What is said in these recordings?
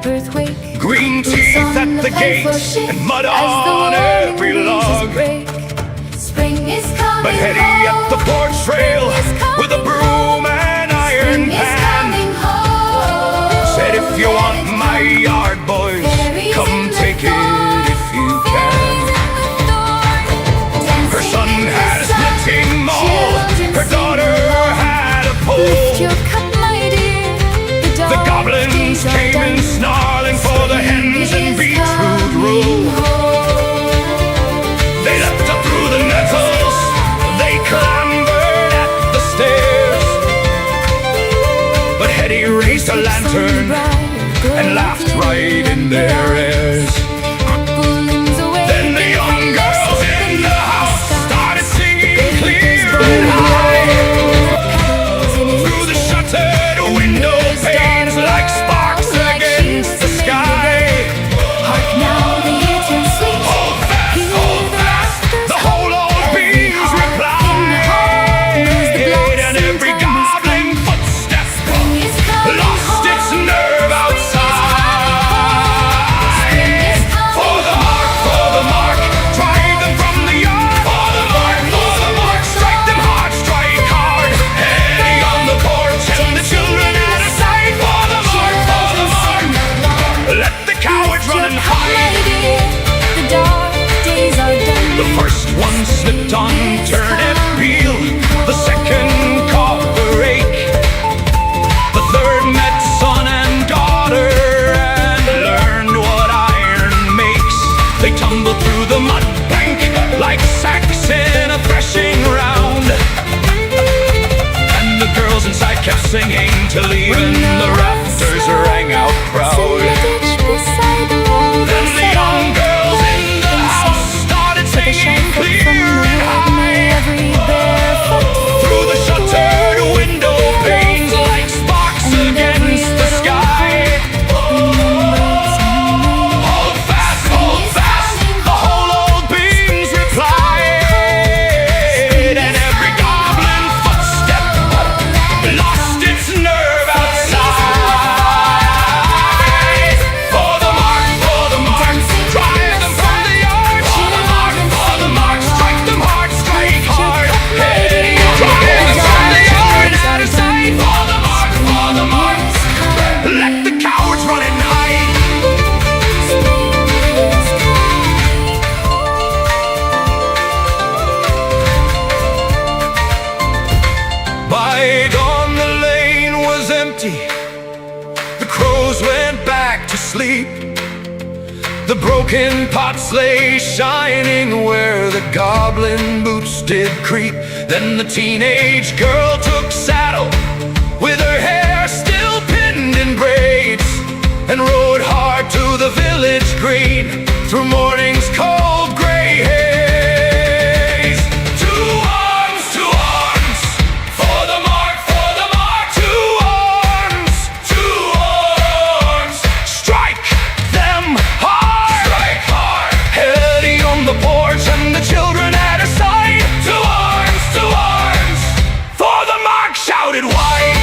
earthquake. Green teeth at the gate and mud on every log. Spring is coming. But Hetty at the porch rail with a broom and iron pan said, if you want my yard, boys, come take it if you can. Her son had a splitting maul, her daughter had a pole. The goblins came in snarling for the hens and beetroot roll. They leapt up through the nettles, they clambered at the stairs. But Hetty raised a lantern and laughed right in their ears. Then the young girls in the house started singing clear and high through the shuttered window panes like sparks against the sky. Hark now, the year turns sweet. Hold fast, the whole old beans replied, and every gobbling footstep lost its nerve outside. For the mark, drive them from the yard. For the mark, strike them hard, strike hard. Hetty on the porch and the children out of sight. For the mark, let the cowards run and hide. The dark days are done. The first one slipped on turnip peel, the second caught the rake, the third met son and daughter and learned what iron makes. They tumbled through the mud bank like sacks in a threshing round, and the girls inside kept singing till even the rafters rang out proud. Then the young girls in the house started singing clear and high through the shuttered window panes like sparks against the sky. Hold fast, the whole old beams replied, and every goblin footstep lost its nerve outside. For the mark, drive them from the yard. For the mark, strike them hard, strike hard. Hey, drive them from the yard out of sight. For the mark, let the cowards run and hide. By dawn the lane was empty, the crows went back to sleep. The broken pots lay shining where the goblin boots did creep. Then the teenage girl took saddle with her hair still pinned in braids and rode hard to the village green through morning's cold gray haze. To arms, for the mark, to arms, strike them hard, Hetty on the porch and the children at her side. To arms, for the mark shouted wide.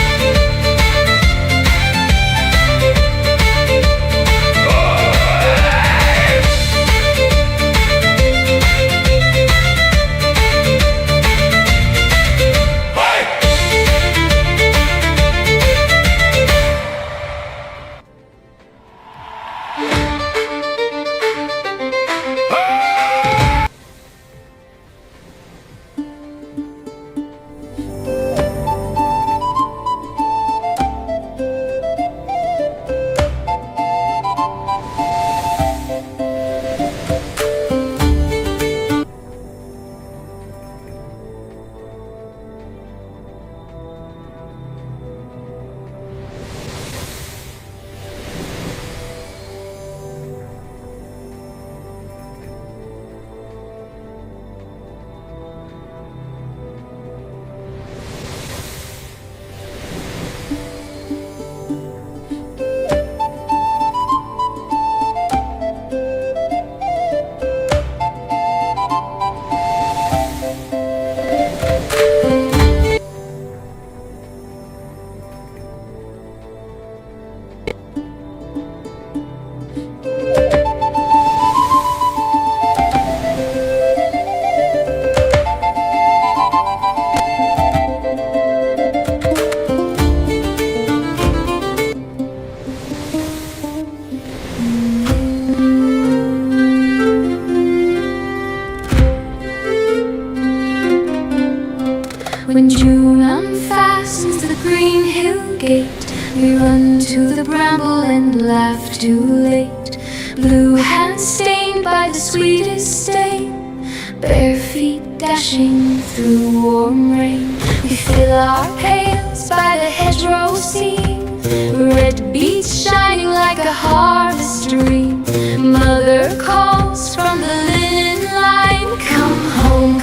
When June unfastens the green hill gate, we run to the bramble and laugh too late. Blue hands stained by the sweetest stain, bare feet dashing through warm rain. We fill our pails by the hedgerow seam, red beets shining like a harvest dream. Mother calls from the linen line, come home,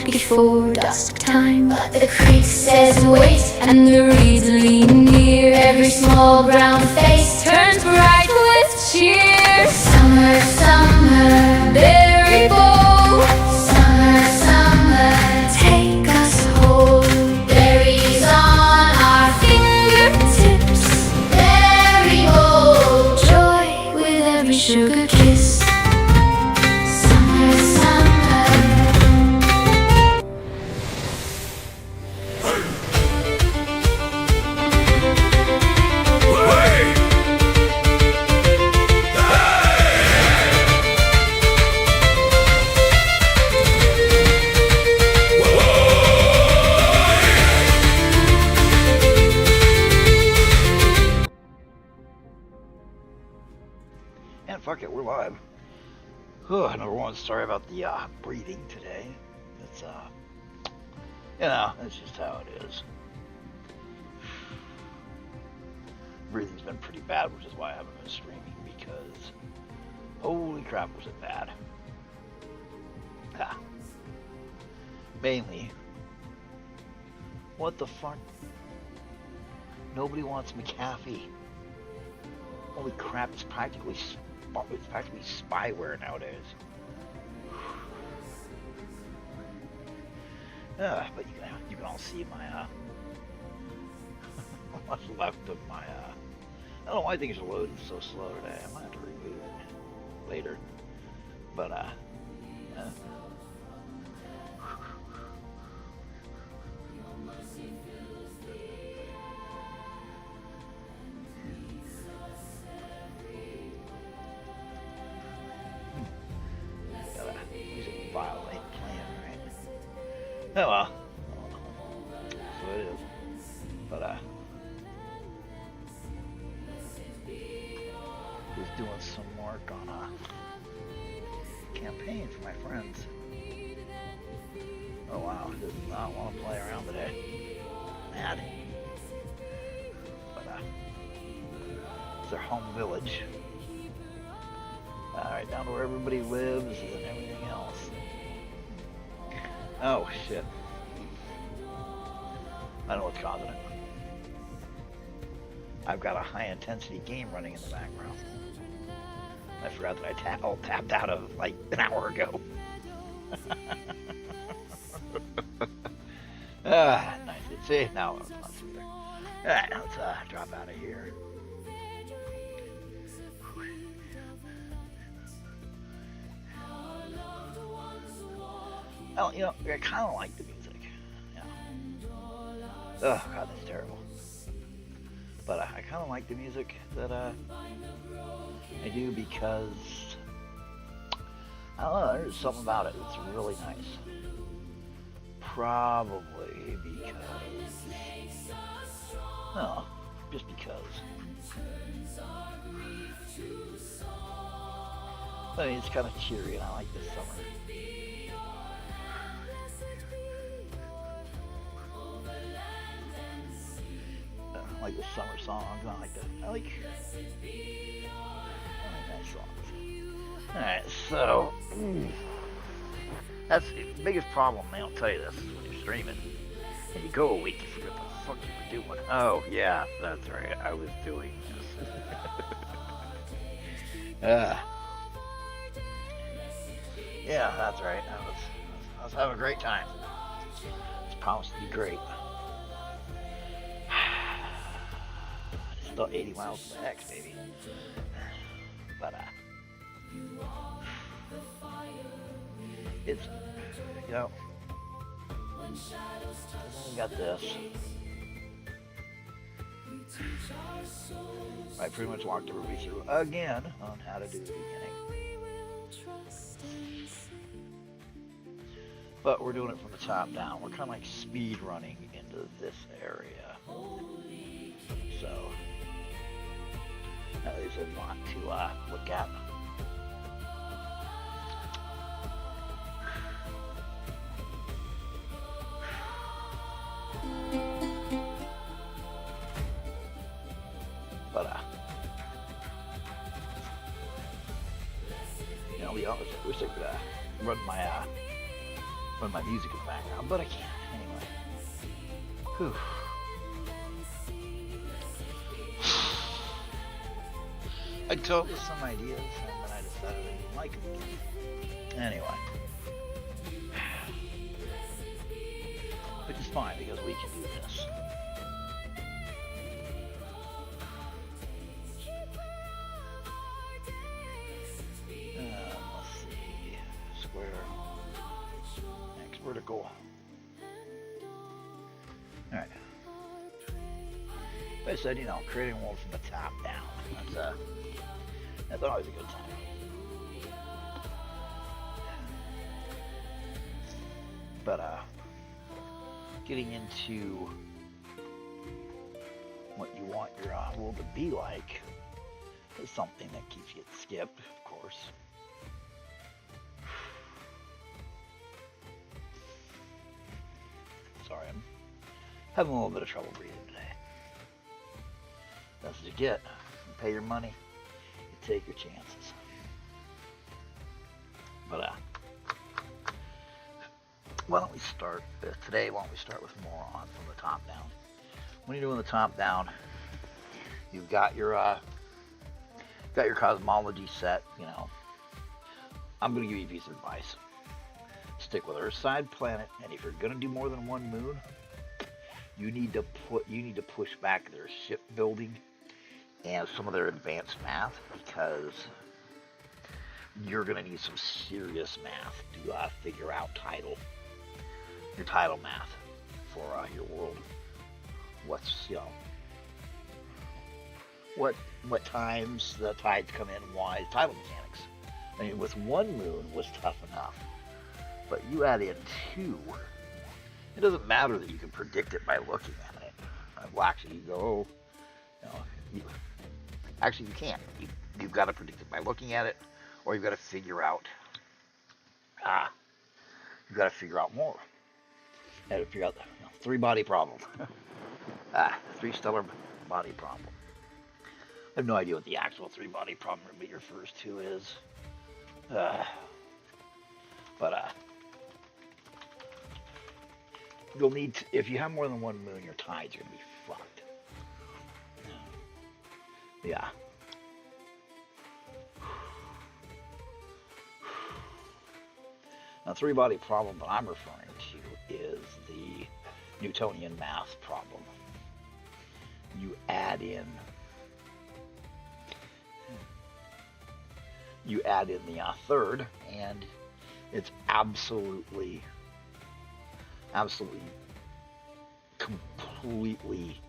before dusk time. But the creek says wait, and the reeds lean near. Every small brown face turns bright with cheer. Summer, summer, berry bowl. Summer, summer, take us home. Berries on our fingertips, berry bowl. Joy with every sugar kiss. Summer, summer. And fuck it, we're live. Number one, sorry about the breathing today. It's that's just how it is. Breathing's been pretty bad, which is why I haven't been streaming, because holy crap was it bad. Mainly, what the fuck? Nobody wants McAfee. Holy crap, it's practically spyware nowadays. But you can all see my what's left of my I don't know why things are loading so slow today. I might have to reboot it later. But music file ain't playing, right? Oh well. So it is. But was doing some work on a campaign for my friends. Oh wow, does not want to play around today. Mad. But it's their home village. Alright, down to where everybody lives and everything else. Oh shit. I don't know what's causing it. I've got a high intensity game running in the background. I forgot that I all tapped out of like an hour ago. Nice. See, now it's not through there. Alright, let's drop out of here. Oh, I kind of like the music. Yeah. Oh god, that's terrible. But I kind of like the music that I do because I don't know. There's something about it that's really nice. Probably because just because. I mean, it's kind of cheery, and I like this summer. I like the summer songs. I like nice songs. Alright, so that's the biggest problem. They don't tell you this when you're streaming. And you go a week, you forget what the fuck you were doing. Oh yeah, that's right. I was doing this. Yeah, that's right. I was having a great time. It's promised to be great. Still 80 miles to the X, baby. But it's we got this. I pretty much walked everybody through again on how to do the beginning. but we're doing it from the top down. We're kind of like speed running into this area. So there's a lot to look at. But you know, to be honest, I wish I could run my music in the background, but I can't anyway. Whew. I came up with some ideas, and then I decided I didn't like them again. Anyway, which is fine because we can do this. Let's see, square, next vertical. All right. I said, you know, creating a world from the top down. That's always a good time. But getting into what you want your world to be like is something that keeps getting skipped, of course. Sorry, I'm having a little bit of trouble breathing today. That's what you get. You pay your money, you take your chances. But why don't we start today? Why don't we start with more on from the top down? When you're doing the top down, you've got your cosmology set. You know, I'm going to give you a piece of advice. Stick with Earth-side planet, and if you're going to do more than one moon, you need to push back their shipbuilding and some of their advanced math, because you're going to need some serious math to figure out your tidal math for your world. What's, you know, what times the tides come in, why tidal mechanics. I mean, with one moon was tough enough, but you add in two, it doesn't matter that you can predict it by looking at it. Well, actually, you go, actually you can't. You've got to predict it by looking at it, or you've got to figure out, more. You got to figure out the three-body problem. Three stellar body problem. I have no idea what the actual three-body problem everybody refers to is. But you'll need to, if you have more than one moon, your tides are going to be fucked. Yeah. Now, three-body problem that I'm referring to is the Newtonian math problem. You add in the third, and it's absolutely completely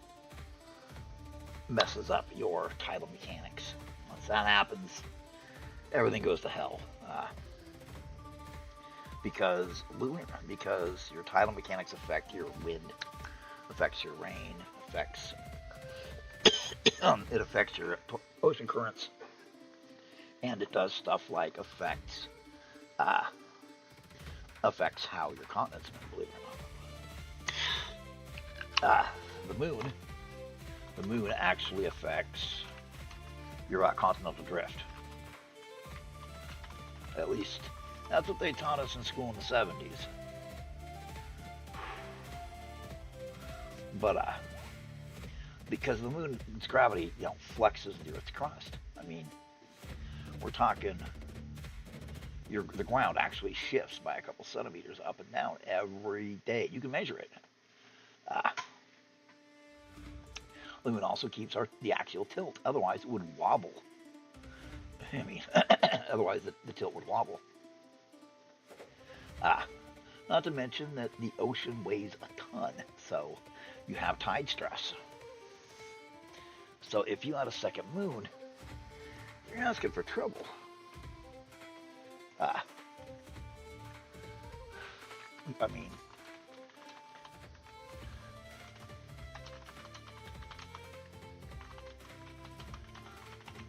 messes up your tidal mechanics. Once that happens, everything goes to hell. Because your tidal mechanics affect your wind, affects your rain, affects it affects your ocean currents, and it does stuff like affects how your continents move, believe it or not. The moon actually affects your continental drift. At least that's what they taught us in school in the 70s. But because the moon's gravity, flexes the Earth's crust. I mean, we're talking the ground actually shifts by a couple centimeters up and down every day. You can measure it. The moon also keeps the axial tilt. Otherwise, it would wobble. I mean, otherwise the tilt would wobble. Not to mention that the ocean weighs a ton, so you have tide stress. So if you had a second moon, you're asking for trouble. I mean,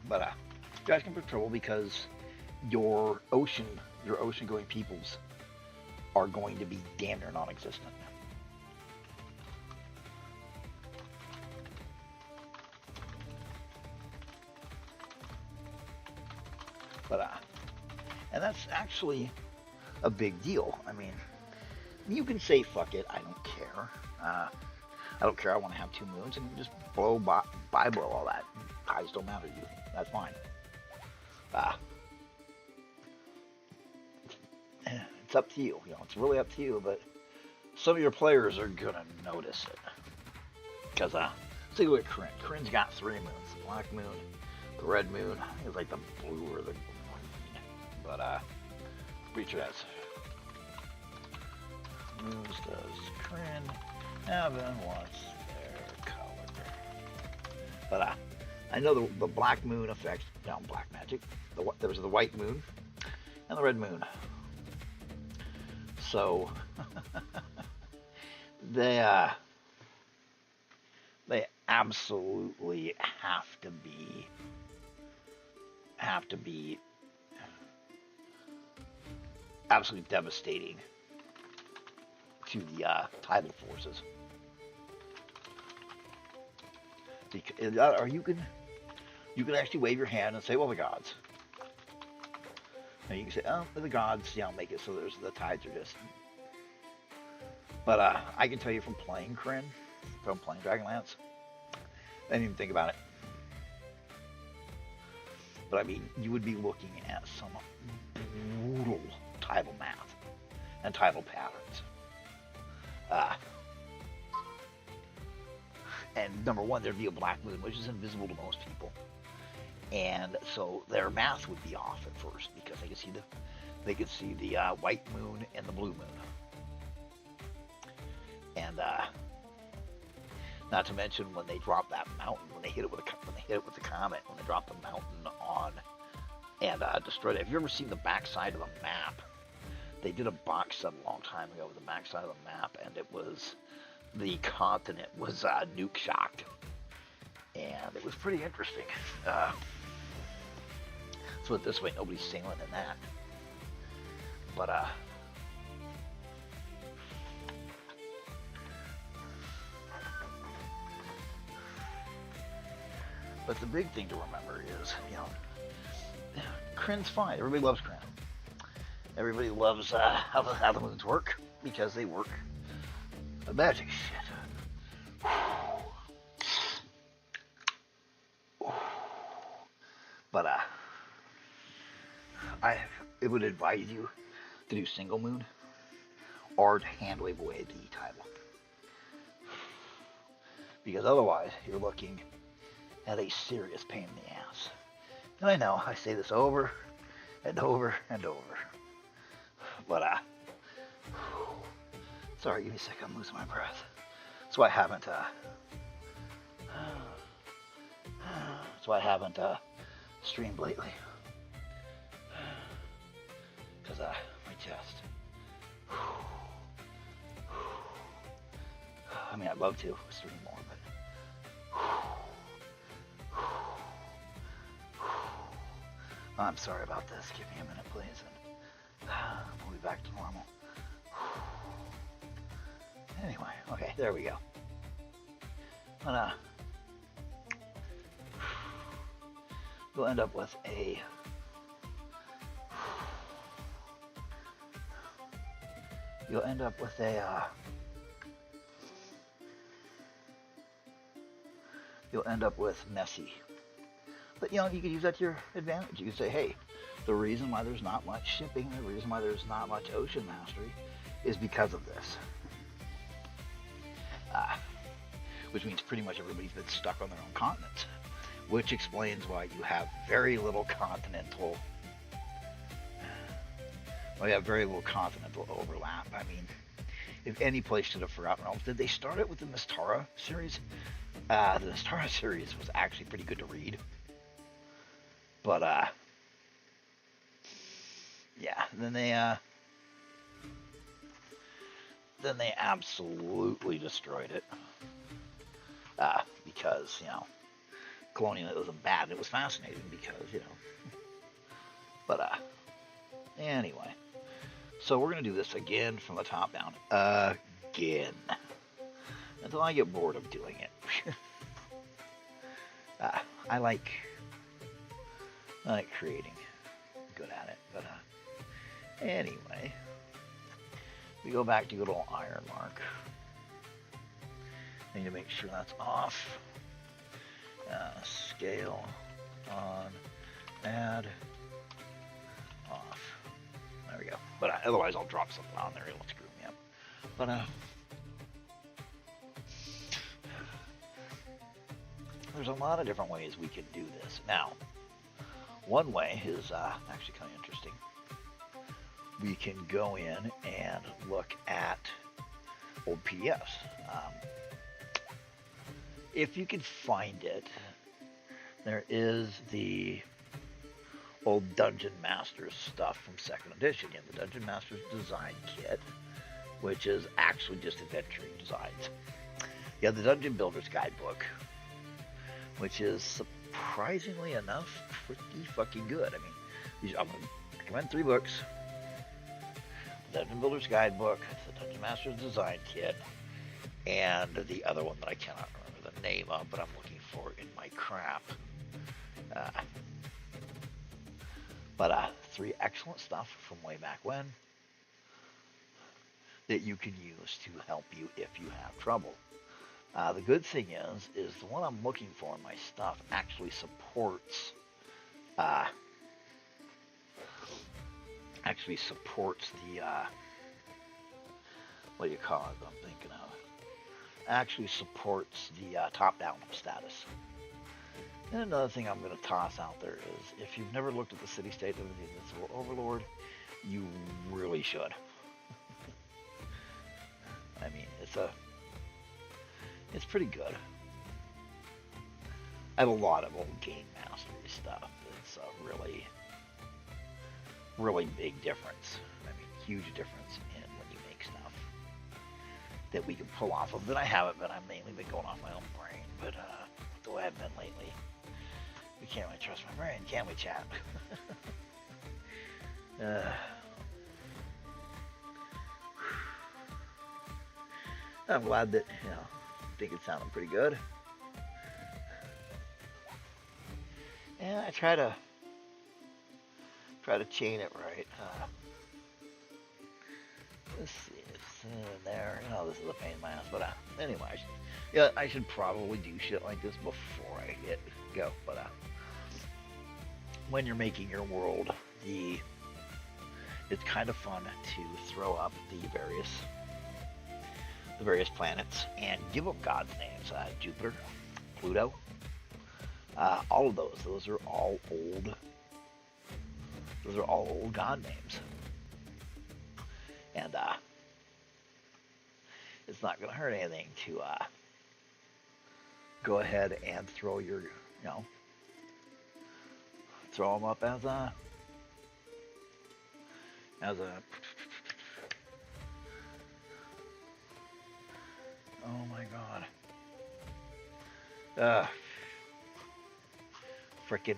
but you guys can put trouble because your ocean-going peoples are going to be damn near non-existent. But and that's actually a big deal. I mean, you can say fuck it, I don't care. I don't care. I want to have 2 moons, and you just blow blow all that. Ties don't matter to you. That's fine. It's up to you. You know, it's really up to you. But some of your players are gonna notice it because see, look at Kryn. Kryn's got 3 moons: the black moon, the red moon. I think it's like the blue or the green. But pretty sure that's moons does Kryn. Now then, what's their color? But I know the black moon affects black magic. There was the white moon and the red moon. So they absolutely have to be absolutely devastating to the tidal forces. Or you can actually wave your hand and say, well, the gods. And you can say, oh, the gods, make it so the tides are just. But I can tell you from playing Kryn, from playing Dragonlance, I didn't even think about it. But I mean, you would be looking at some brutal tidal math and tidal patterns. And number one, there'd be a black moon, which is invisible to most people. And so their math would be off at first because they could see the white moon and the blue moon. And not to mention when they drop that mountain, when they hit it with the comet, when they drop the mountain on and destroyed it. Have you ever seen the backside of the map? They did a box set a long time ago with the backside of the map, and it was the continent was nuke shocked, and it was pretty interesting. Let's put it this way: nobody's sailing in that. But the big thing to remember is, Kryn's fine. Everybody loves Kryn. Everybody loves how the moons work because they work the magic shit. But it would advise you to do single moon or to hand wave away the tidal, because otherwise you're looking at a serious pain in the ass. And I know I say this over and over and over, but sorry, give me a second, I'm losing my breath. That's why I haven't streamed lately, because my chest. I mean, I'd love to stream more, but I'm sorry about this. Give me a minute, please, and we'll be back to normal. Anyway, okay, there we go. But you'll end up with a messy. But you could use that to your advantage. You could say, hey, the reason why there's not much shipping, the reason why there's not much ocean mastery is because of this. Which means pretty much everybody's been stuck on their own continents, which explains why you have very little continental overlap. I mean, if any place should have forgotten realms, did they start it with the Mystara series? The Mystara series was actually pretty good to read. But, yeah, then they, then they absolutely destroyed it. Because, you know, colonialism wasn't bad. It was fascinating because, you know. But, anyway. So we're going to do this again from the top down. Again. Until I get bored of doing it. I like creating. Good at it. But, anyway. We go back to good old Ironmark. Need to make sure that's off. Scale on, add, off. There we go. But otherwise, I'll drop something on there. It'll screw me up. But there's a lot of different ways we can do this. Now, one way is actually kind of interesting. We can go in and look at old PDFs. If you can find it, there is the old Dungeon Masters stuff from 2nd edition. You have the Dungeon Masters Design Kit, which is actually just adventuring designs. You have the Dungeon Builder's Guidebook, which is surprisingly enough pretty fucking good. I mean, I'm going to recommend 3 books. The Dungeon Builder's Guidebook, the Dungeon Masters Design Kit, and the other one that I cannot remember the name of, but I'm looking for in my crap. But 3 excellent stuff from way back when that you can use to help you if you have trouble. The good thing is the one I'm looking for in my stuff actually supports the what do you call it? I'm thinking of. Actually supports the top-down status. And another thing I'm going to toss out there is, if you've never looked at the city-state of the Invincible Overlord, you really should. I mean, it's pretty good. I have a lot of old game mastery stuff. It's a really, really big difference. I mean, huge difference in when you make stuff that we can pull off of. But I haven't been. I've mainly been going off my own brain. But the way I've been lately, we can't really trust my brain, can we, chat? I'm glad that, you know, I think it's sounding pretty good. And I try to chain it right. Let's see, it's in there. You know, this is a pain in my ass, but anyway, yeah, I should probably do shit like this before I go. But when you're making your world, it's kind of fun to throw up the various planets and give them God's names. Jupiter, Pluto, all of those are all old. Those are all old god names. And it's not going to hurt anything to go ahead and throw throw them up as a oh my god. Frickin'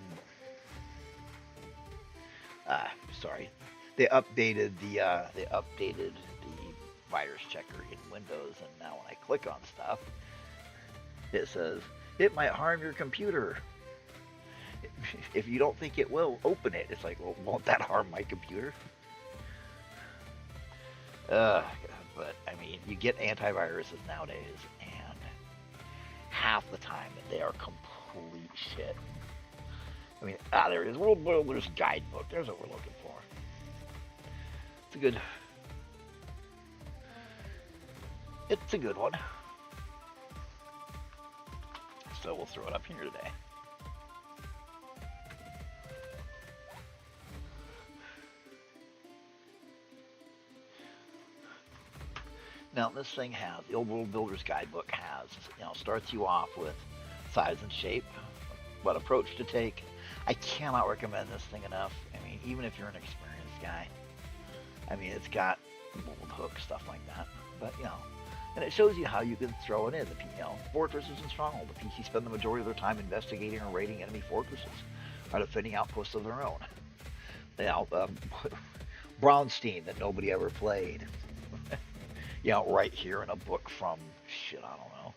sorry. They updated the virus checker in Windows, and now when I click on stuff, it says it might harm your computer. If you don't think it will, open it. It's like, well, won't that harm my computer? But I mean, you get antiviruses nowadays, and half the time they are complete shit. I mean, there it is. World Builder's Guidebook. There's what we're looking for. It's a good one. So we'll throw it up here today. Now this thing has, the old World Builder's Guidebook has, starts you off with size and shape, what approach to take. I cannot recommend this thing enough. I mean, even if you're an experienced guy, I mean, it's got mold hook, stuff like that. but and it shows you how you can throw it in. Fortresses and stronghold. The PC spend the majority of their time investigating or raiding enemy fortresses, or defending outposts of their own. Braunstein that nobody ever played. Right here in a book from I don't know.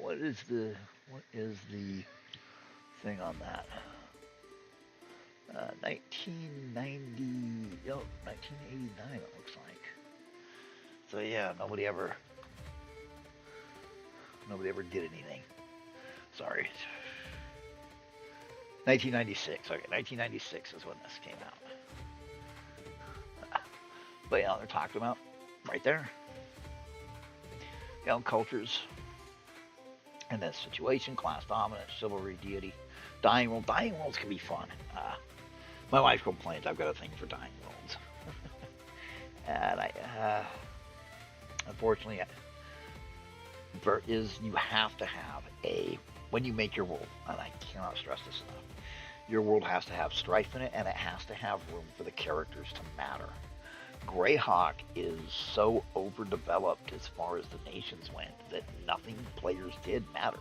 What is the thing on that? 1989 it looks like. So yeah, nobody ever did anything. Sorry. 1996. Okay, 1996 is when this came out. But they're talking about right there. Cultures in this situation: class dominance, chivalry, deity, dying world. Dying worlds can be fun. My wife complains I've got a thing for dying worlds, and unfortunately, you have to have when you make your world, and I cannot stress this enough. Your world has to have strife in it, and it has to have room for the characters to matter. Greyhawk is so overdeveloped as far as the nations went that nothing players did mattered.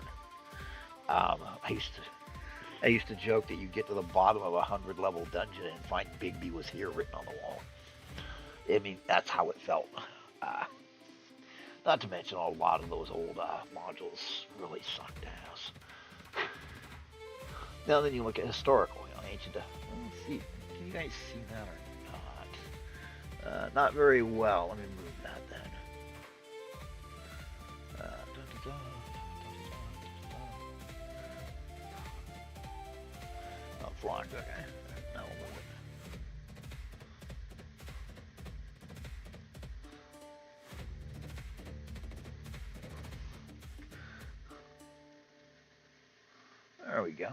I used to joke that you get to the bottom of a 100-level dungeon and find Bigby was here written on the wall. I mean, that's how it felt. Not to mention a lot of those old modules really sucked ass. Now then you look at historical, ancient. Let's see, can you guys see that or not? Not very well. Let me move that then. Oh, flock, okay. Now we'll move it. There we go.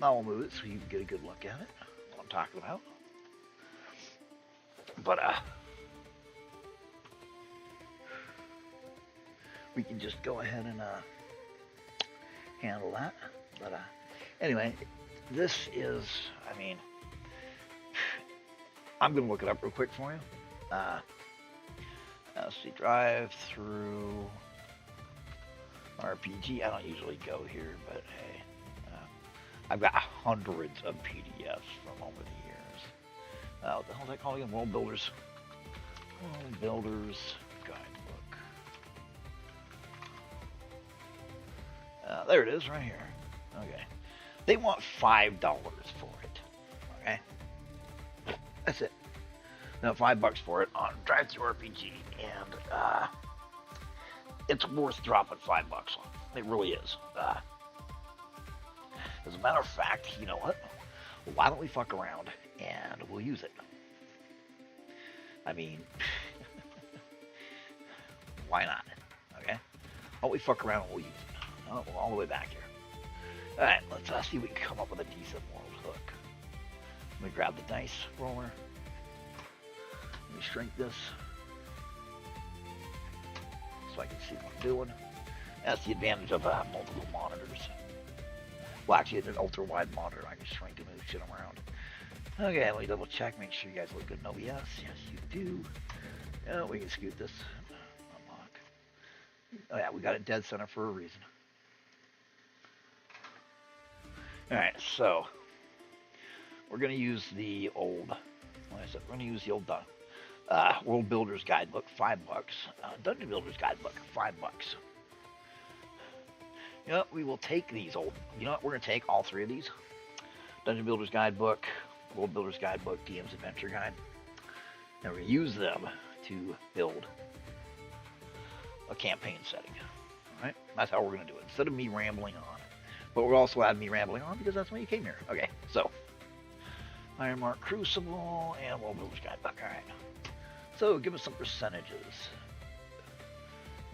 Now we'll move it so you can get a good look at it, what I'm talking about. But, we can just go ahead and, handle that. But, anyway, this is, I'm going to look it up real quick for you. Let's see, drive through RPG. I don't usually go here, but hey. I've got hundreds of PDFs from over the years. What the hell is that called again? World Builders Guidebook. There it is, right here. Okay. They want $5 for it. Okay. That's it. Now $5 for it on Drive-Thru-RPG, and it's worth dropping $5 on. It really is. As a matter of fact, you know what? Why don't we fuck around and we'll use it? I mean, why not? Okay? Why don't we fuck around and we'll use it? Oh, we're all the way back here. Alright, let's see if we can come up with a decent world hook. Let me grab the dice roller. Let me shrink this so I can see what I'm doing. That's the advantage of multiple monitors. Well, actually, it's an ultra-wide monitor. I can shrink and move shit around. Okay, let me double check, make sure you guys look good in OBS. Yes, you do. Yeah, we can scoot this. Unlock. Oh yeah, we got it dead center for a reason. Alright, so we're going to use the old, like I said, we're going to use the old World Builders Guidebook, $5. Dungeon Builders Guidebook, $5. You know what, we will take these old, you know what, we're going to take all three of these. Dungeon Builders Guidebook, World Builders Guidebook, DM's Adventure Guide. And we're going to use them to build a campaign setting. Alright, that's how we're going to do it. Instead of me rambling on. But we're also adding me rambling on because that's why you came here. Okay, so Ironmark Crucible and World Builders Guidebook. Alright. So give us some percentages.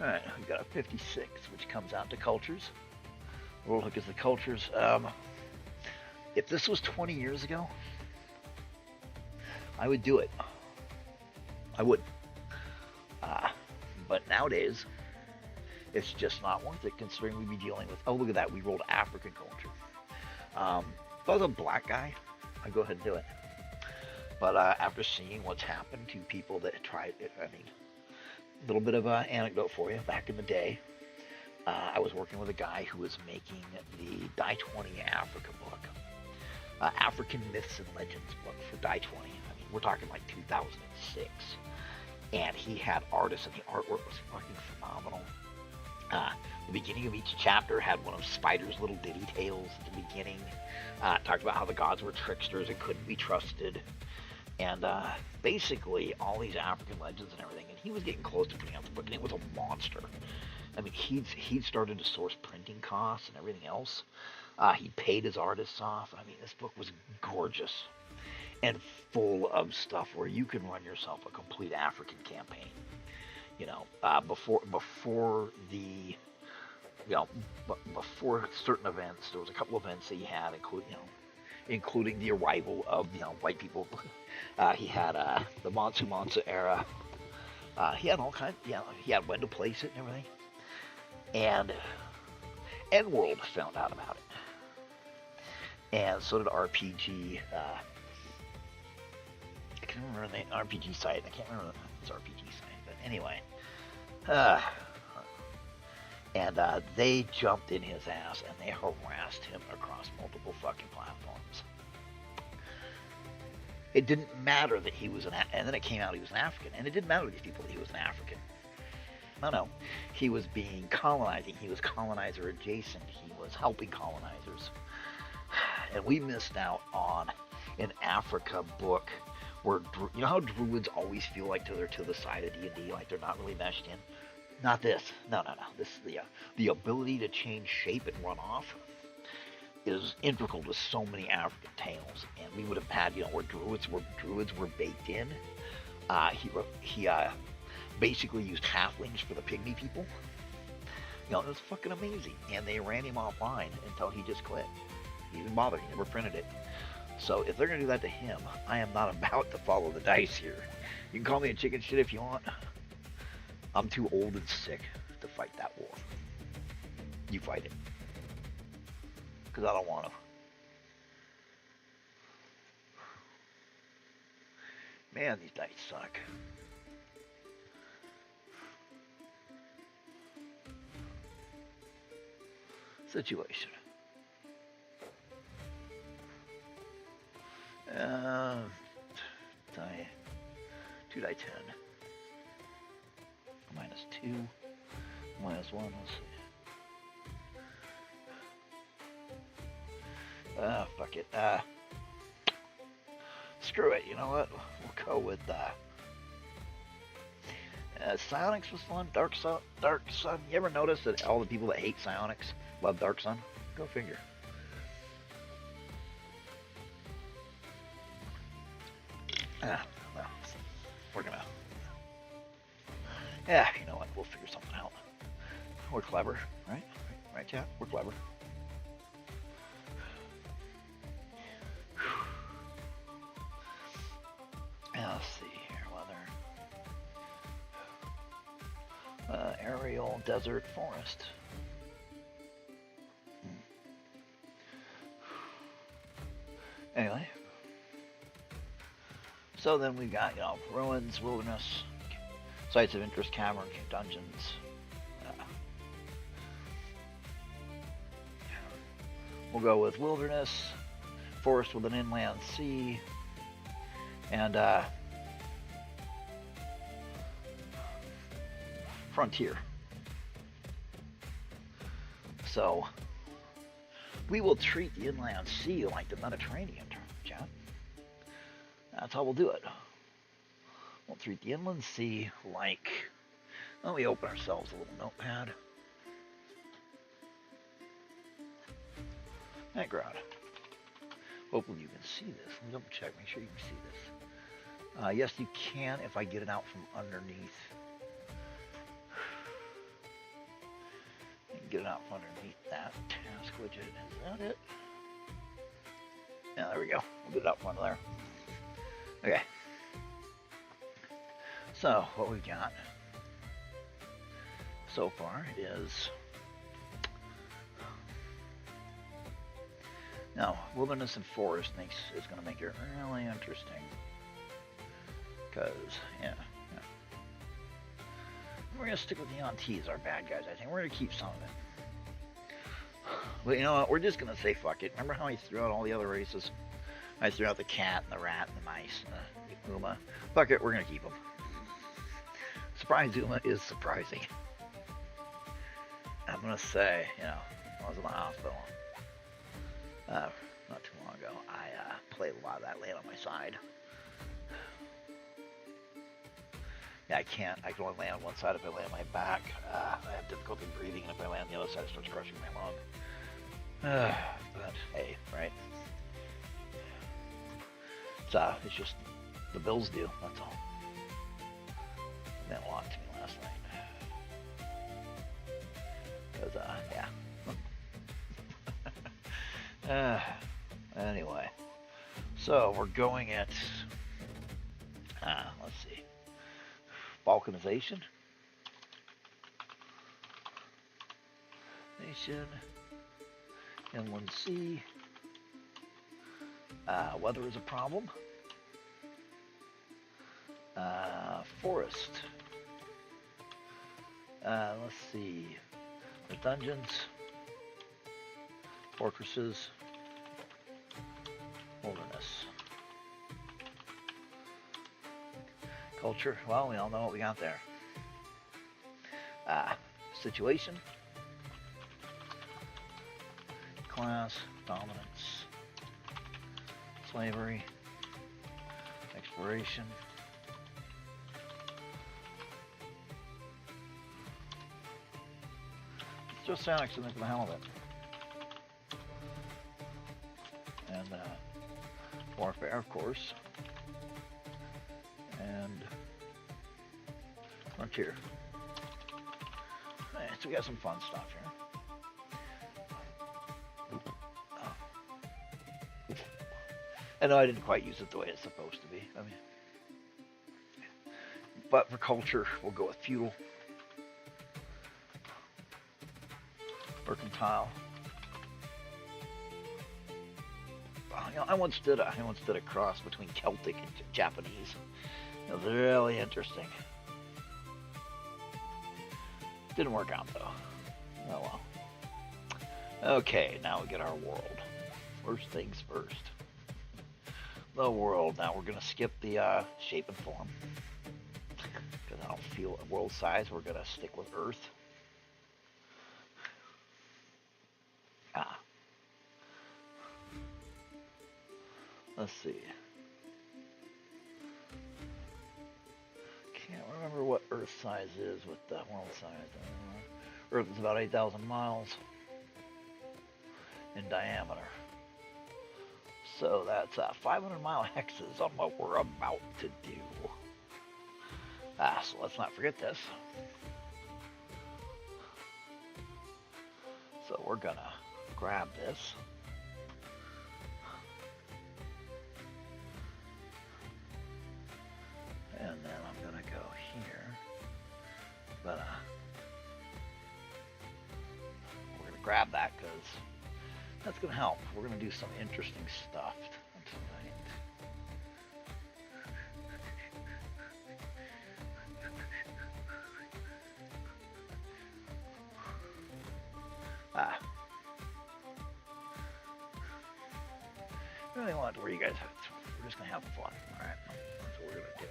Alright, we've got a 56, which comes out to cultures. World Hook is the cultures. If this was 20 years ago, I would do it. I would. But nowadays, it's just not worth it, considering we'd be dealing with, oh, look at that, we rolled African culture. If I was a black guy, I'd go ahead and do it. But after seeing what's happened to people that tried it, I mean, a little bit of an anecdote for you. Back in the day, I was working with a guy who was making the Die 20 Africa book. African Myths and Legends book for Die 20. I mean, we're talking like 2006. And he had artists, and the artwork was fucking phenomenal. The beginning of each chapter had one of Spider's little ditty tales at the beginning. Talked about how the gods were tricksters and couldn't be trusted. And basically all these African legends and everything. And he was getting close to putting out the book, and it was a monster. I mean, he'd started to source printing costs and everything else. He paid his artists off. I mean, this book was gorgeous and full of stuff where you can run yourself a complete African campaign. You know, before the, you know, before certain events, there was a couple events that he had, including the arrival of, you know, white people. He had the Mansu era. He had all kinds. Yeah, he had when to place it and everything. And N-World found out about it, and so did RPG. I can't remember the RPG site. I can't remember the RPG site, but anyway. And they jumped in his ass and they harassed him across multiple fucking platforms. It didn't matter that he was and then it came out he was an African, and it didn't matter to these people that he was an African. No, he was being colonizing. He was colonizer adjacent. He was helping colonizers. And we missed out on an Africa book where, you know how druids always feel like they're to the side of D&D, like they're not really meshed in? Not this. No. This is the ability to change shape and run off is integral to so many African tales. And we would have had, you know, where druids were baked in. He basically used halflings for the pygmy people. You know, it was fucking amazing. And they ran him offline until he just quit. He didn't bother. He never printed it. So if they're going to do that to him, I am not about to follow the dice here. You can call me a chicken shit if you want. I'm too old and sick to fight that war. You fight it. Because I don't want to. Man, these dice suck. Situation. 2 die 10. -2. -1. Let's see. Fuck it. Screw it. You know what? We'll go with Psionics was fun. Dark Sun. You ever notice that all the people that hate Psionics love Dark Sun? Go figure. Well, we're gonna. Yeah, you know what? We'll figure something out. We're clever, right? Right, chat? We're clever. Let's see here. Weather. Aerial, desert, forest. Anyway. So then we've got, you know, ruins, wilderness, sites of interest, caverns, dungeons. We'll go with wilderness, forest with an inland sea, and frontier. So we will treat the inland sea like the Mediterranean, chat. That's how we'll do it. We'll treat the inland sea like... Let me open ourselves a little notepad. Background. Hopefully you can see this. Let me double check, make sure you can see this. Yes, you can if I get it out from underneath. You can get it out from underneath that task widget. Is that it? Yeah, there we go. We'll get it out from under there. Okay. So, what we've got so far is Now, wilderness and forest is going to make it really interesting. Because, yeah. We're going to stick with the Yontees, our bad guys, I think. We're going to keep some of it. But you know what? We're just going to say fuck it. Remember how I threw out all the other races? I threw out the cat, and the rat, and the mice, and the Uma. Fuck it, we're going to keep them. Surprise Uma is surprising. I'm going to say, you know, I was in the hospital. Not too long ago. I played a lot of that laying on my side. Yeah, I can't. I can only lay on one side if I lay on my back. I have difficulty breathing, and if I lay on the other side, it starts crushing my lung. But hey, right? It's just the bills due. That's all. It meant a lot to me last night. Because yeah. Anyway, so we're going at. Let's see. Balkanization. Nation. Inland sea. Weather is a problem. Forest. Let's see. The dungeons. Fortresses. Wilderness. Culture. Well, we all know what we got there. Situation. Class. Dominance. Slavery. Exploration. Just sound accident for the hell of it. And warfare, of course. And frontier. Right, so we got some fun stuff here. I know I didn't quite use it the way it's supposed to be. I mean, but for culture, we'll go with feudal, mercantile. You know, I once did a cross between Celtic and Japanese. It was really interesting. Didn't work out though. Oh well. Okay, now we get our world. First things first. The world. Now we're gonna skip the shape and form because I don't feel world size. We're gonna stick with Earth. Let's see. Can't remember what Earth size is with the world size. Earth is about 8,000 miles in diameter. So that's 500-mile hexes on what we're about to do. So let's not forget this. So we're gonna grab this. And then I'm gonna go here. But we're gonna grab that because that's gonna help. We're gonna do some interesting stuff tonight. I really want to where you guys have. We're just gonna have fun, all right? That's what we're gonna do.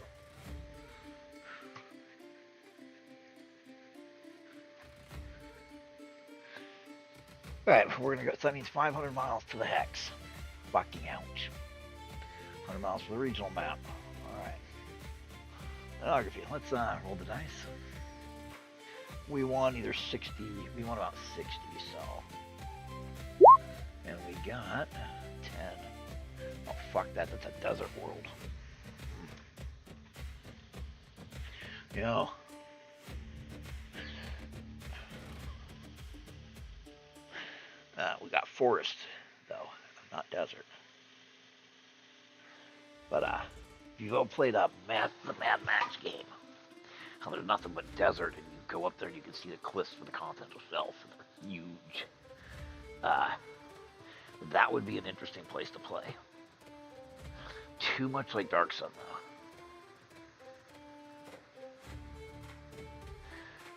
Alright, we're gonna go, so that means 500 miles to the hex. Fucking ouch. 100 miles for the regional map. Alright. Ethnography, let's roll the dice. We won either 60, we won about 60, so. And we got 10. Oh fuck that, that's a desert world. You know. We got forest, though, not desert. But if you've all played the Mad Max game, how there's nothing but desert, and you go up there and you can see the cliffs for the continental shelf, and they're huge. That That would be an interesting place to play. Too much like Dark Sun, though.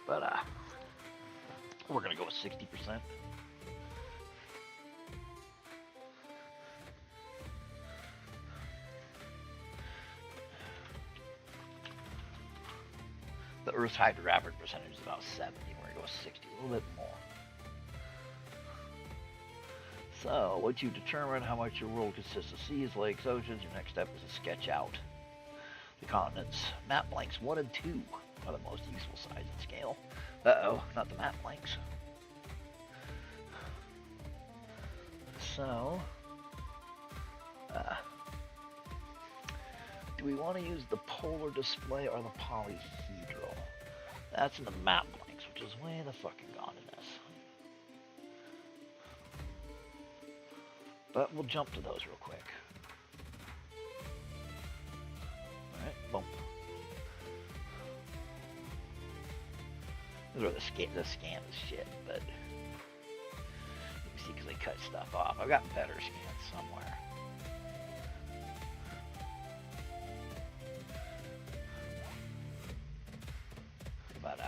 But, we're going to go with 60%. The Earth's hydrographic percentage is about 70. We're going to go with 60, a little bit more. So, once you've determined how much your world consists of seas, lakes, oceans, your next step is to sketch out the continents. Map blanks 1 and 2 are the most useful size and scale. Uh-oh, not the map blanks. So, do we want to use the polar display or the polyhedral? That's in the map blanks, which is way the fucking gone in this. But we'll jump to those real quick. Alright, boom. This is where the scan is shit, but you can see because they cut stuff off. I've got better scans somewhere. But,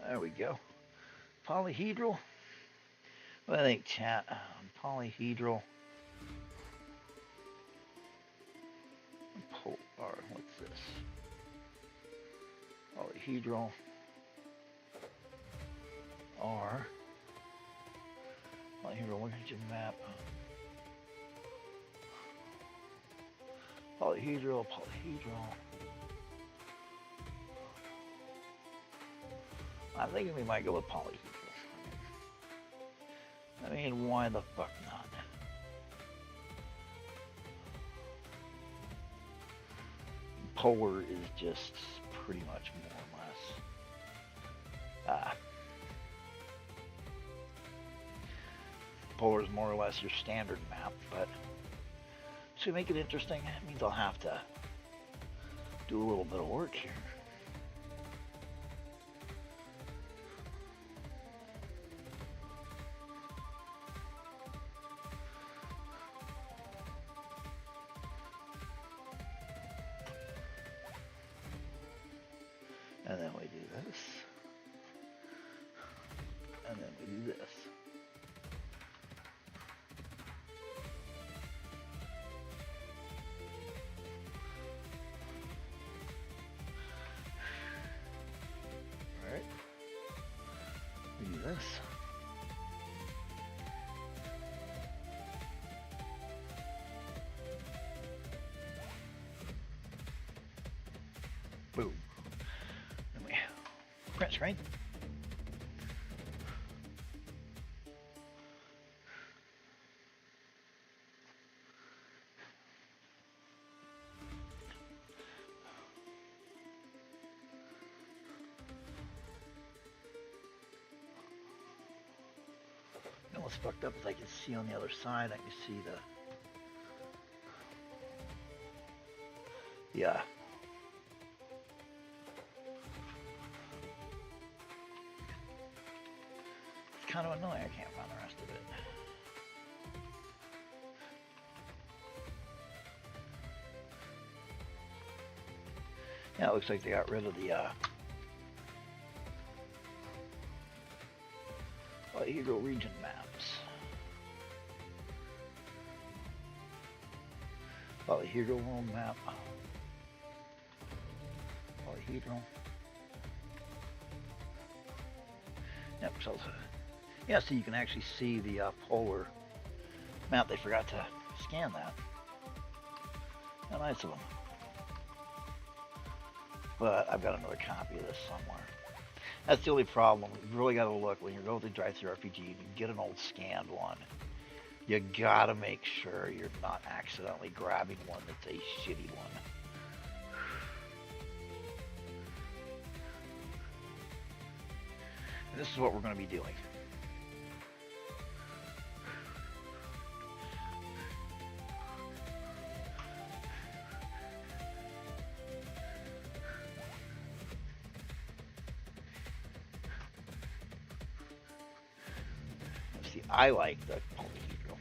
there we go. Polyhedral. What do I think, chat? Polyhedral. Polar. What's this? Polyhedral. R. Polyhedral. Look at your map. Polyhedral. Polyhedral. I'm thinking we might go with polyhedral. I mean, why the fuck not? Polar is just pretty much more or less. Polar is more or less your standard map, but to make it interesting, it means I'll have to do a little bit of work here. And then we do this. And then we do this. Alright. We do this. Boom. Print screen. You know what's fucked up is I can see on the other side, I can see the kind of annoying. I can't find the rest of it. Yeah, it looks like they got rid of the polyhedral region maps. Polyhedral world map. Polyhedral. Yep, so yeah, so you can actually see the polar map. They forgot to scan that. How nice of them. But I've got another copy of this somewhere. That's the only problem. You've really got to look when you're going through TTRPG and you get an old scanned one. You gotta make sure you're not accidentally grabbing one that's a shitty one. And this is what we're going to be doing. See, I like the polyhedral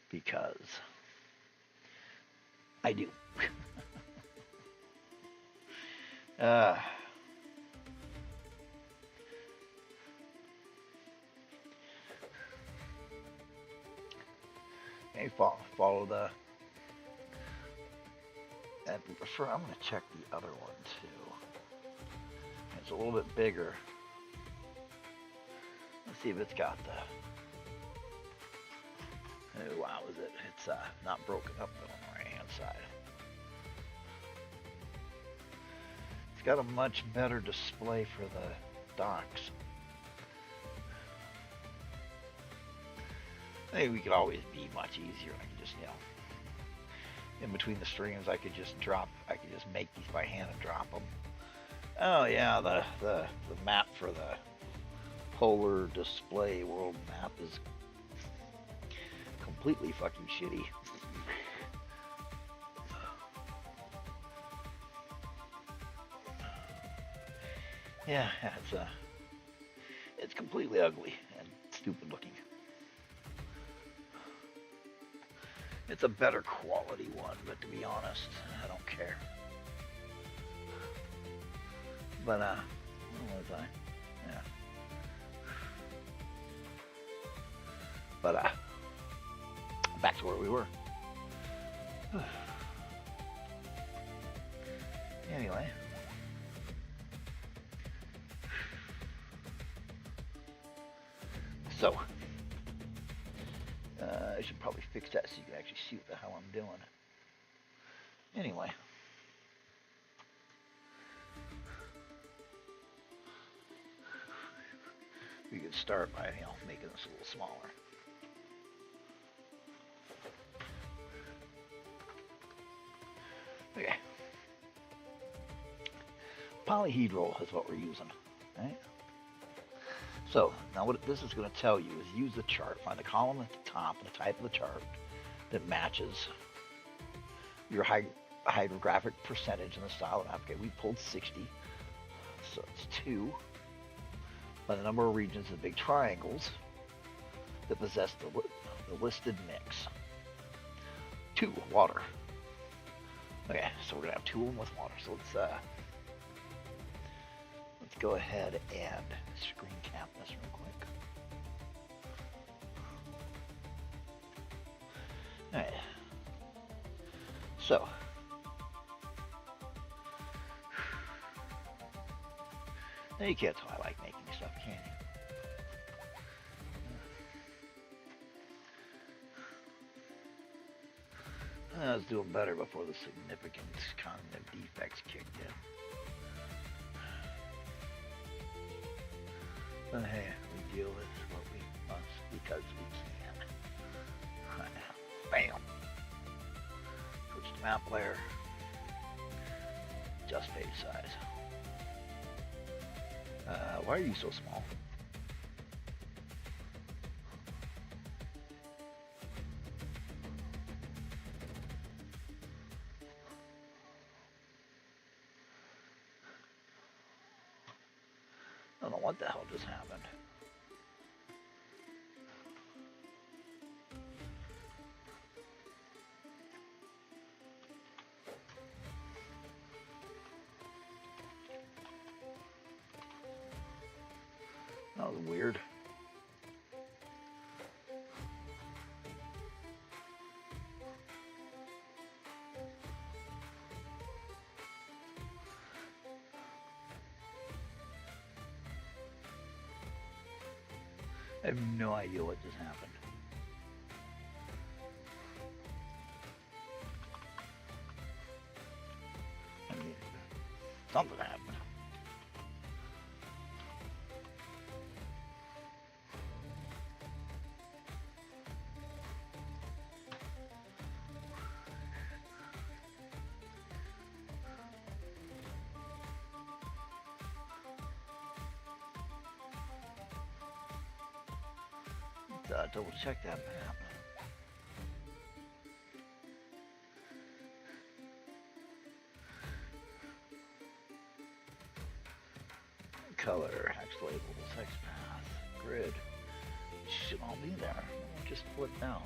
because I do. uh, okay, follow the. And I'm going to check the other one too. It's a little bit bigger. Let's see if it's got the. Oh, wow, is it? It's not broken up on the right hand side. It's got a much better display for the docks. I think we could always be much easier. I could just, in between the streams, I could just make these by hand and drop them. Oh yeah, the map for the polar display world map is completely fucking shitty. Yeah, it's completely ugly and stupid looking. It's a better quality one, but to be honest, I don't care. But what was I? Yeah. But back to where we were. Anyway. So, I should probably fix that so you can actually see what the hell I'm doing. Anyway. We could start by, making this a little smaller. Okay. Polyhedral is what we're using, right? So, now what this is going to tell you is use the chart. Find the column at the top and the type of the chart that matches your hydrographic percentage in the style. Okay, we pulled 60, so it's 2. By the number of regions of the big triangles that possess the listed mix. 2, water. Okay, so we're going to have 2 of them with water. So let's go ahead and screen cap this real quick. Alright. So. Now you can't tell I like making stuff, can you? I was doing better before the significant cognitive defects kicked in. But hey, we deal with what we must because we can. Bam! Switch to map layer. Adjust page size. Why are you so small? I don't know what the hell just happened. That was weird. I have no idea what just happened. I mean, something happened. Double check that map. color, hex labels, hex path, grid. Should all be there. Just flip down.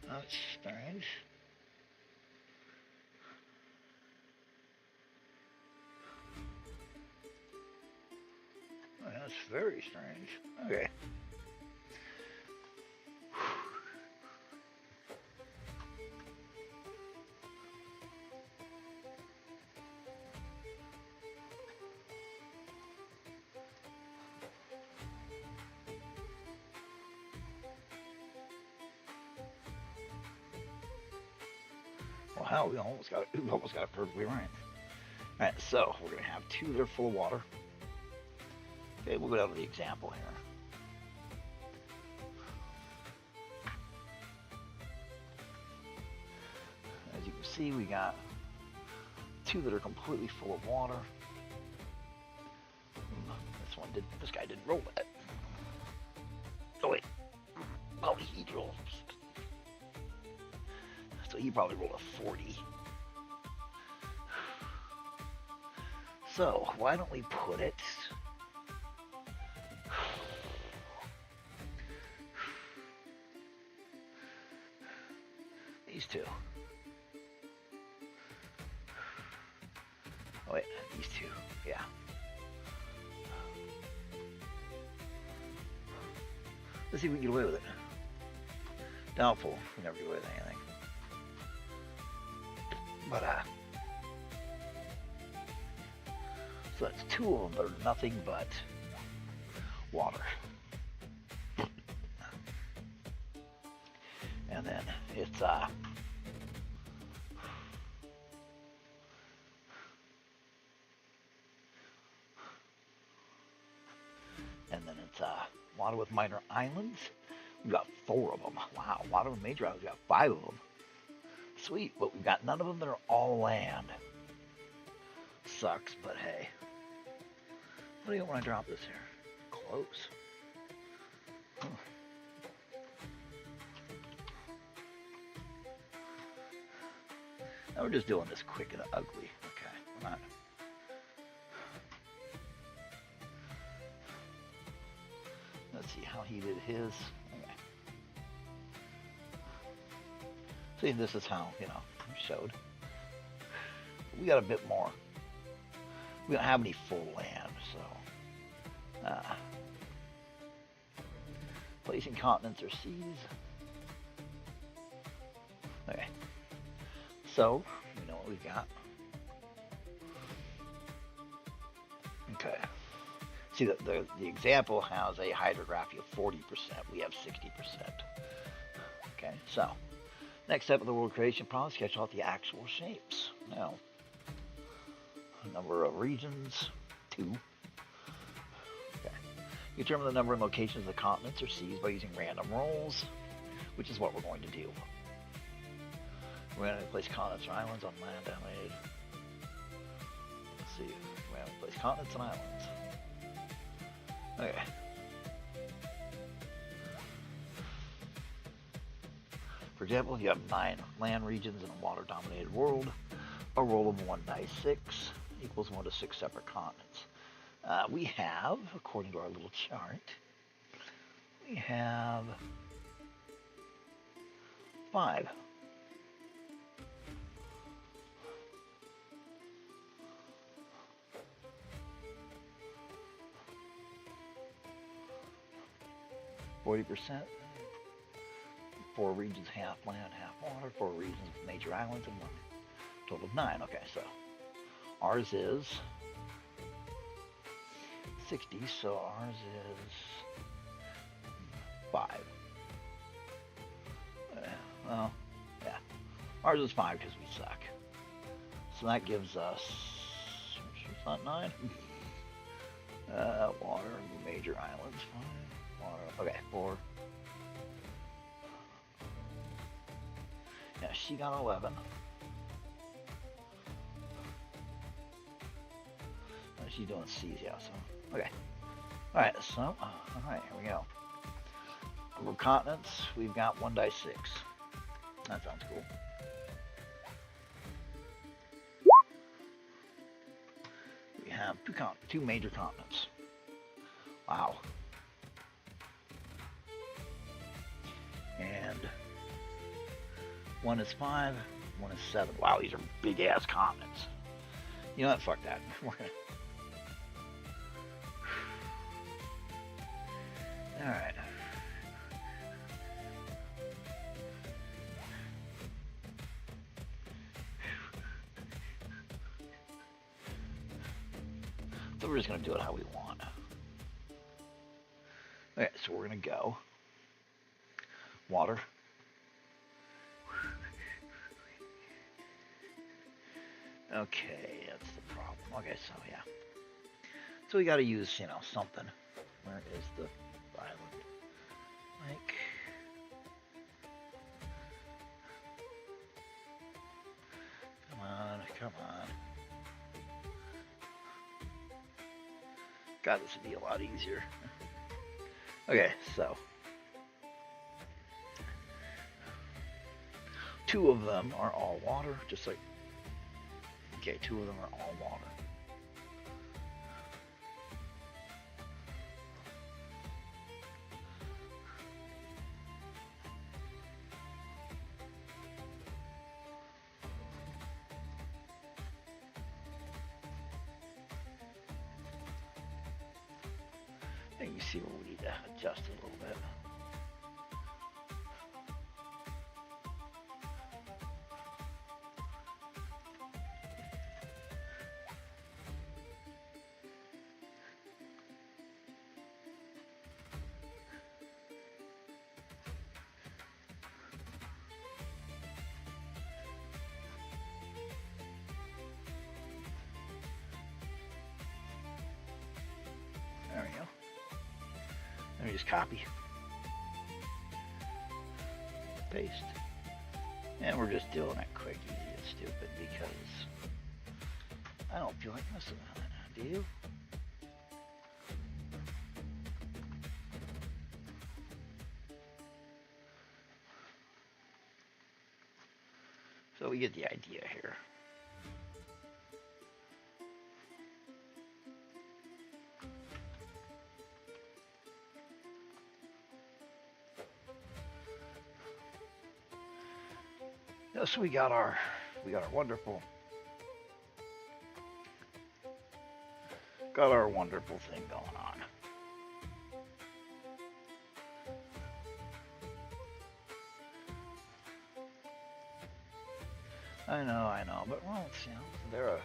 That's strange. Oh, that's very strange. Okay. Wow, we almost got it perfectly right. Alright, so we're gonna have two that are full of water. Okay, we'll go down to the example here. As you can see, we got two that are completely full of water. This guy didn't roll that. Oh wait. Oh, he rolled. So he probably rolled a 40. So why don't we put it these two. Oh wait, these two, yeah. Let's see if we can get away with it. Doubtful, we never get away with anything. But so that's two of them that are nothing but water. And then it's water with minor islands. We've got 4 of them. Wow, water with major islands. We've got 5 of them. Sweet, but we've got none of them that are all land. Sucks, but hey. What do you want when I drop this here? Close. Now we're just doing this quick and ugly. Okay, we're not. Let's see how he did his. Okay. See, this is how, showed. We got a bit more. We don't have any full land, so. Placing continents or seas. Okay. So, we know what we've got. Okay. See, the example has a hydrography of 40%. We have 60%. Okay, so next step of the world creation process, sketch out the actual shapes. Now, number of regions, 2. Okay. Determine the number and locations of the continents or seas by using random rolls, which is what we're going to do. We're going to place continents or islands on land dominated. Let's see. We're going to place continents and islands. Okay. For example, you have 9 land regions in a water-dominated world. A roll of 1 dice 6 equals 1 to 6 separate continents. We have, according to our little chart, we have 5. %. 4 regions, half land, half water. 4 regions with major islands, and 1 total of 9. Okay, so ours is 60, so ours is 5. Well, yeah, ours is 5 because we suck. So that gives us, it's not 9. Water, major islands, 5. Water, okay, 4. Yeah, Yeah, she got 11. She's doing C's, yeah, so. Okay. Alright, so, alright, here we go. For continents, we've got 1 die 6. That sounds cool. We have two major continents. Wow. And 1 is 5, 1 is 7. Wow, these are big ass continents. You know what? Fuck that. We're gonna. Alright. So we're just gonna do it how we want. Okay, so we're gonna go water. Okay, that's the problem. Okay, so yeah. So we gotta use, you know, something. Where is the island? Like, come on, come on. God, this would be a lot easier. Okay, so 2 of them are all water, just like, okay, 2 of them are all water. And you see where we need to adjust it a little bit. There we go. Let me just copy, paste, and we're just doing it quick, easy, and stupid because I don't feel like messing with it. Do you? So we get the idea here. So we got our wonderful thing going on. I know, but well, you know,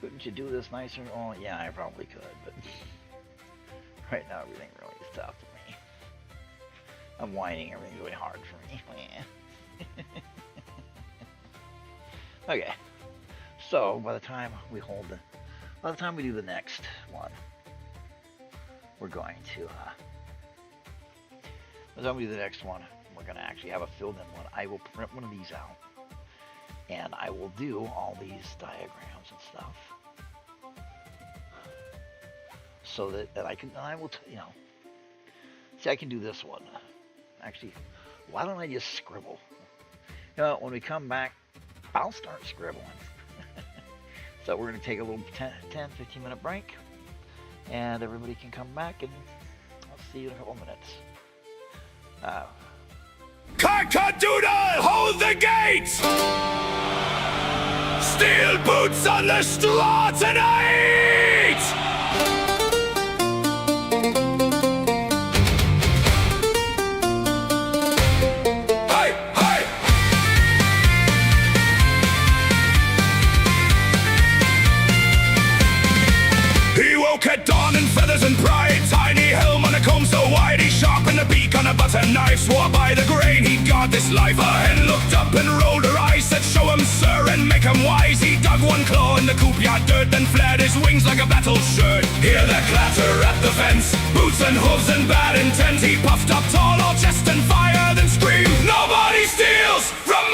couldn't you do this nicer? Oh yeah, I probably could, but right now everything really is tough for me. I'm whining, everything's really hard for me. Okay, so by the time we do the next one, we're going to actually have a filled in one. I will print one of these out, and I will do all these diagrams and stuff, so that I will, you know, see, I can do this one. Actually, why don't I just scribble? You know, when we come back, I'll start scribbling. So we're going to take a little 10-15 minute break, and everybody can come back, and I'll see you in a couple minutes. Cock-a-doodle, hold the gate! Steel boots on the straw tonight! At dawn in feathers and pride, tiny helm on a comb so wide, he sharpened the beak on a butter knife, swore by the grain he'd guard this life. A hen looked up and rolled her eyes, said, "Show him, sir, and make him wise." He dug one claw in the coop yard dirt, then flared his wings like a battle shirt. Hear the clatter at the fence, boots and hooves and bad intent. He puffed up tall, all chest and fire, then screamed, "Nobody steals from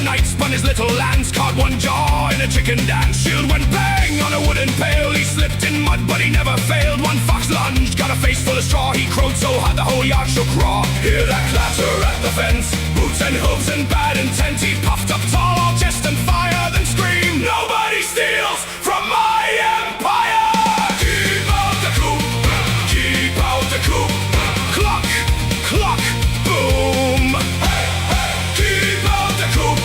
knight spun his little lance, caught one jaw in a chicken dance. Shield went bang on a wooden pail. He slipped in mud, but he never failed. One fox lunged, got a face full of straw. He crowed so hard the whole yard shook raw. Hear that clatter at the fence, boots and hooves and bad intent. He puffed up tall, all chest and fire, then screamed, "Nobody steals from my empire! Keep out the coop, keep out the coop. Cluck, cluck, boom. Hey, hey. Keep out the coop,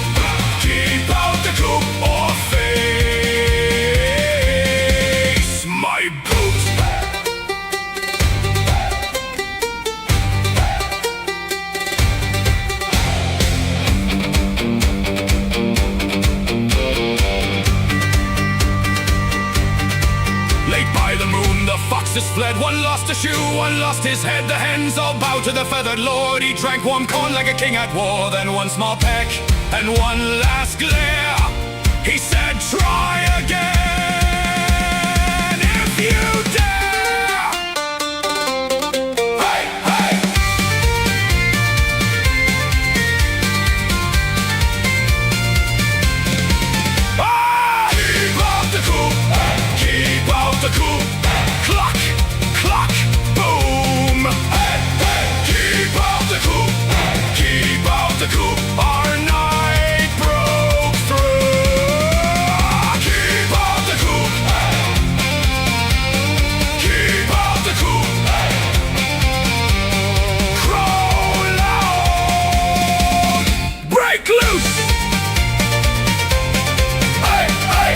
keep out the coop, or face my boots." Late by the moon, the foxes fled. One lost a shoe, one lost his head. The hens all bowed to the feathered lord. He drank warm corn like a king at war. Then one small peck and one last glare. He said, "Try again if you dare." Hey, hey. Ah! Keep out the coop, keep out the coop. Cluck, cluck, boom. Hey, hey. Keep out the coop, keep out the coop. Our night broke through. Keep out the coop, keep out the coop. Crow loud, break loose. Hey, hey.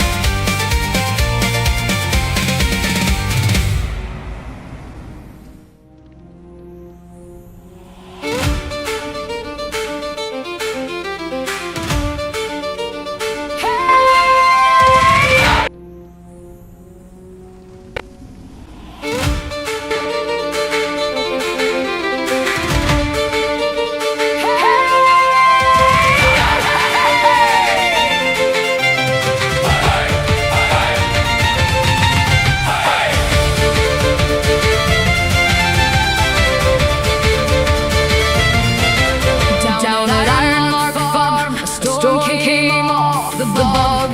Down at Ironmark farm, a storm came off the bog.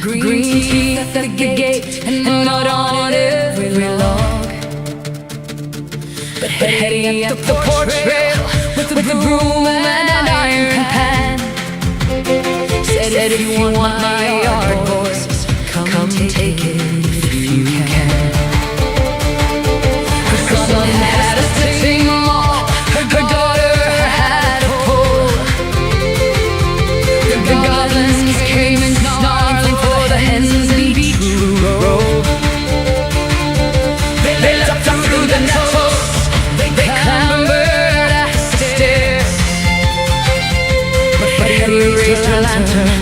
Green teeth at the gate and mud on every log. But heading up the porch rail with the broom and iron pan, said, "If you want my yard, boys, come take it if you can." Her son had a sitting mall, her daughter had a pole. The goblins came in snarling for the hens and beat to roll. They leapt up through the nettles, they clambered up the stairs. But he raised her lantern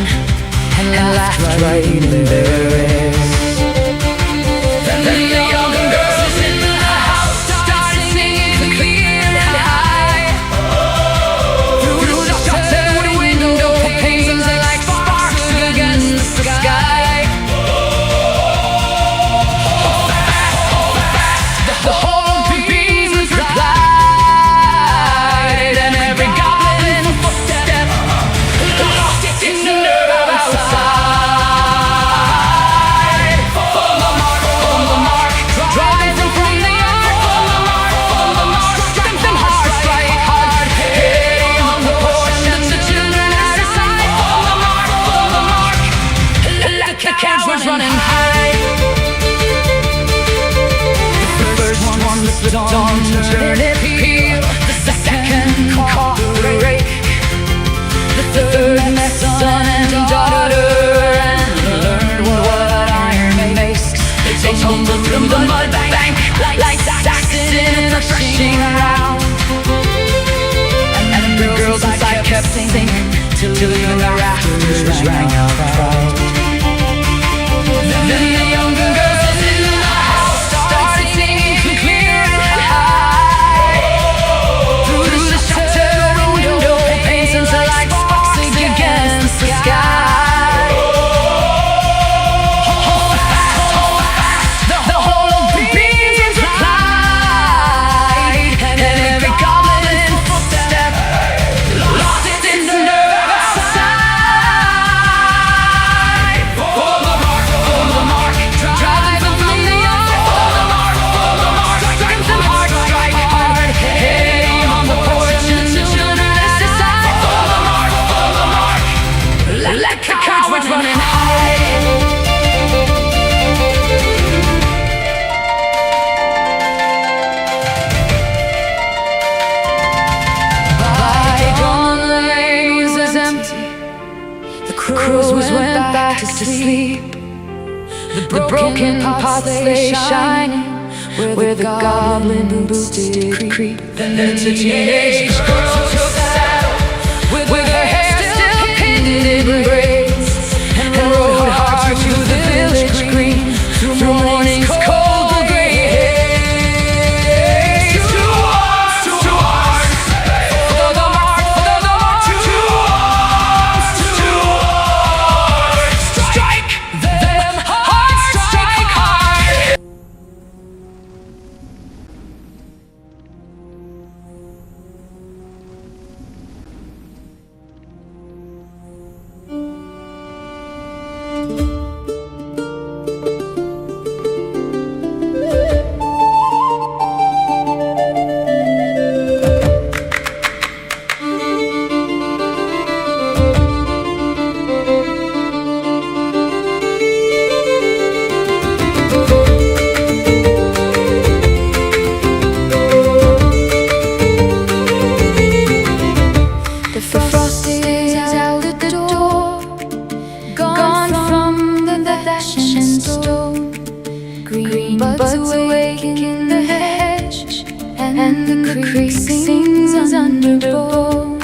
and laughed right in their ears. Then the young girls in the house started singing clear and high. Through the shuttered window panes like sparks against the sky. The whole beams replied, and every goblin footstep lost its nerve outside. For the mark, driving from the yard. For the mark, strength and heart, strike hard. Hitting on the porch and the children at his side. For the mark, let the cows running high. The first one slipped on the turnip peel. The second caught the rake. The third met son and daughter and learned what iron makes. They tumbled through the mud bank like sacks in a threshing round. And the girls inside kept singing till the rafters rang out proud. Then the young girls in the house started singing clear and high. Through the shuttered window panes like sparks against the sky. Hold fast, the whole beams replied, and every goblin footstep lost its back to sleep. The broken pots lay shining where the goblin boots did creep. And then the teenage girl took saddle with her hair still pinned in braids, and rode hard to the village green through morning's cold gray haze. To arms, for the mark, to arms, strike them hard, strike hard. The frost is out the door, gone from the thatch and stone. Green buds awake in the hedge, and the creek sings underbow.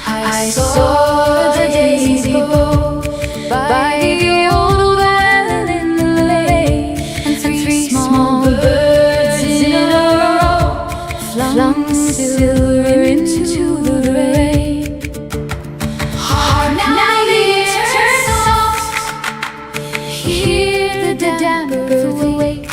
I saw the daisy bow by the old well in the lake, and three small birds in a row flung silver into the rain. Now the air turns soft, hear the damper awake.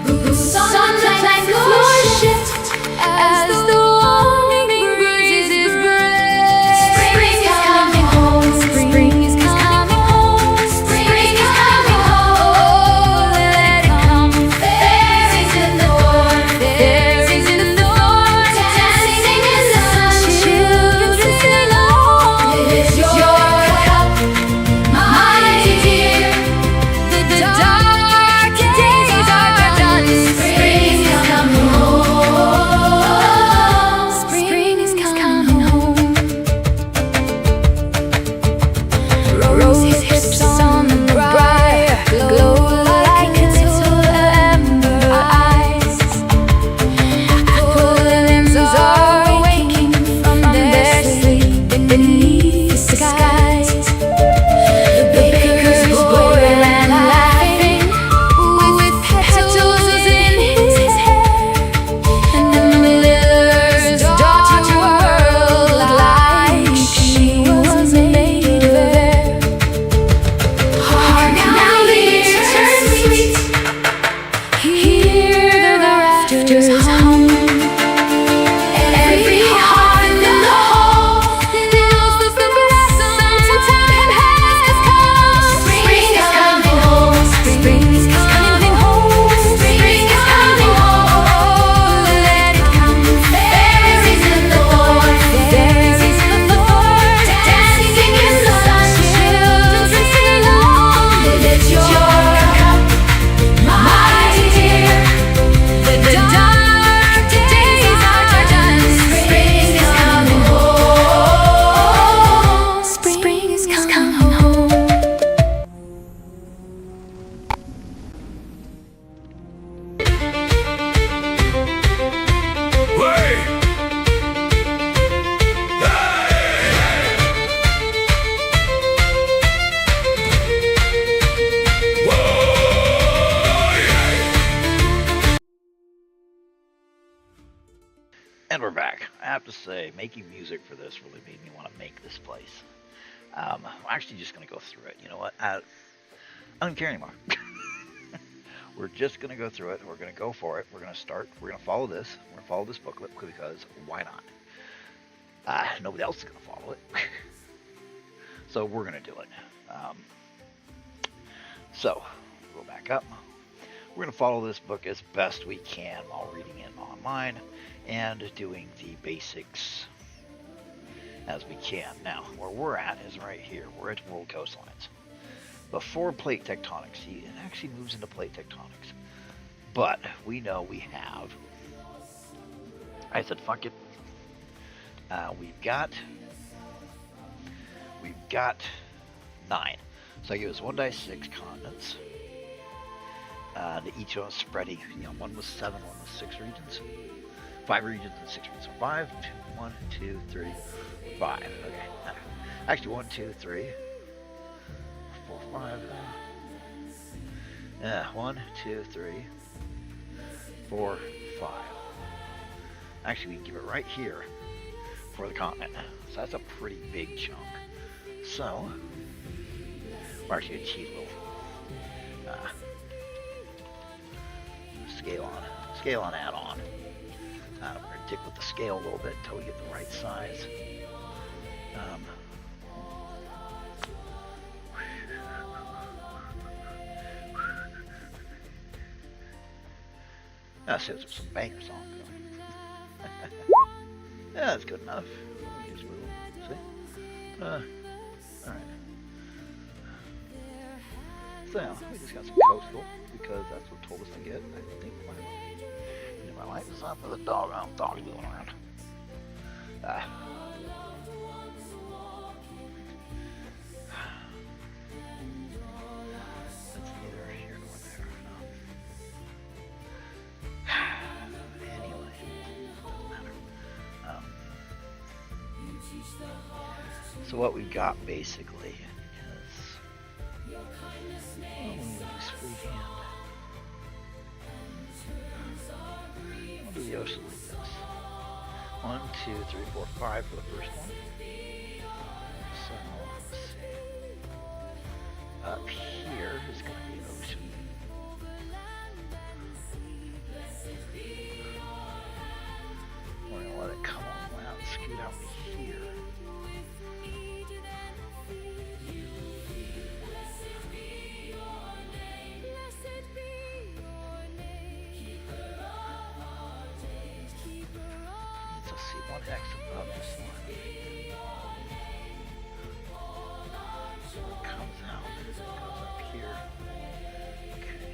Boots on the floor shift as the warming breezes break. Spring is coming home, spring is coming home, spring is coming home. Oh, let it come. Fairies in the door, fairies in the door, dancing in the sun, children sing along. Lift your cup, my dear. The dark days are done. Spring is coming home. Spring is coming home. Rose hips on the briar glow like little amber eyes. Apple limbs are waking from their sleep beneath the skies. The baker's boy ran laughing with petals in his hair, and the miller's daughter whirled like she was made of air. Now the air turns sweet, hear the rafters hum. Every heart in the hall knows that the blossom time has come. Spring is coming home, spring is coming home, spring is coming home. Let it come. Fairies in the door, fairies in the door, dancing in the sun, children sing along. Lift your cup, my dear. The dark days are done. Spring is coming home. Spring is coming home. Way! And we're back. I have to say, making music for this really made me want to make this place. I'm actually just going to go through it. You know what? I don't care anymore. We're just going to go through it. We're going to go for it. We're going to start. We're going to follow this. We're going to follow this booklet because why not? Nobody else is going to follow it. So we're going to do it. So, go back up. We're going to follow this book as best we can while reading it online and doing the basics as we can. Now, where we're at is right here. We're at world coastlines. Before plate tectonics, see, it actually moves into plate tectonics. But we know we have, I said, fuck it. We've got 9. So I give us 1 dice 6 continents. Each one was spreading. One was 7, one was 6 regions. 5 regions and 6 regions. So 5, 1, 2, 3, 5. Okay. Actually, 1, 2, 3, 4, 5. Yeah, 1, 2, 3, 4, 5. Actually, we can give it right here for the continent. So that's a pretty big chunk. So, we're actually going to cheat a little. Scale on add-on. We're going to tick with the scale a little bit until we get the right size. That's just some banger song going. Yeah, that's good enough. Just move. See? Alright. So now, we just got some coastal because that's what told us to get. I think my light is on for the dog. I don't dog going around. That's neither here nor there. No. Anyway, doesn't matter. So what we've got basically is free hand. I'll do the ocean like this. 1, 2, 3, 4, 5 for the first one. So let's see. Up here is going to be an ocean. We're going to let it come on out and scoot out here. One X above this line. So it comes out, it goes up here. Okay.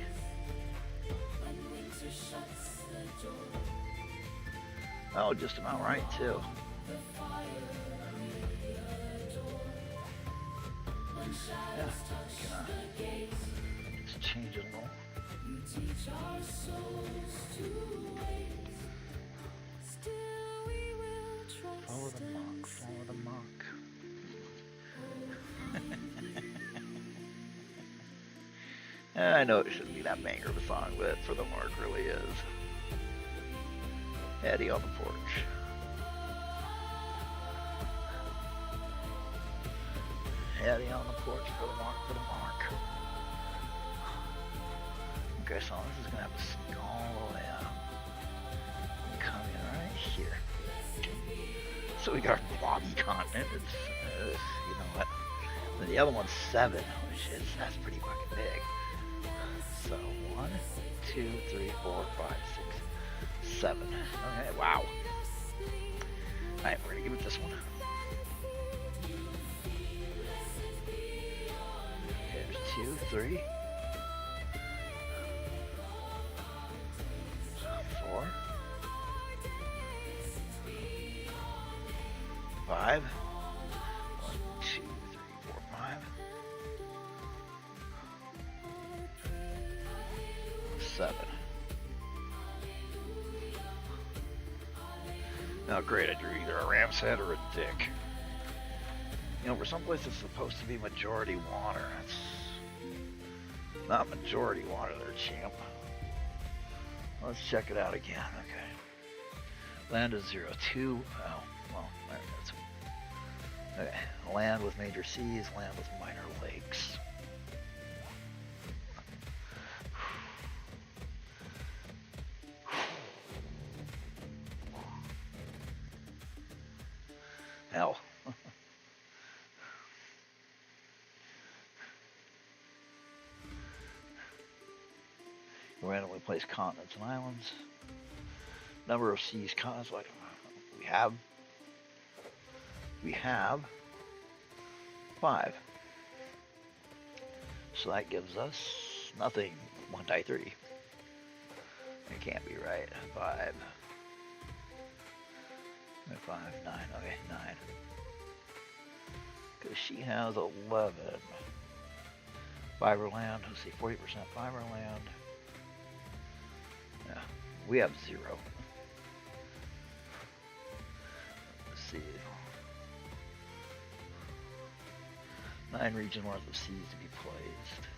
Oh, just about right too. Yeah, just change it a little. Follow the monk, follow the monk. I know it shouldn't be that banger of a song, but for the mark really is. Eddie on the porch. Eddie on the porch for the mark, for the mark. Okay, so this is going to have to sneak all the way out. And come in right here. So we got Blobby continent. It's, you know what? Then the other one's 7, which is, that's pretty fucking big. So 1, 2, 3, 4, 5, 6, 7. Okay, wow. Alright, we're gonna give it this one. Here's 2, 3, 4, 5. 1, 2, 3, 4, 5. 7. Now great, I drew either a ram's head or a dick. You know, for some place it's supposed to be majority water. It's not majority water there, champ. Let's check it out again. Okay. Land is 0, 2. Oh, well, there it is. Okay. Land with major seas, land with minor lakes. Hell. Randomly place continents and islands. Number of seas, continents, like we have 5. So that gives us nothing. 1 die 3. It can't be right. 5. 5, 9. Okay, 9. Because she has 11. Fiberland, let's see, 40% Fiberland. Yeah, we have 0. Let's see. 9 regions worth of seeds to be placed.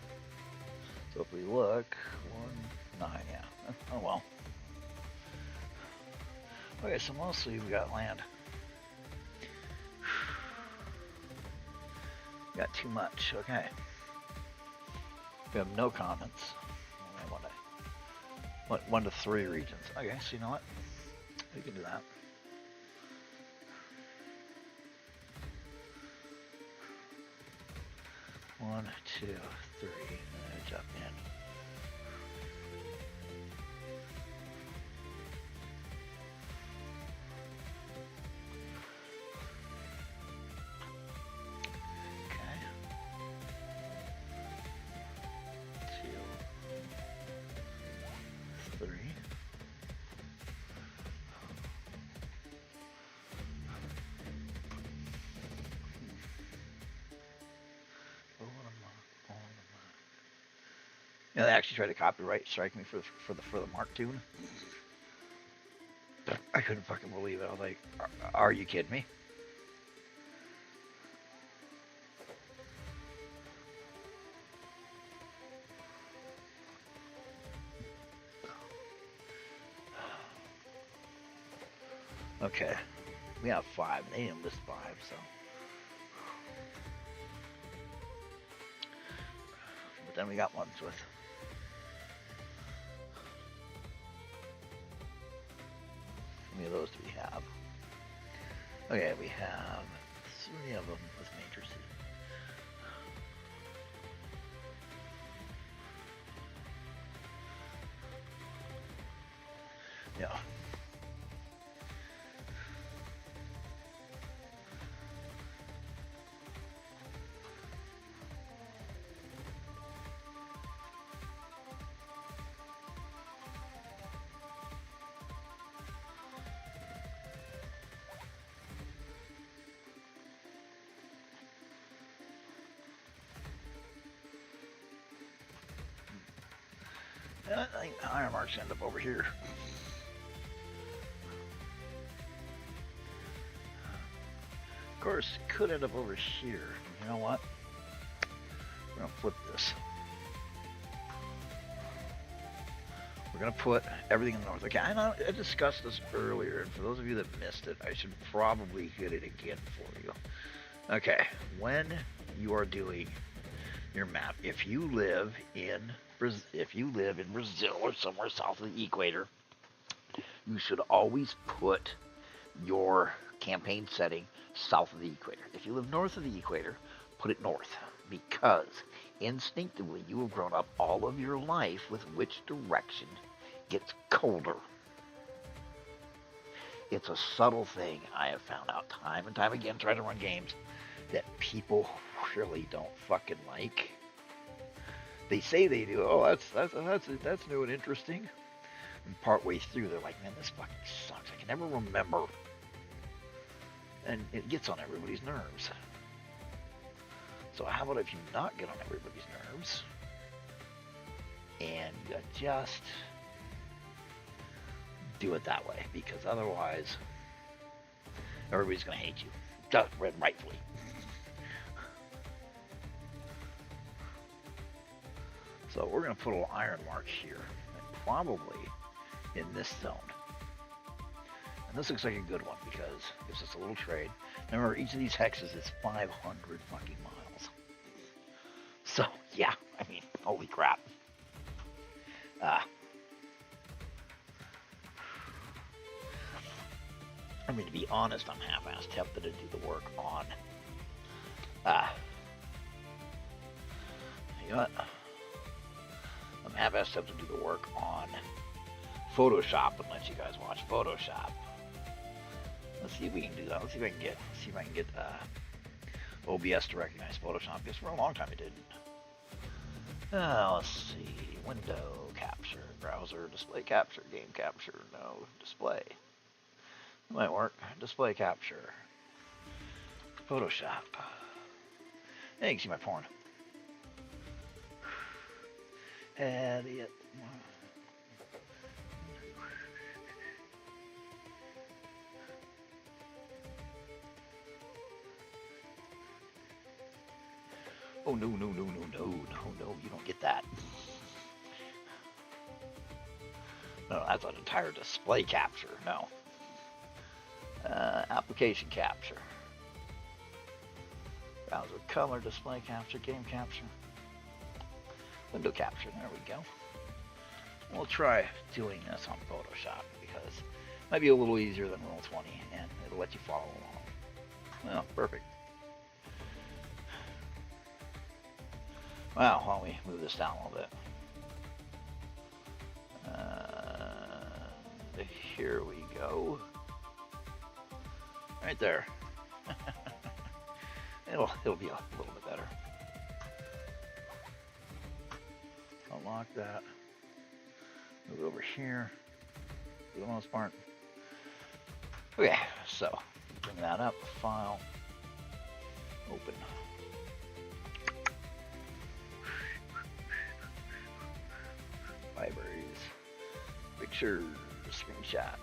So if we look, 1, 9, yeah. Oh well. Okay, so mostly we got land. Got too much, okay. We have no comments. We have 1 to 3 regions. Okay, so you know what? We can do that. One, 2, 3, and jump in. Okay. 2, 3. You know, they actually tried to copyright strike me for the Mark tune. I couldn't fucking believe it. I was like, are you kidding me? Okay, we have 5. They didn't list 5, so. But then we got ones with. How many of those do we have? Okay, we have 3 of them with major C. Yeah. And I think Ironmark's end up over here. Of course, it could end up over here. You know what? We're gonna flip this. We're gonna put everything in the north. Okay, I know I discussed this earlier, and for those of you that missed it, I should probably hit it again for you. Okay, when you are doing your map, if you live in Brazil or somewhere south of the equator, you should always put your campaign setting south of the equator. If you live north of the equator, put it north, because instinctively you have grown up all of your life with which direction gets colder. It's a subtle thing I have found out time and time again trying to run games that people really don't fucking like. They say they do. Oh, that's new and interesting. And partway through, they're like, man, this fucking sucks. I can never remember. And it gets on everybody's nerves. So how about if you not get on everybody's nerves, and you just do it that way? Because otherwise, everybody's going to hate you. Just rightfully. So we're going to put a little Ironmark here, and probably in this zone. And this looks like a good one because it's just a little trade. Remember, each of these hexes is 500 fucking miles. So, yeah, I mean, holy crap. I mean, to be honest, I'm half-assed tempted to do the work on, you know what? I'm half-assed tempted to do the work on Photoshop and let you guys watch Photoshop. Let's see if we can do that. Let's see if I can get OBS to recognize Photoshop, because for a long time it didn't. Let's see. Window capture, browser, display capture, game capture, no, display. It might work. Display capture. Photoshop. Hey, you can see my porn. Idiot. Oh, no, no, no, no, no, no, no, you don't get that. No, that's an entire display capture. No. Application capture. Browser color, display capture, game capture. Window capture, there we go. We'll try doing this on Photoshop because it might be a little easier than Roll20 and it'll let you follow along. Well, perfect. Wow, why don't we move this down a little bit? Here we go. Right there. it'll be a little bit better. Unlock that. Move it over here for the most part. Okay, so bring that up. File. Open. Libraries. Pictures. Screenshots.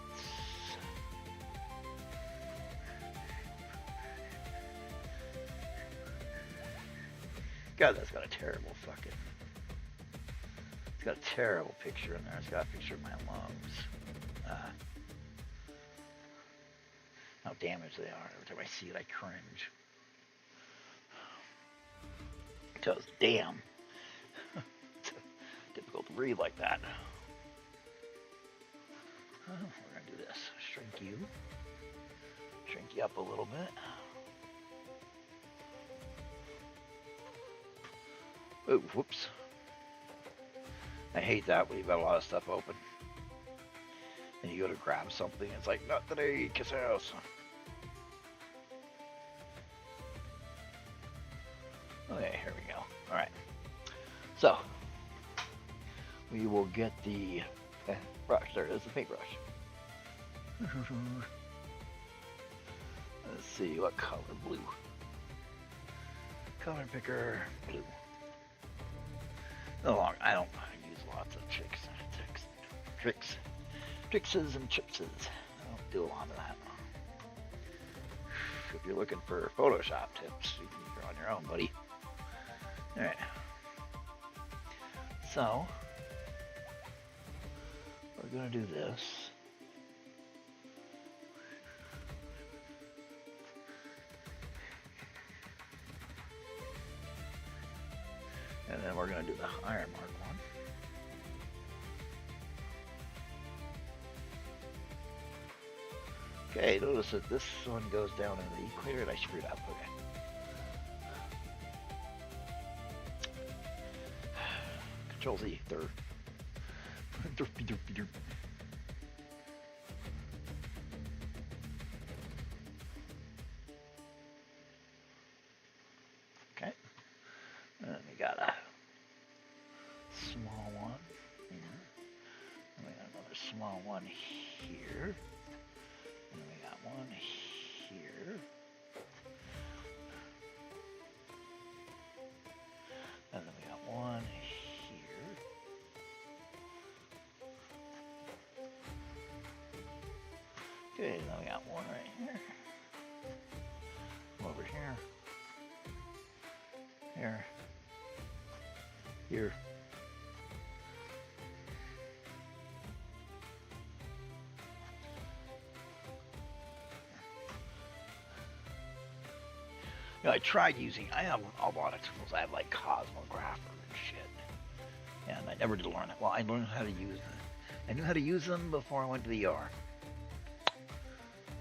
God, that's got a terrible fucking... It's got a terrible picture in there. It's got a picture of my lungs. How damaged they are. Every time I see it, I cringe. Because, damn. It's difficult to breathe like that. We're going to do this. Shrink you. Shrink you up a little bit. Oh, whoops. I hate that when you've got a lot of stuff open. And you go to grab something, it's like, not today, kiss ass. Okay, here we go. Alright. So, we will get the brush. There it is, the paintbrush. Let's see, what color? Blue. Color picker, blue. No longer, I don't use lots of trickses and chipses. I don't do a lot of that. If you're looking for Photoshop tips, you're on your own, buddy. Alright. So, we're going to do this. And then we're going to do the Ironmark one. Okay, notice that this one goes down in the equator and I screwed up. Okay. Control Z, third. Okay. And then we got a small one here. And we got another small one here. And we got one here. And then we got one here. Okay, now we got one right here. Over here. Here. Here. You know, I tried using, I have a lot of tools. I have like Cosmographer and shit. And I never did learn it. Well, I learned how to use them. I knew how to use them before I went to the ER.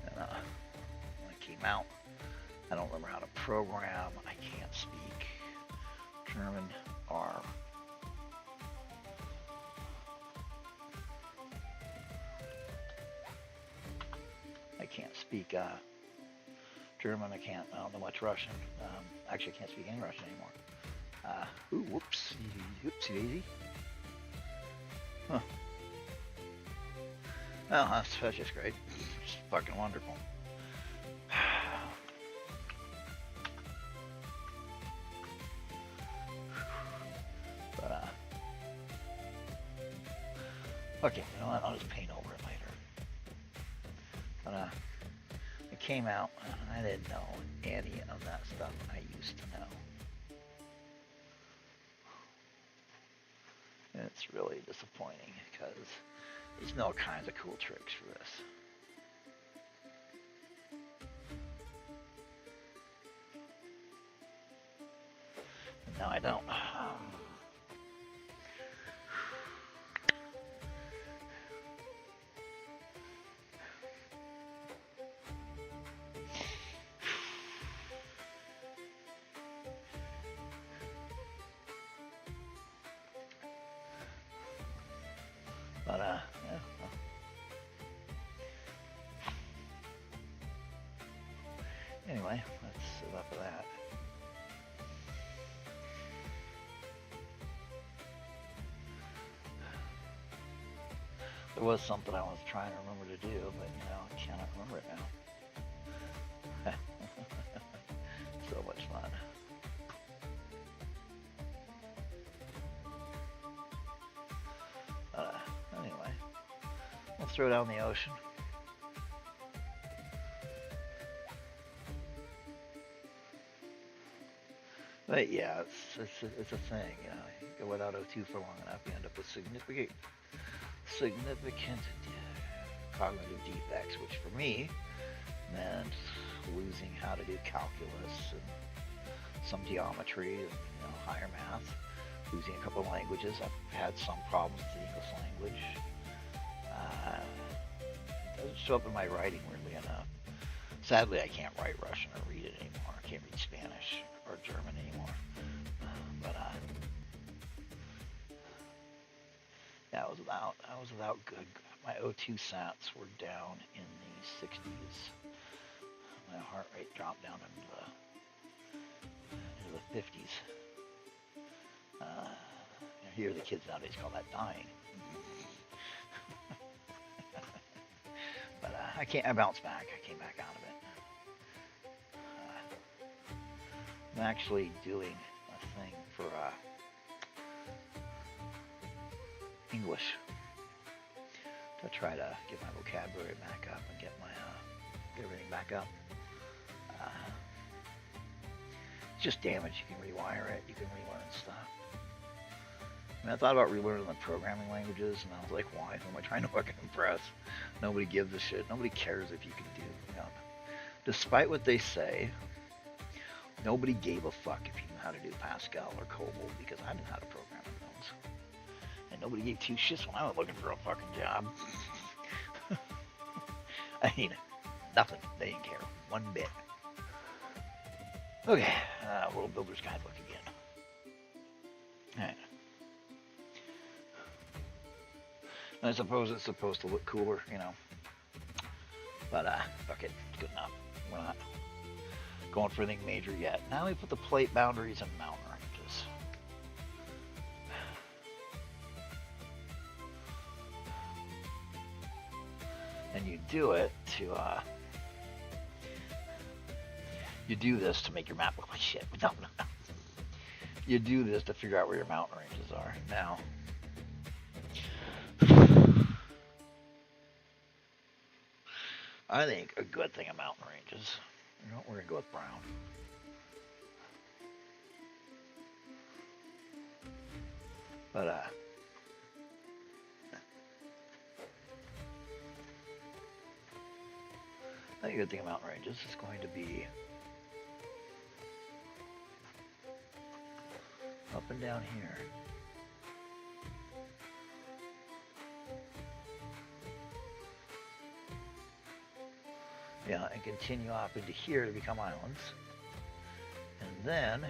And when I came out, I don't remember how to program. I can't speak German or I can't speak German. I don't know much Russian. Actually, I can't speak any Russian anymore. Ooh, whoops, whoopsie daisy. Huh. Well, that's just great. It's fucking wonderful. But Okay, you know what? I'll just paint over it later. But it came out, and I didn't know any of that stuff I used to know. And it's really disappointing because there's no kinds of cool tricks for this. No, I don't. But, yeah. Well. Anyway, that's enough of that. There was something I was trying to remember to do, but, you know, I cannot remember it now. So much fun. Anyway, let's throw it out in the ocean. But yeah, it's a thing, you know. You go without O2 for long enough, you end up with significant cognitive defects, which for me meant losing how to do calculus and some geometry and, you know, higher math, losing a couple of languages. I've had some problems with the English language. It doesn't show up in my writing, weirdly enough. Sadly, I can't write Russian or read it anymore. I can't read Spanish or German anymore. Yeah, I was without good. My O2 sats were down in the 60s. My heart rate dropped down into the 50s. Here the kids nowadays call that dying. But I bounced back. I came back out of it. I'm actually doing a thing for English to try to get my vocabulary back up and get everything back up. It's just damage. You can rewire it. You can relearn stuff. I mean, I thought about relearning the programming languages, and I was like, why? Who am I trying to fucking impress? Nobody gives a shit. Nobody cares if you can do, you know. Despite what they say, nobody gave a fuck if you knew how to do Pascal or COBOL, because I knew how to program in those. And nobody gave two shits when I was looking for a fucking job. I mean, nothing. They didn't care one bit. Okay, World Builder's Guidebook again. Alright. I suppose it's supposed to look cooler, you know. But, fuck it. It's good enough. We're not going for anything major yet. Now we put the plate boundaries and mountain ranges. And you do it to, you do this to make your map look like shit. No. You do this to figure out where your mountain ranges are. Now, I think a good thing of mountain ranges, you know, we're going to go with brown. But, I think a good thing of mountain ranges is going to be up and down here. Yeah, and continue up into here to become islands. And then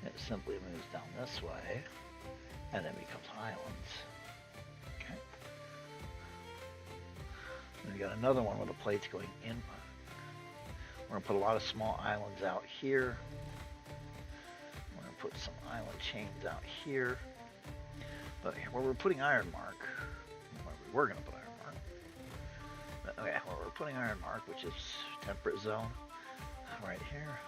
it simply moves down this way and then becomes islands. Okay. Then we got another one where the plate's going in. We're going to put a lot of small islands out here. We're going to put some island chains out here. But where we're putting Ironmark, where we were going to put Ironmark, okay, well, we're putting Ironmark, which is temperate zone, right here.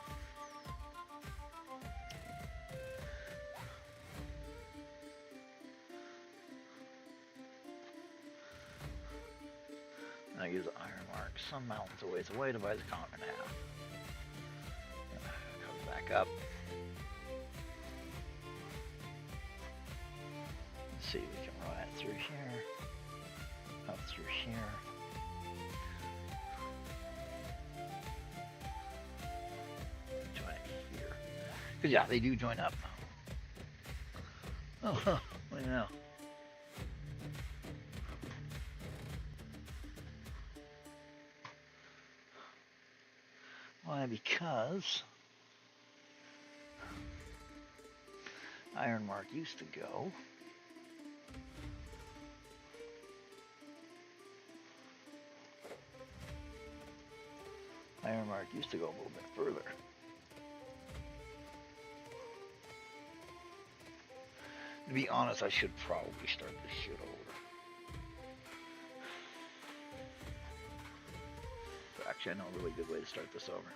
gonna use the Ironmark some mountains away. It's a way to divide the continent in half. Come back up. Let's see, we can run it through here, up through here. Join it here. Cause yeah, they do join up. Oh, what do you know? Why? Because Ironmark used to go a little bit further. To be honest, I should probably start this shit over. Actually, I know a really good way to start this over.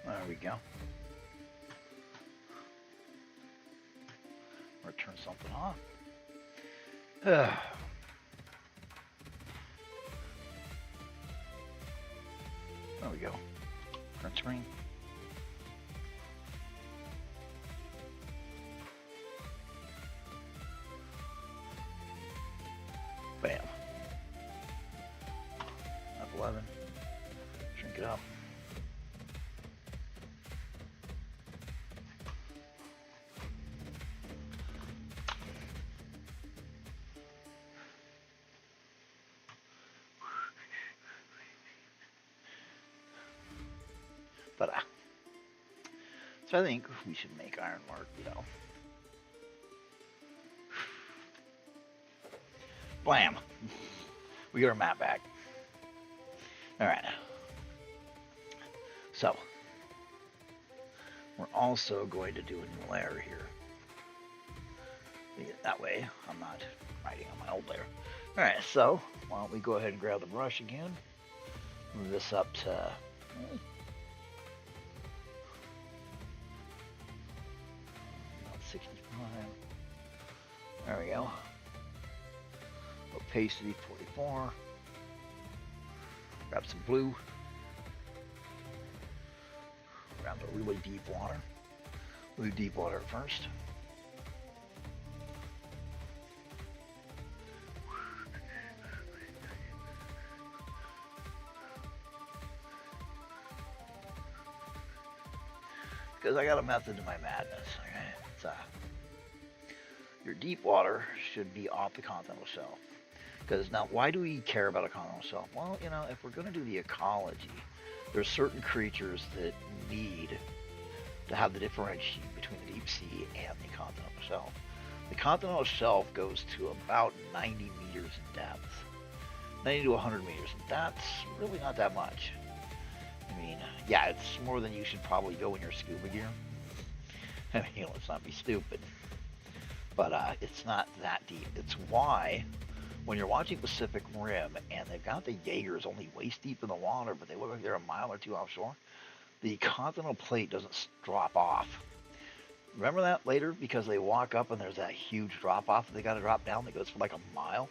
There we go. Or turn something on. There we go. Print screen. Bam. F11. Shrink it up. But so I think we should make Ironmark, you know. Blam! We got our map back. Alright. So we're also going to do a new layer here. That way I'm not writing on my old layer. Alright, so why don't we go ahead and grab the brush again. Move this up to 65. There we go. Opacity 44. Grab some blue. Grab the really deep water. We'll do deep water first. Because I got a method to my madness. Okay? It's, your deep water should be off the continental shelf. Because now, why do we care about a continental shelf? Well, you know, if we're going to do the ecology, there's certain creatures that need to have the differentiation between the deep sea and the continental shelf. The continental shelf goes to about 90 meters in depth. 90 to 100 meters, and that's really not that much. I mean, yeah, it's more than you should probably go in your scuba gear. I mean, let's not be stupid. But it's not that deep. It's why, when you're watching Pacific Rim, and they've got the Jaegers only waist deep in the water, but they look like they're a mile or two offshore, the continental plate doesn't drop off. Remember that later? Because they walk up and there's that huge drop off that they got to drop down that goes for like a mile.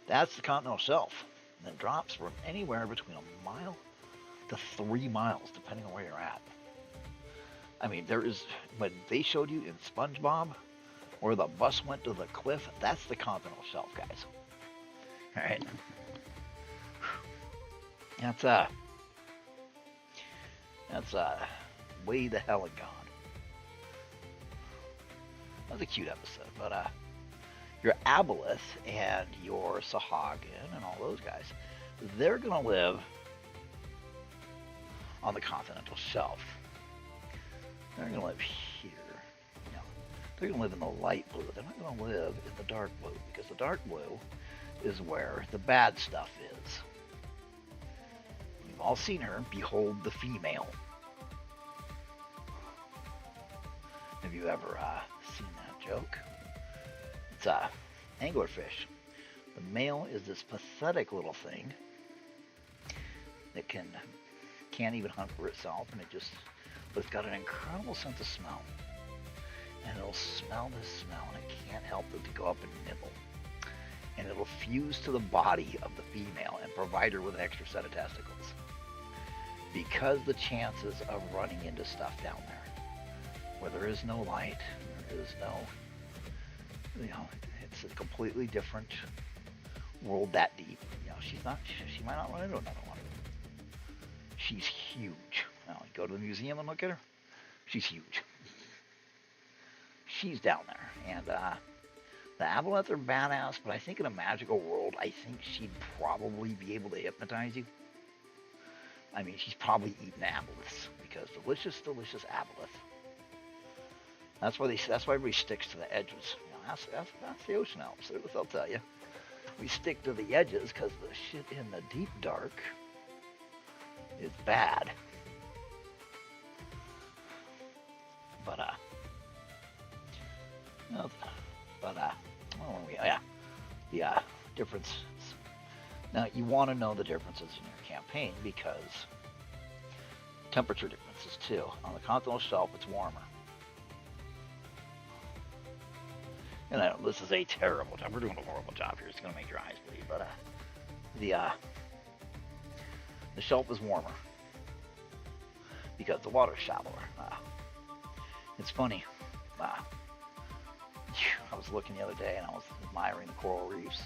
That's the continental shelf. And it drops from anywhere between a mile to 3 miles, depending on where you're at. I mean, there is, when they showed you in SpongeBob, where the bus went to the cliff, that's the continental shelf, guys. All right. That's way the hell and gone. That was a cute episode, but your Aboleth and your Sahagin and all those guys, they're gonna live on the continental shelf. They're gonna live here. You know, They're going to live in the light blue. They're not going to live in the dark blue, because the dark blue is where the bad stuff is. You've all seen her. Behold the female. Have you ever seen that joke? It's anglerfish. The male is this pathetic little thing that can't even hunt for itself, and but it's got an incredible sense of smell. And it'll smell this smell, and it can't help but to go up and nibble. And it'll fuse to the body of the female and provide her with an extra set of testicles. Because the chances of running into stuff down there, where there is no light, there is no, it's a completely different world that deep. She might not run into another one. She's huge. Now, you go to the museum and look at her. She's huge. She's down there, and the aboleths are badass, but I think in a magical world, I think she'd probably be able to hypnotize you. I mean, she's probably eaten aboleths, because delicious aboleth. That's why everybody sticks to the edges. That's the ocean elves. They'll tell you. We stick to the edges because the shit in the deep dark is bad. But the difference. Now, you want to know the differences in your campaign, because temperature differences too. On the continental shelf, it's warmer. And I know this is a terrible job. We're doing a horrible job here. It's going to make your eyes bleed. But the shelf is warmer because the water's shallower. It's funny. I was looking the other day, and I was admiring the coral reefs.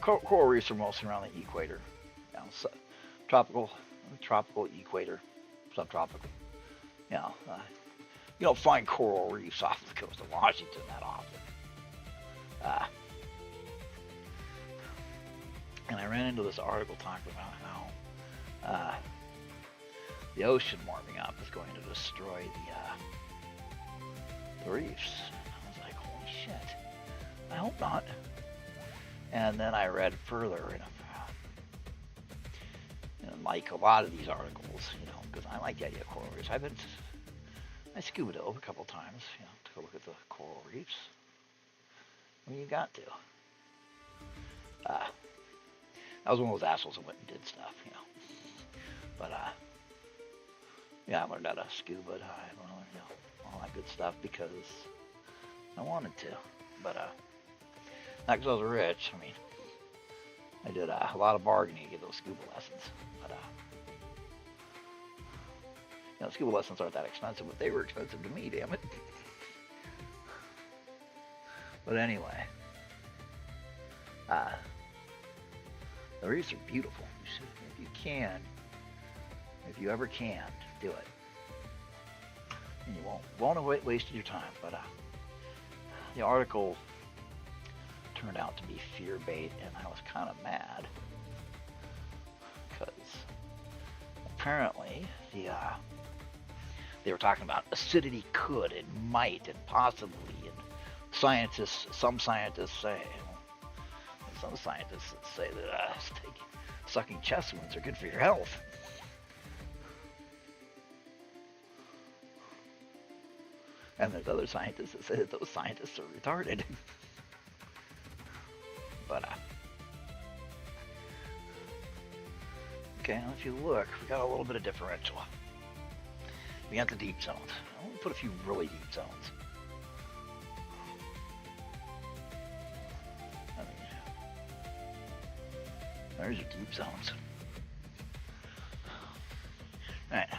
Coral reefs are mostly around the equator. Tropical, equator, subtropical. You don't find coral reefs off the coast of Washington that often. And I ran into this article talking about how the ocean warming up is going to destroy the reefs. I was like, holy shit. I hope not. And then I read further, and like a lot of these articles, because I like the idea of coral reefs. I scuba dove a couple times, to go look at the coral reefs. I mean, you got to. I was one of those assholes that went and did stuff, But I learned how to scuba dive, all that good stuff because I wanted to. But not because I was rich. I mean, I did a lot of bargaining to get those scuba lessons. But scuba lessons aren't that expensive, but they were expensive to me, damn it. But anyway, the reefs are beautiful. If you ever can, do it. And you won't have wasted your time. But the article turned out to be fear bait, and I was kind of mad because apparently they were talking about acidity could and might and possibly, and some scientists say that sucking chest wounds are good for your health. And there's other scientists that say that those scientists are retarded. But okay, now if you look, we got a little bit of differential. We got the deep zones. I want to put a few really deep zones. I mean, there's your deep zones. Alright,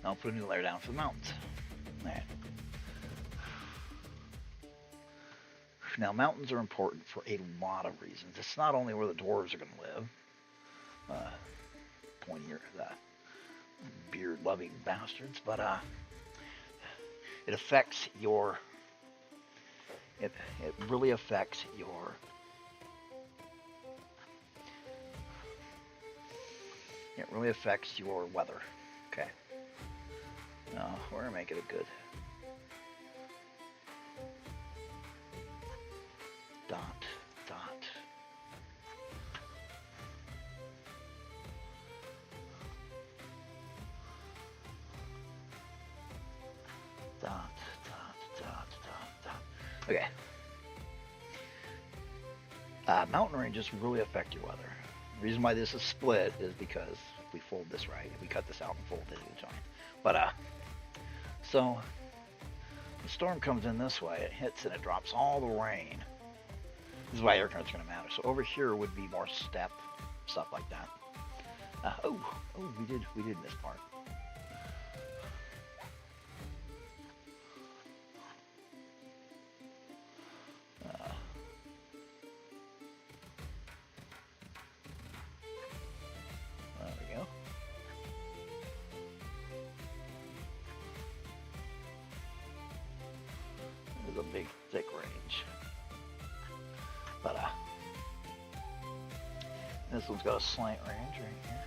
now I'll put a new layer down for the mountains. Alright. Now, mountains are important for a lot of reasons. It's not only where the dwarves are going to live, pointing your beard-loving bastards, but it affects your. It really affects your. It really affects your weather. Okay. We're gonna make it a good. Okay. Mountain ranges really affect your weather. The reason why this is split is because if we fold this right, if we cut this out and fold it, it'll join. But so the storm comes in this way, it hits and it drops all the rain. This is why air current's going to matter. So over here would be more steppe, stuff like that. We did this part. There we go. There's a big, thick range. But this one's got a slight range right here.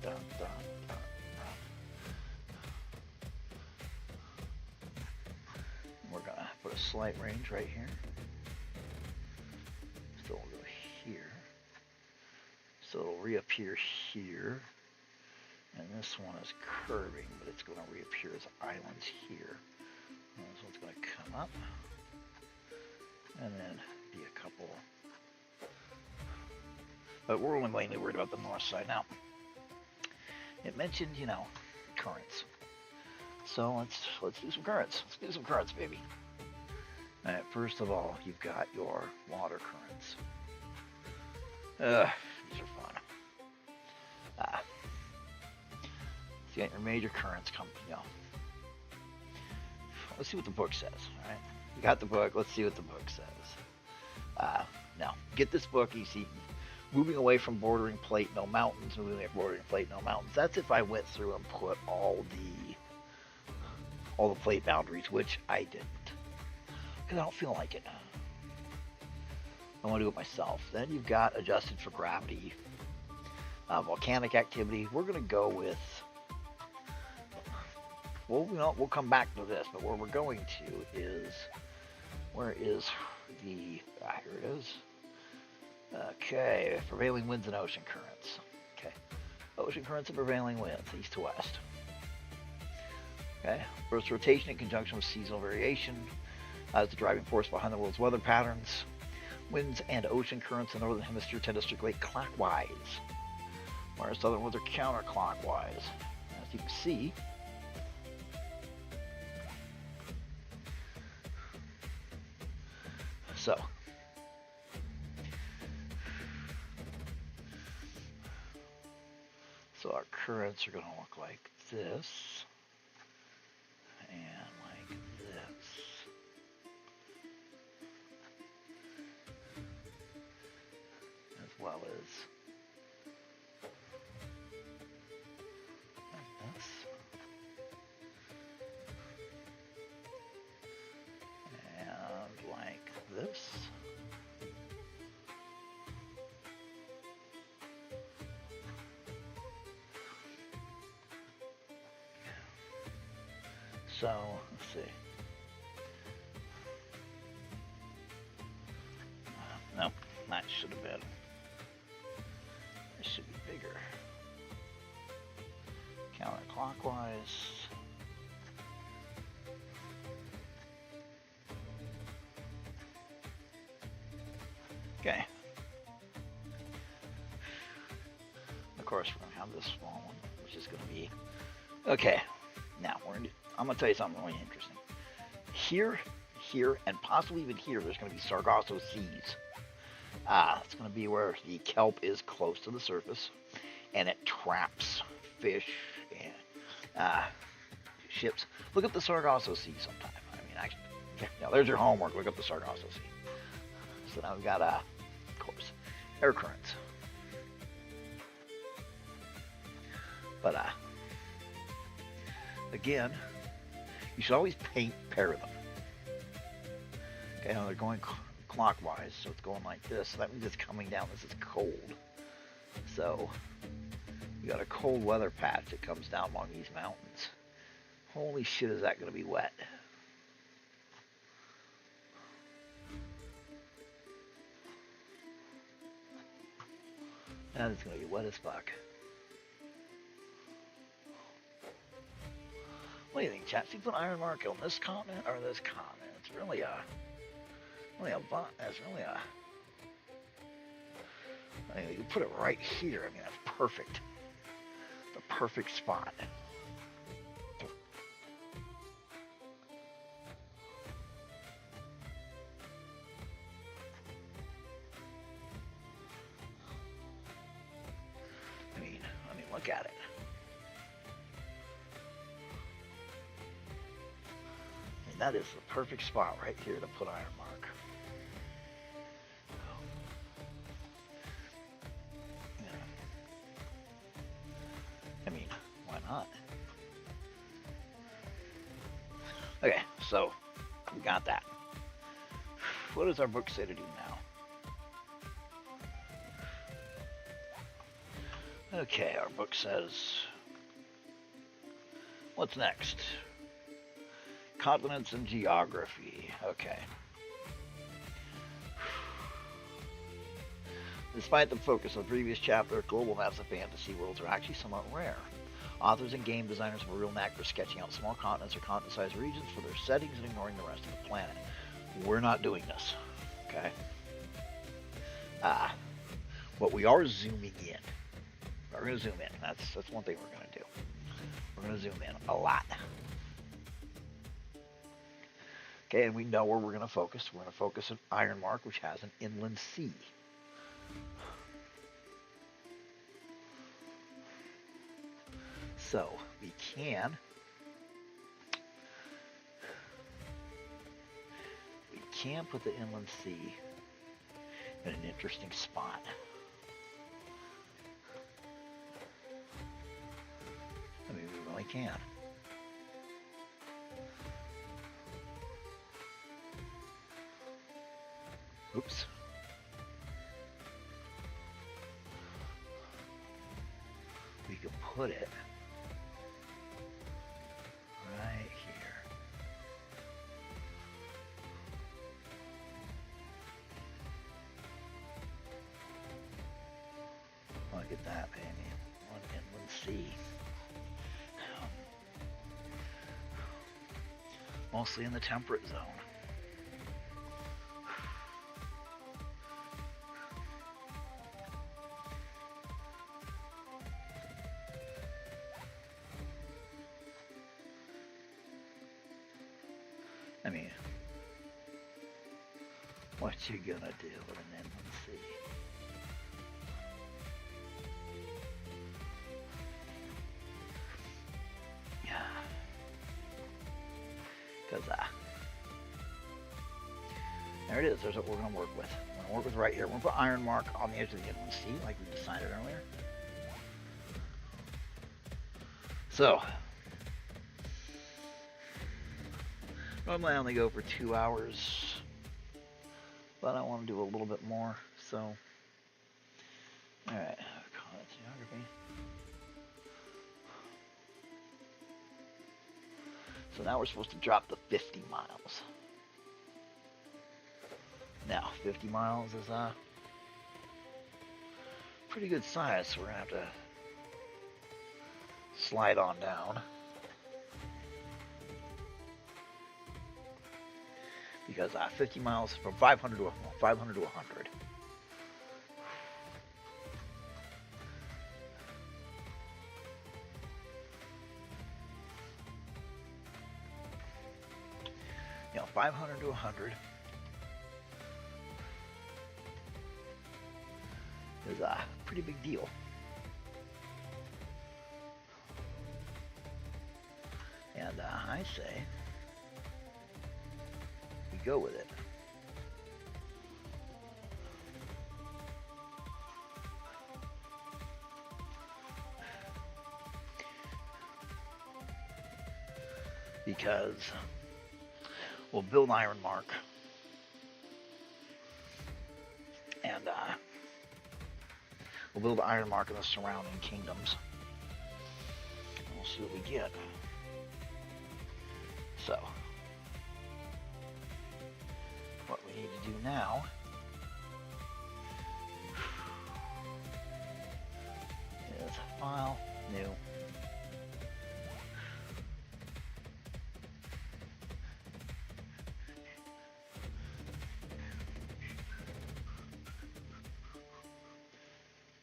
Dun, dun, dun, dun. We're gonna put a slight range right here. So we'll go here. So it'll reappear here. And this one is curving, but it's going to reappear as islands here. And this one's going to come up. And then be a couple. But we're only mainly worried about the north side now. It mentioned, you know, currents. So let's do some currents. Let's do some currents, baby. All right, first of all, you've got your water currents. These are fun. So you got your major currents come, you know. Let's see what the book says, all right? You got the book, let's see what the book says. Now, get this book, you see, moving away from bordering plate, no mountains, moving away from bordering plate, no mountains. That's if I went through and put all the plate boundaries, which I didn't. Because I don't feel like it. I want to do it myself. Then you've got adjusted for gravity, volcanic activity. We're going to go with, well, you know, we'll come back to this, but where we're going to is, where is the, here it is. Okay, prevailing winds and ocean currents. Okay, ocean currents and prevailing winds, east to west. Okay, Earth's rotation in conjunction with seasonal variation is the driving force behind the world's weather patterns. Winds and ocean currents in the northern hemisphere tend to circulate clockwise, whereas southern ones are counterclockwise. As you can see, so our currents are going to look like this, and like this. As well as like this. And like this. So, let's see. No, that should have been. This should be bigger. Counterclockwise. Okay. Of course, we're going to have this small one, which is going to be... Okay, now I'm going to tell you something really interesting. Here, and possibly even here, there's going to be Sargasso seas. It's going to be where the kelp is close to the surface, and it traps fish and ships. Look up the Sargasso Sea sometime. I mean, actually, now there's your homework. Look up the Sargasso Sea. So now we've got, of course, air currents. But again, you should always pair them. Okay, now they're going clockwise, so it's going like this. So that means it's coming down. This is cold. So you got a cold weather patch that comes down along these mountains. Holy shit, is that going to be wet? That is going to be wet as fuck. What do you think, chat? See, put Ironmark on this continent or this continent? It's really Only a bot. That's only a. I mean, you put it right here. I mean, that's perfect. The perfect spot. I mean, look at it. I mean, that is the perfect spot right here to put Ironmark. I mean, why not? Okay, so we got that. What does our book say to do now? Okay, our book says, what's next? Continents and geography. Okay. Despite the focus of the previous chapter, global maps of fantasy worlds are actually somewhat rare. Authors and game designers have a real knack for sketching out small continents or continent-sized regions for their settings and ignoring the rest of the planet. We're not doing this, okay? But we are zooming in. We're going to zoom in. That's one thing we're going to do. We're going to zoom in a lot. Okay, and we know where we're going to focus. We're going to focus on Ironmark, which has an inland sea. So, we can put the inland sea in an interesting spot. I mean, we really can. Oops. We could put it right here. Look at that, baby. One inland sea. Mostly in the temperate zone. I mean, what you gonna do with an inland sea? Yeah. Because, there it is. There's what we're going to work with. We're going to work with right here. We're going to put Ironmark on the edge of the inland sea, like we decided earlier. So, normally I only go for 2 hours, but I want to do a little bit more, so, alright, call it geography. So now we're supposed to drop to 50 miles. Now, 50 miles is a pretty good size, so we're going to have to slide on down. Because 50 miles from 500 to 100. You know, 500 to 100 is a pretty big deal. And I say we go with it. Because we'll build Ironmark, and we'll build Ironmark in the surrounding kingdoms. And we'll see what we get. So, what we need to do now is File, New.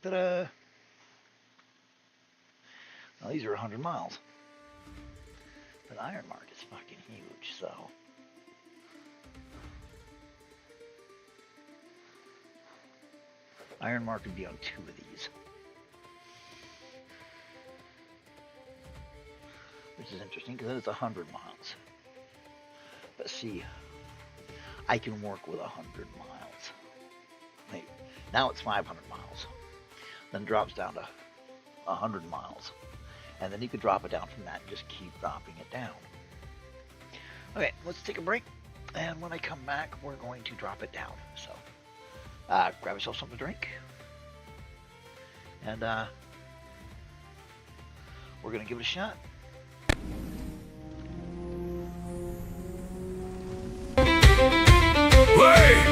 Ta-da! Now these are 100 miles. But Ironmark is fucking huge, so... Ironmark would be on 2 of these. Which is interesting, because it's 100 miles. But see, I can work with 100 miles. Wait, now it's 500 miles. Then drops down to 100 miles. And then you could drop it down from that and just keep dropping it down. Okay, let's take a break. And when I come back, we're going to drop it down. So, grab yourself something to drink. And we're going to give it a shot. Wait!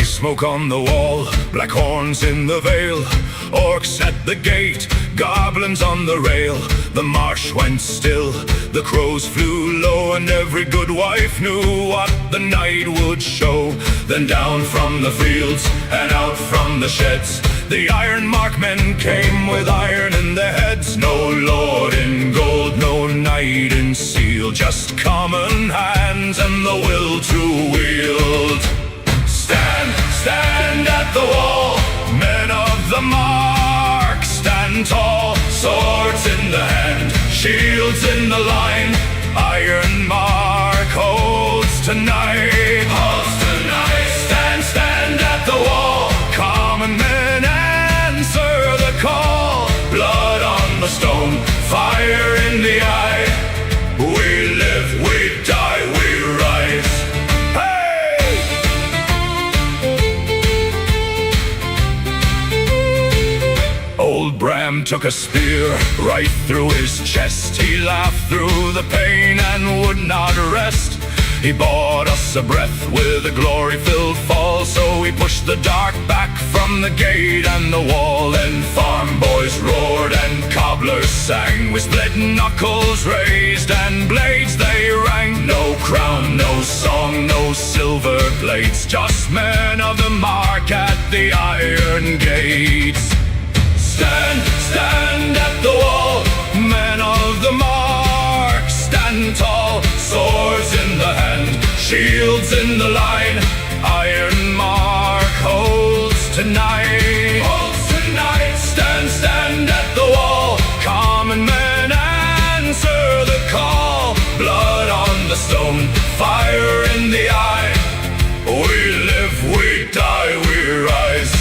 Smoke on the wall, black horns in the vale, orcs at the gate, goblins on the rail. The marsh went still, the crows flew low, and every good wife knew what the night would show. Then down from the fields and out from the sheds, the Ironmark men came with iron in their heads. No lord in gold, no knight in steel, just common hands and the will to wield. Stand at the wall, men of the mark. Stand tall, swords in the hand, shields in the line. Ironmark holds tonight. Holds tonight. Stand at the wall. Common men answer the call. Blood on the stone, fire in the eye. We live, we die, we rise. Old Bram took a spear right through his chest. He laughed through the pain and would not rest. He bought us a breath with a glory-filled fall, so we pushed the dark back from the gate and the wall. Then farm boys roared and cobblers sang, with split knuckles raised and blades they rang. No crown, no song, no silver plates, just men of the mark at the iron gates. Stand at the wall, men of the mark. Stand tall, swords in the hand, shields in the line. Ironmark holds tonight. Holds tonight. Stand at the wall. Common men answer the call. Blood on the stone, fire in the eye. We live, we die, we rise.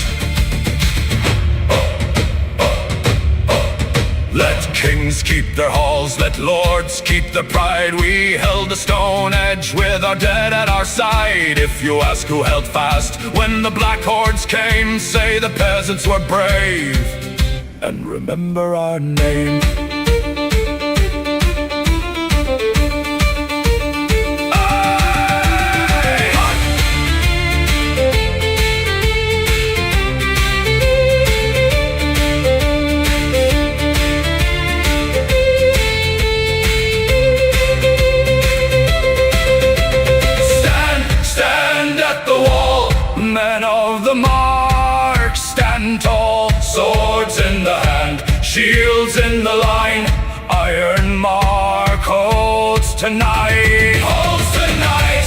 Let kings keep their halls, let lords keep their pride. We held the stone edge with our dead at our side. If you ask who held fast when the black hordes came, say the peasants were brave, and remember our name. Men of the mark, stand tall, swords in the hand, shields in the line. Ironmark holds tonight. Holds tonight.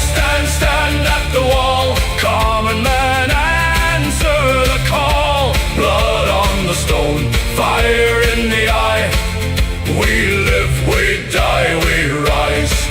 Stand at the wall. Common men answer the call. Blood on the stone, fire in the eye. We live, we die, we rise.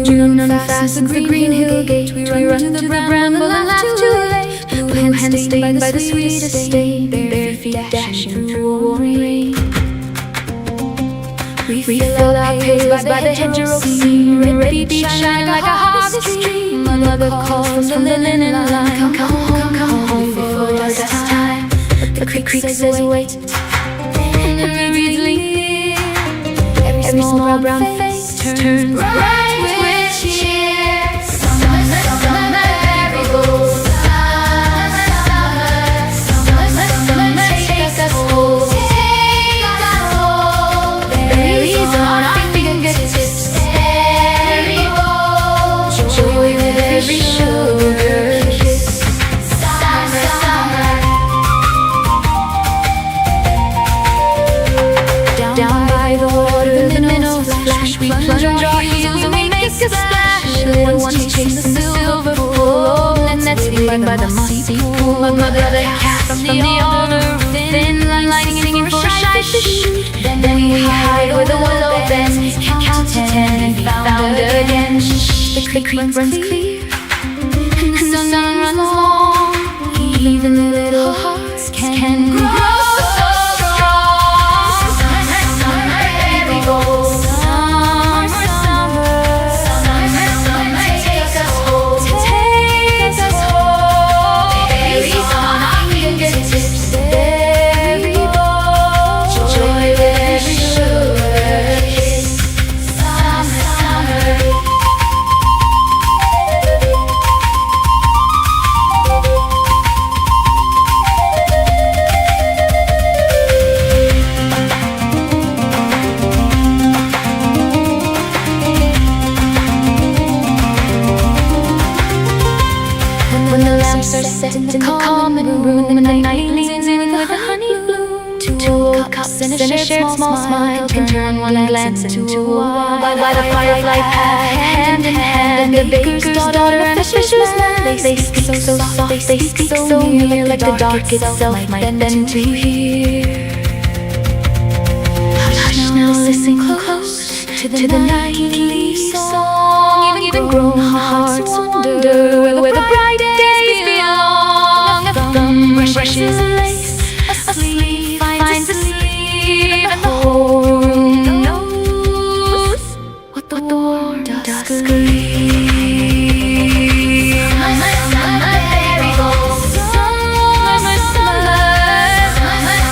June unfastens the green hill gate. We run to the bramble and laugh too late. Blue hands stained by the sweetest stain, bare feet dashing through a warm rain. We fill our pails by the hedgerow seam, red beach shine like a harvest stream. Mother calls from the linen line, come home before dust time. But the creek says wait, and it reads leave. Every small brown face turns bright with cheer. Summer, summer, marigolds. Summer, take us home. Berries on our fingertips. Berry bowl, joy with every sugar kiss. Summer, summer. Down by the water, the minnows flash. We plunge our heels and we make a splash. Little ones chasing the silver pool, nets hidden by the mossy pool. Mother cat from the alder, thin line singing for a shy fish. Then we hide where the willow bends, count to 10 and be found again. The creek runs clear, and the sun runs long. Even the little hearts can grow so strong. Summer, summer, baby gold. Summer, summer, summer, take us home. Take us home. Berries on our fingertips. Berry bowl, joy with every sugar kiss. Summer, summer. When the lamps are set in the common room, and the night leans in with a honey bloom. Two old cups and a shared small smile can turn one glance into a while. By the firelight path, hand in hand, the baker's daughter and the fisher's man. They speak so soft, they speak so near, like the dark itself might bend to hear. Hush now, listen close to the nightly song. Even grown hearts wonder where the bright days belong. A thumb brushes lace, a sleeve finds a sleeve, and the whole room knows what the warm dusk leaves. Summer, summer, berry gold. Summer, summer,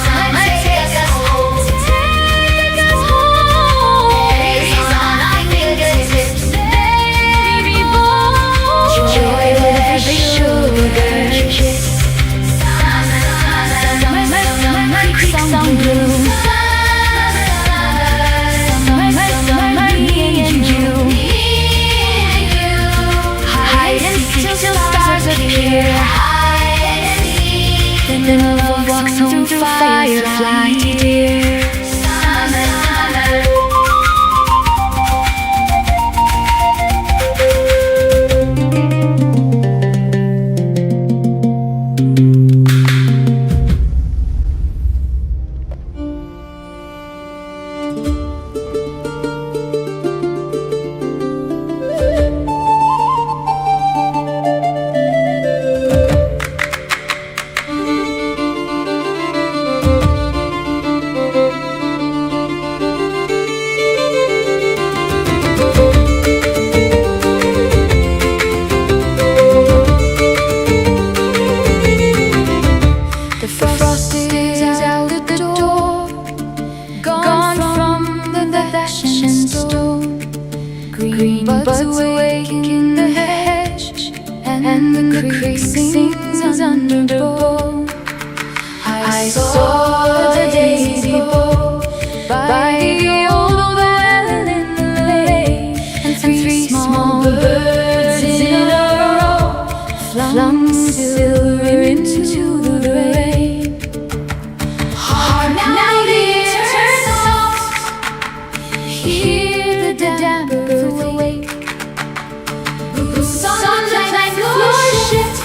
summer, take us home. Take us home. Berries on our fingertips. Berry bowl, joy with every sugar kiss. Summer, summer, summer, creeks on bloom. Summer, summer, me and you. Hide and seek till stars appear. Then love walks home through firefly tears. Summer, summer. The frost is out the door, gone from the thatch and stone. Green buds awake in the hedge, and the creek sings underbow. I saw the daisy bow by the old well in the lane, and three small birds in a row flung silver into the rain. Hark now, dear, turn soft, hear the damp earth awake. Sunlight flourishes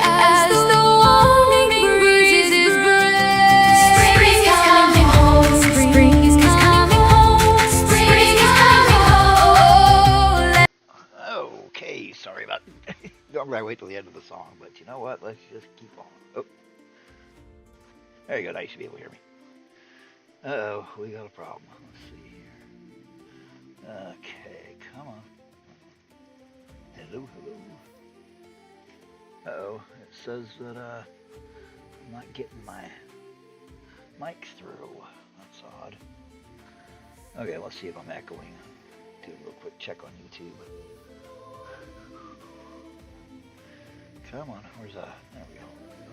as the warming breezes break. Spring is coming home. sorry about it. Normally I wait till the end of the song, but you know what? Let's just keep on. Oh, there you go. Now you should be able to hear me. Uh-oh, we got a problem. Let's see here. Okay, come on. Hello, hello. Uh-oh, it says that I'm not getting my mic through. That's odd. Okay, let's see if I'm echoing. Do a real quick check on YouTube. Come on, where's that? There we go.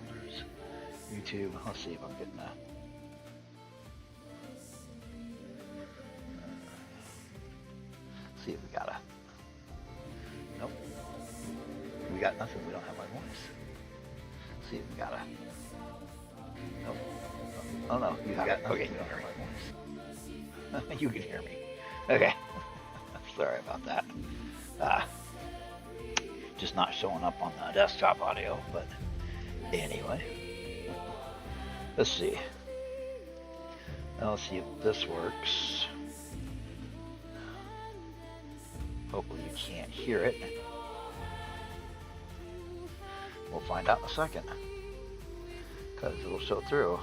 There's YouTube. Let's see if I'm getting that. See if we got a. Nope. We got nothing. We don't have my voice. See if we got a. Nope. Oh no, you got. Okay, you don't hear my voice. You can hear me. Okay. Sorry about that. Just not showing up on the desktop audio, but anyway. Let's see. Let's see if this works. Hopefully you can't hear it. We'll find out in a second, because it'll show through.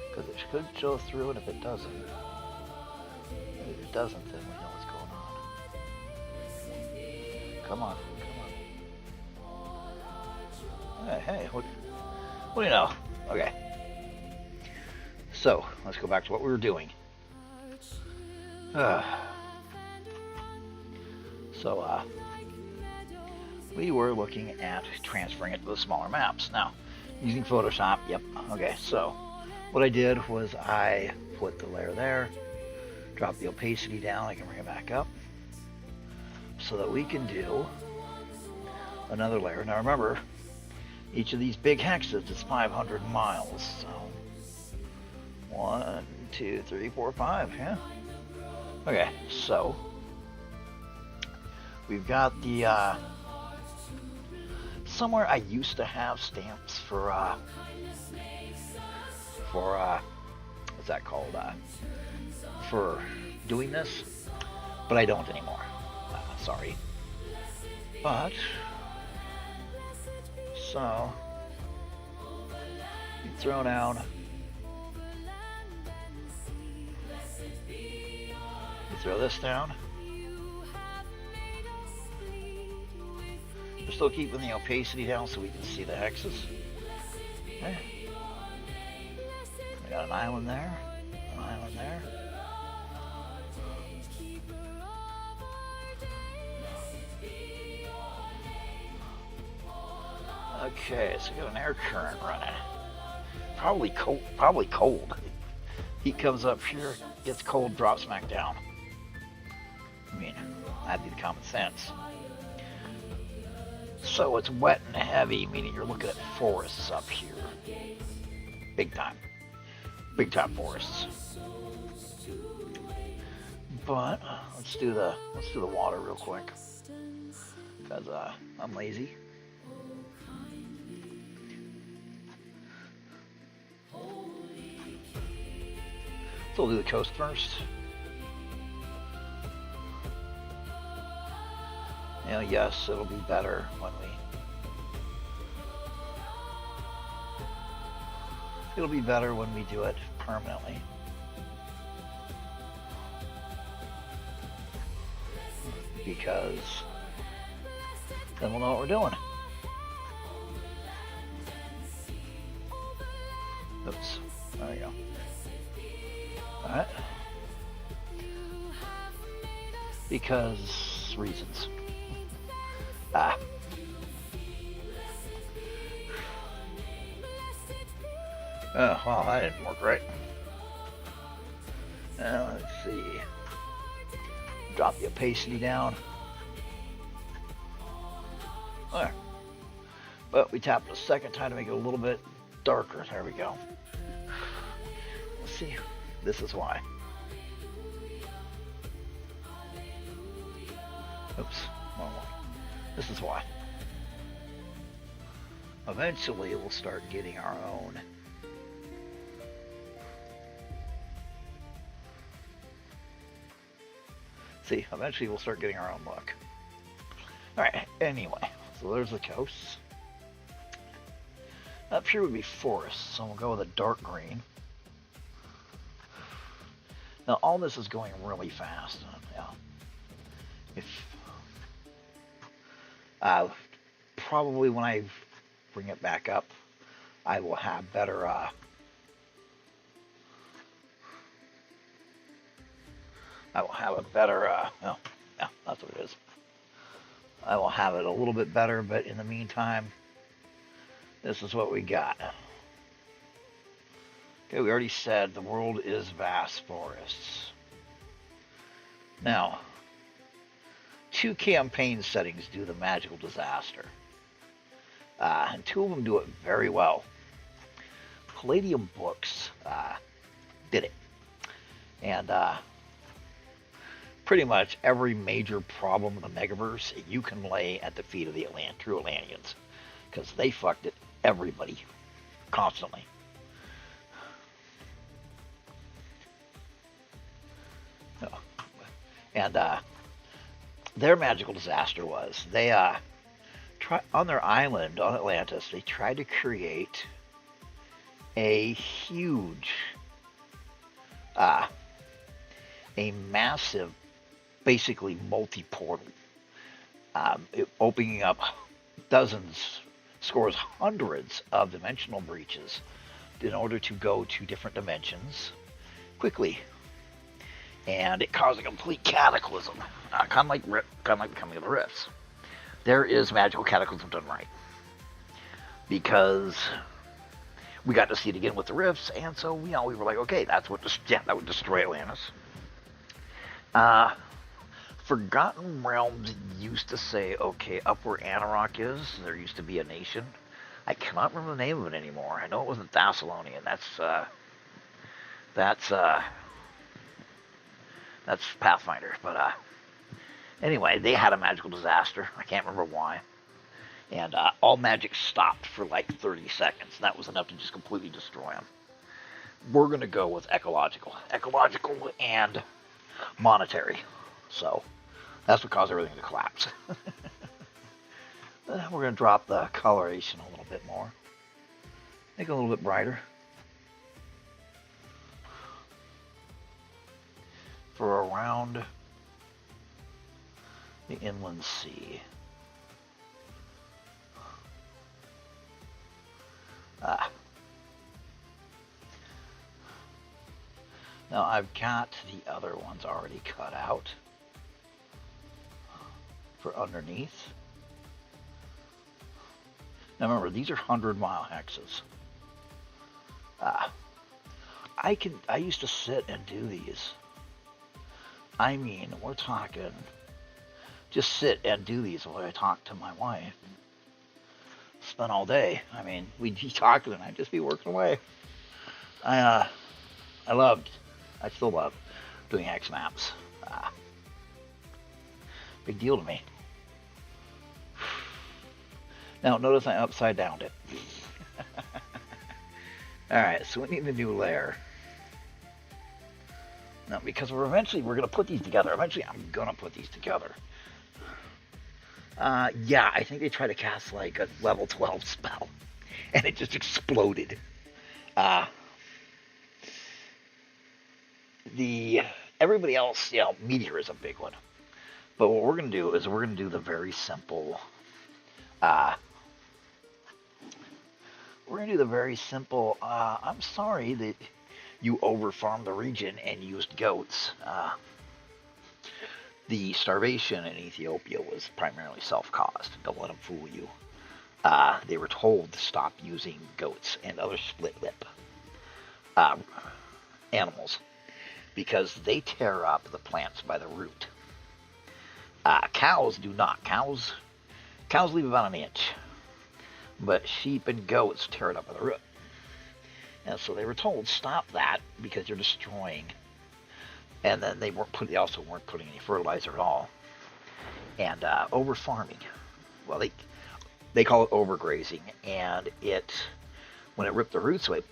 Because it should show through, and if it doesn't, then we know what's going on. Come on, come on. Hey, what do you know? Okay. So, let's go back to what we were doing. We were looking at transferring it to the smaller maps. Now, using Photoshop, yep, okay, so what I did was I put the layer there, drop the opacity down, I can bring it back up, so that we can do another layer. Now remember, each of these big hexes is 500 miles, so 1, 2, 3, 4, 5, yeah. Okay, so we've got the somewhere I used to have stamps for what's that called? For doing this, but I don't anymore. Sorry. But so you throw down. Throw this down. We're still keeping the opacity down so we can see the hexes. Okay. We got an island there, an island there. Okay, so we got an air current running. Probably cold. Heat comes up here, gets cold, drops back down. I mean, that'd be the common sense. So it's wet and heavy, meaning you're looking at forests up here. Big time forests. But let's do the water real quick, because I'm lazy. So we'll do the coast first. You know, yes, it'll be better when we do it permanently. Because then we'll know what we're doing. Oops, there we go. Alright. Because reasons. Oh, wow, that didn't work right. Now, let's see. Drop the opacity down. There. But we tapped it a second time to make it a little bit darker. There we go. Let's see. This is why. Oops. Wrong one. This is why. Eventually, we'll start getting our own. See, eventually we'll start getting our own look. Alright, anyway, so there's the coast. Up here would be forest, so we'll go with a dark green. Now all this is going really fast. If probably when I bring it back up, I will have better I will have a better no, yeah, that's what it is. I will have it a little bit better, but in the meantime, this is what we got. Okay, we already said the world is vast forests. Now, 2 campaign settings do the magical disaster. And 2 of them do it very well. Palladium Books did it. And pretty much every major problem in the Megaverse you can lay at the feet of the true Atlanteans. Because they fucked it everybody. Constantly. And their magical disaster was they on their island on Atlantis, they tried to create a huge, a massive, basically multi-portal, opening up dozens, scores, hundreds of dimensional breaches in order to go to different dimensions quickly. And it caused a complete cataclysm, kind of like Becoming of the Rifts. There is magical cataclysm done right, because we got to see it again with the Rifts, and so we were like, okay, that would destroy Atlantis. Forgotten Realms used to say, okay, up where Ironmark is, there used to be a nation. I cannot remember the name of it anymore. I know it wasn't Thessalonian. That's Pathfinder, but anyway, they had a magical disaster. I can't remember why. And all magic stopped for like 30 seconds. And that was enough to just completely destroy them. We're going to go with ecological and monetary. So that's what caused everything to collapse. We're going to drop the coloration a little bit more. Make it a little bit brighter. For around the inland sea. Now I've got the other ones already cut out for underneath. Now remember, these are 100-mile hexes. I used to sit and do these. I mean, we're talking, just sit and do these while I talk to my wife. Spend all day. I mean, we'd be talking and I'd just be working away. I still love doing hex maps. Big deal to me. Now, notice I upside downed it. Alright, so we need a new layer. Now, because we're going to put these together. Eventually, I'm going to put these together. Yeah, I think they tried to cast like a level 12 spell. And it just exploded. Everybody else, Meteor is a big one. But what we're going to do is we're going to do the very simple... I'm sorry that you overfarmed the region and used goats. The starvation in Ethiopia was primarily self-caused. Don't let them fool you. They were told to stop using goats and other split-lip animals because they tear up the plants by the root. Cows do not. Cows leave about an inch. But sheep and goats tear it up by the root. And so they were told, stop that because you're destroying. And then they also weren't putting any fertilizer at all. And over farming. Well, they call it overgrazing. And when it ripped the roots away,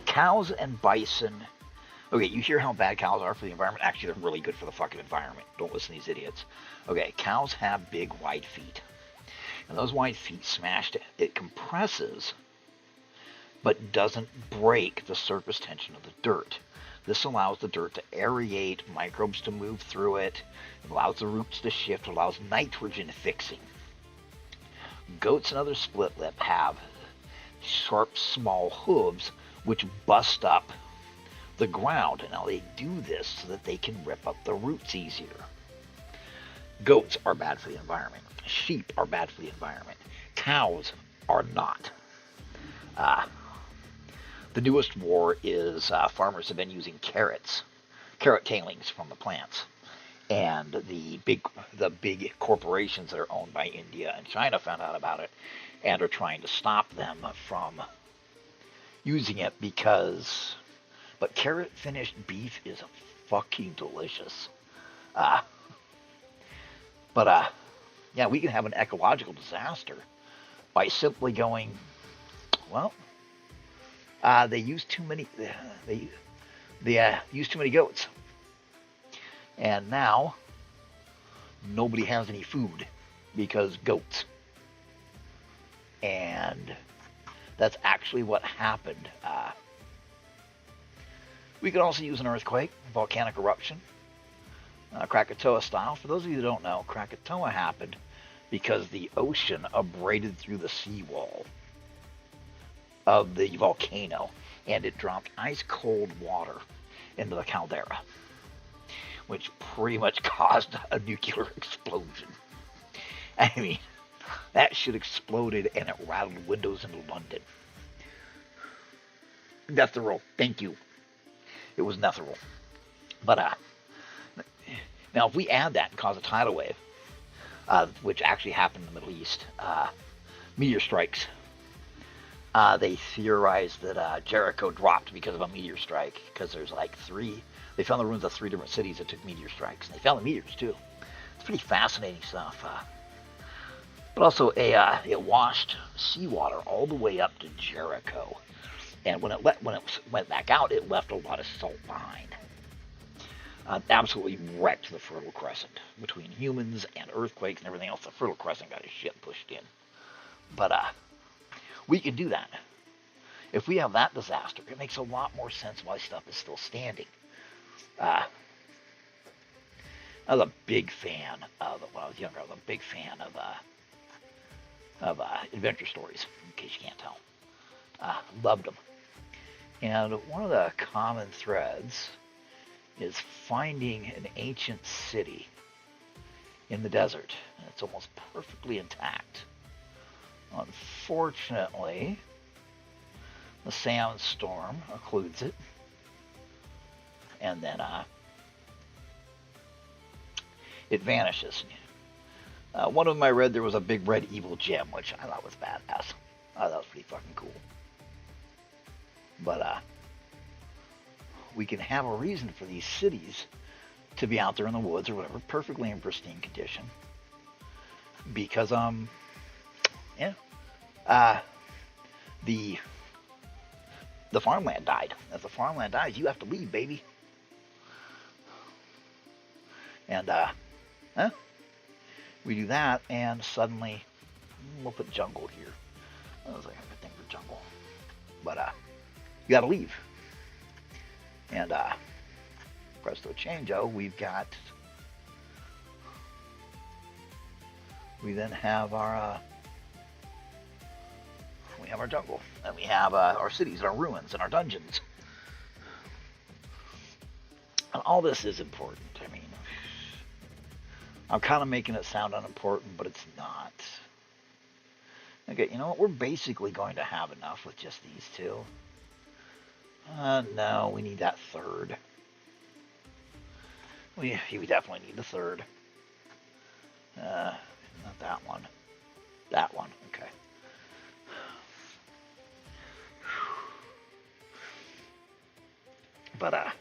cows and bison, Okay, you hear how bad cows are for the environment? Actually, they're really good for the fucking environment. Don't listen to these idiots. Okay, cows have big, wide feet. And those wide feet smashed it compresses, but doesn't break the surface tension of the dirt. This allows the dirt to aerate, microbes to move through it, allows the roots to shift, allows nitrogen fixing. Goats and other split lip have sharp, small hooves which bust up the ground. Now they do this so that they can rip up the roots easier. Goats are bad for the environment. Sheep are bad for the environment. Cows are not. The newest war is farmers have been using carrot tailings from the plants. And the big corporations that are owned by India and China found out about it and are trying to stop them from using it but carrot finished beef is fucking delicious. Yeah, we can have an ecological disaster by simply going, well, they use too many goats. And now nobody has any food because goats. And that's actually what happened. We could also use an earthquake, volcanic eruption, Krakatoa style. For those of you that don't know, Krakatoa happened because the ocean abraded through the seawall of the volcano, and it dropped ice cold water into the caldera, which pretty much caused a nuclear explosion. I mean, that shit exploded and it rattled windows into London. Netheril, thank you. It was Netheril. But now if we add that and cause a tidal wave, which actually happened in the Middle East, meteor strikes. They theorized that Jericho dropped because of a meteor strike, because there's like they found the ruins of 3 different cities that took meteor strikes. And they found the meteors too. It's pretty fascinating stuff. But also it washed seawater all the way up to Jericho. And when it went back out, it left a lot of salt behind. Absolutely wrecked the Fertile Crescent. Between humans and earthquakes and everything else, the Fertile Crescent got his shit pushed in. But we can do that. If we have that disaster, it makes a lot more sense why stuff is still standing. I was a big fan when I was younger. I was a big fan of adventure stories, in case you can't tell. Loved them. And one of the common threads is finding an ancient city in the desert. And it's almost perfectly intact. Unfortunately, the sandstorm occludes it. And then it vanishes. One of them I read, there was a big red evil gem, which I thought was badass. I thought that was pretty fucking cool. But we can have a reason for these cities to be out there in the woods or whatever, perfectly in pristine condition. Because the farmland died. As the farmland dies, you have to leave, baby. And we do that, and suddenly we'll put jungle here. That was like a good thing for jungle. But you gotta leave. And presto changeo, we then have our jungle, and we have our cities and our ruins and our dungeons. And all this is important. I mean, I'm kind of making it sound unimportant, but it's not. Okay, you know what? We're basically going to have enough with just these two. No, we need that third. We definitely need the third. Not that one. That one, okay. But,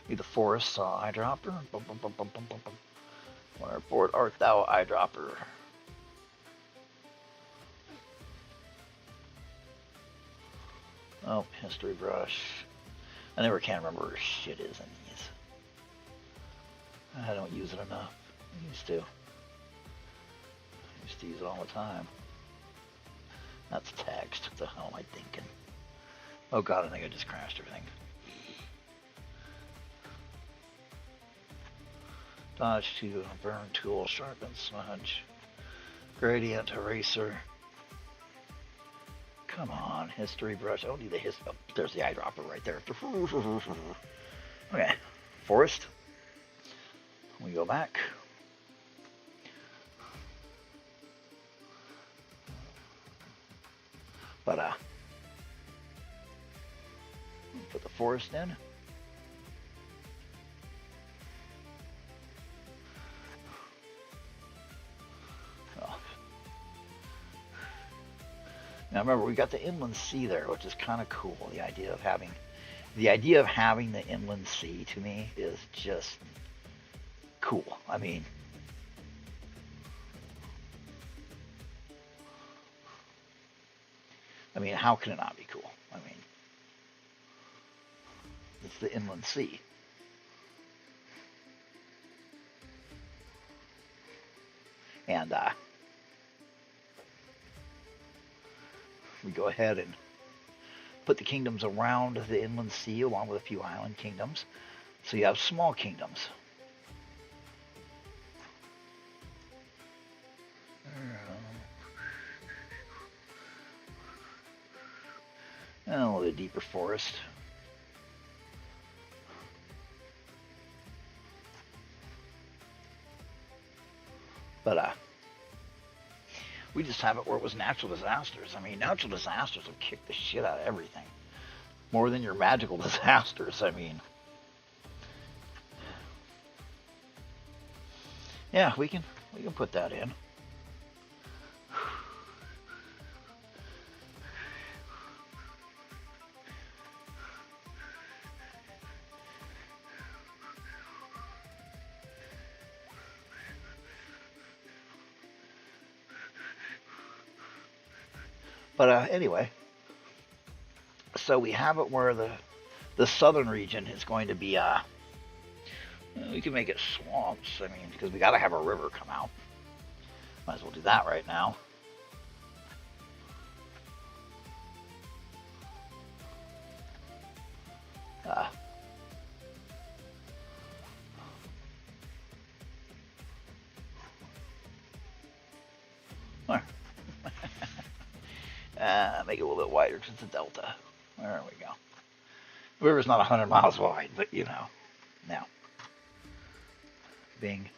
need the forest eyedropper. Bum, bum, bum, bum, bum, bum, bum. Wherefore art thou, eyedropper? Oh, history brush. I never can remember where shit is in these. I don't use it enough. I used to. I used to use it all the time. That's text. What the hell am I thinking? Oh god, I think I just crashed everything. Dodge to burn tool, sharpen smudge. Gradient eraser. Come on, history brush. I don't need the history. Oh, there's the eyedropper right there. Okay, forest. We go back. But put the forest in. Now remember, we got the inland sea there, which is kind of cool. The idea of having the inland sea to me is just cool. I mean, how can it not be cool? I mean, it's the inland sea. And we go ahead and put the kingdoms around the inland sea along with a few island kingdoms. So you have small kingdoms. And a little bit deeper forest. But we just have it where it was natural disasters. I mean, natural disasters have kicked the shit out of everything. More than your magical disasters, I mean. Yeah, we can put that in. But anyway, so we have it where the southern region is going to be, we can make it swamps, I mean, because we got to have a river come out. Might as well do that right now. Make it a little bit wider because it's a delta. There we go. The river's not 100 miles wide, but you know. Now, Bing.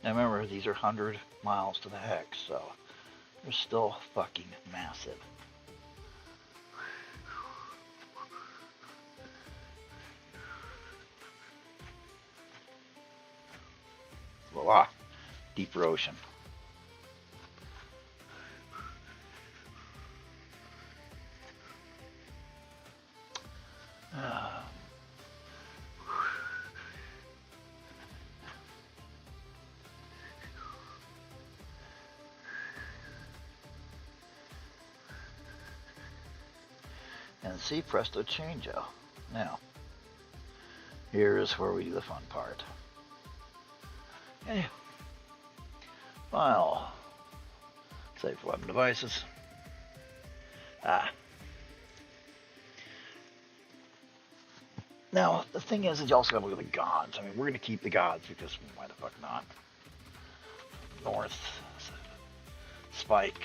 Now remember, these are 100 miles to the hex, so they're still fucking massive. Voila, deeper ocean. And see, presto changeo. Now, here's where we do the fun part. Okay. File. Save for weapon devices. Now, the thing is you also gotta look at the gods. I mean, we're gonna keep the gods because why the fuck not? North. Spike.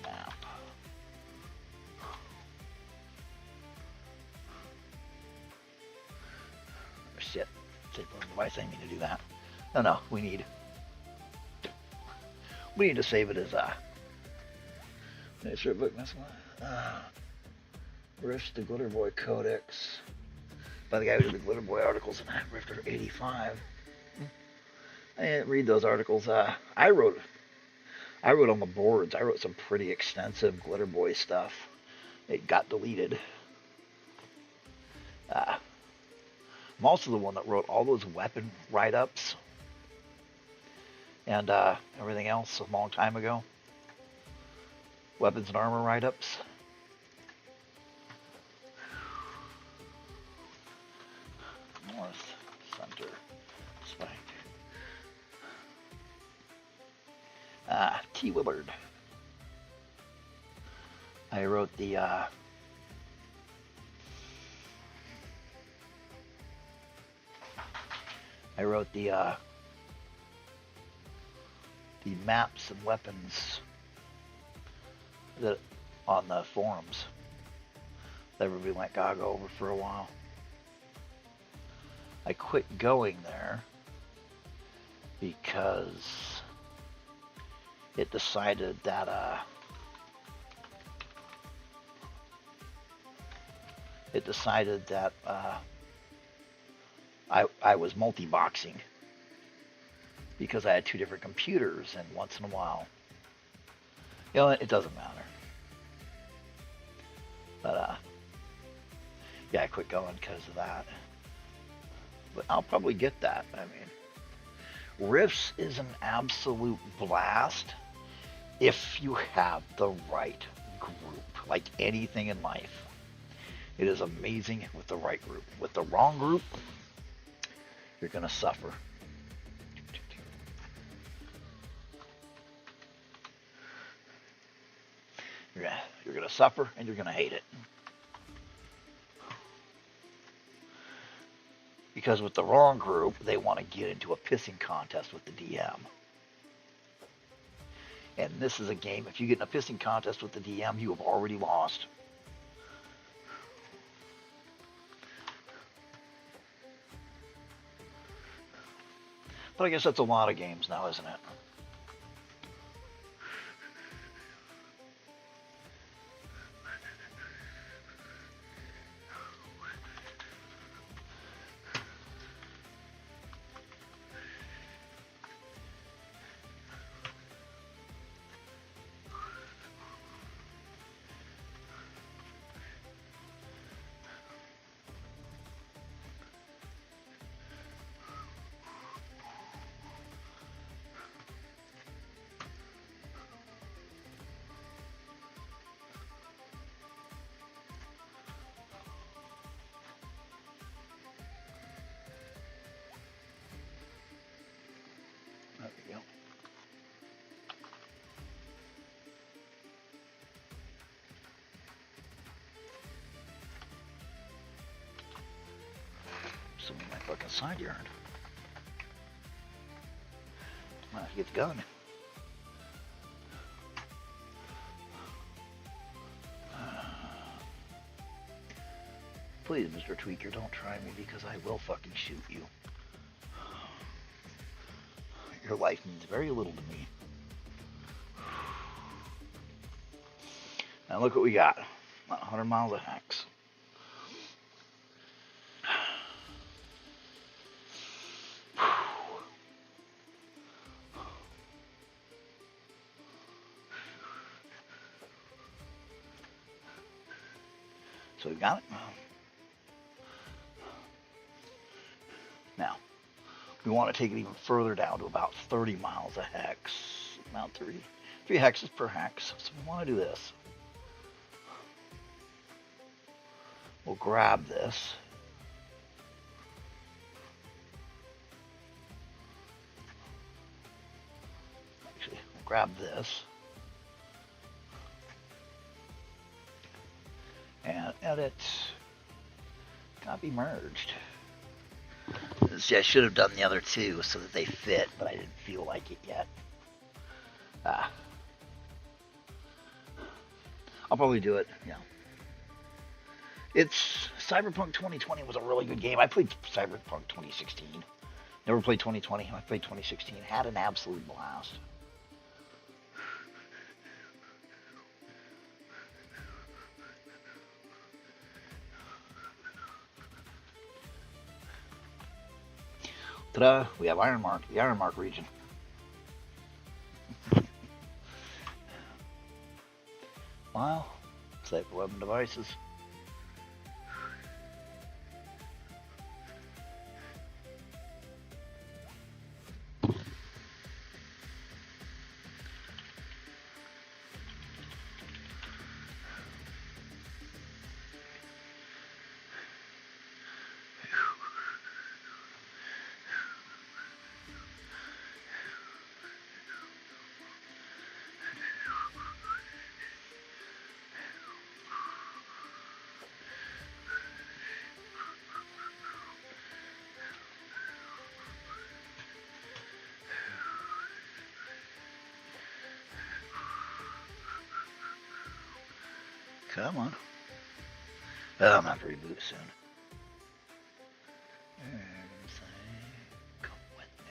Map. Oh, shit. Save for weapon device. I didn't mean to do that. No, we need to save it as book Rift the Glitter Boy Codex by the guy who did the Glitter Boy articles in Rifter 85. I didn't read those articles. I wrote on the boards. I wrote some pretty extensive Glitter Boy stuff. It got deleted. I'm also the one that wrote all those weapon write-ups and everything else a long time ago. Weapons and armor write-ups. North, center, spike. T. Willard. I wrote the maps and weapons that on the forums that everybody went gaga over for a while. I quit going there because it decided that I was multi-boxing because I had two different computers, and once in a while, you know, it doesn't matter. But yeah, I quit going because of that. But I'll probably get that. I mean, Rifts is an absolute blast if you have the right group, like anything in life. It is amazing with the right group. With the wrong group, you're going to suffer. You're going to suffer and you're going to hate it. Because with the wrong group, they want to get into a pissing contest with the DM. And this is a game, if you get in a pissing contest with the DM, you have already lost. But I guess that's a lot of games now, isn't it? There we go. Some of my fucking side yard. Might have to get the gun. Please, Mr. Tweaker, don't try me because I will fucking shoot you. Your life means very little to me. Now look what we got. 100 miles of hex. So we got it. Now, we want to take it even further down to about 30 miles of hex. About 3 hexes per hex. So we want to do this. We'll grab this. Actually, we'll grab this. And edit. Copy merged. See, I should have done the other two so that they fit, but I didn't feel like it yet. I'll probably do it, yeah. It's Cyberpunk 2020 was a really good game. I played Cyberpunk 2016. Never played 2020. I played 2016. Had an absolute blast. Ta-da! We have Ironmark, the Ironmark region. Wow. Save for weapon devices. Come on. Oh, I'm not reboot soon. Come with me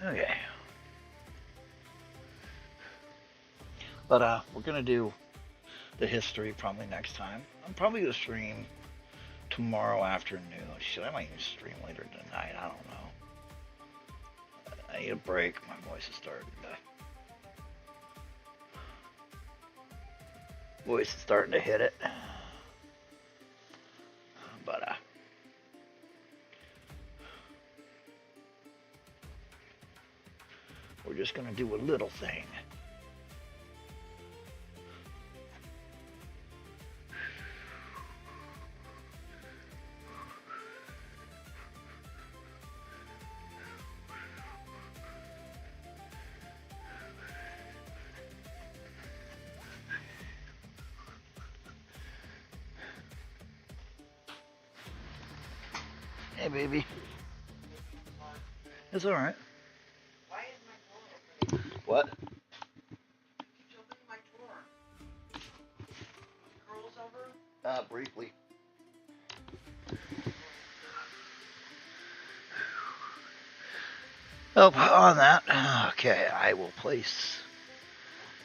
now. Okay. But we're gonna do the history probably next time. I'm probably gonna stream tomorrow afternoon. Shit, I might even stream later tonight. I don't know. I need a break. My voice is starting to hit it. But we're just gonna do a little thing. Hey, baby. It's all right. Why is my door open? What? Keeps opening my door. Curls over? Briefly. Oh, on that. Okay, I will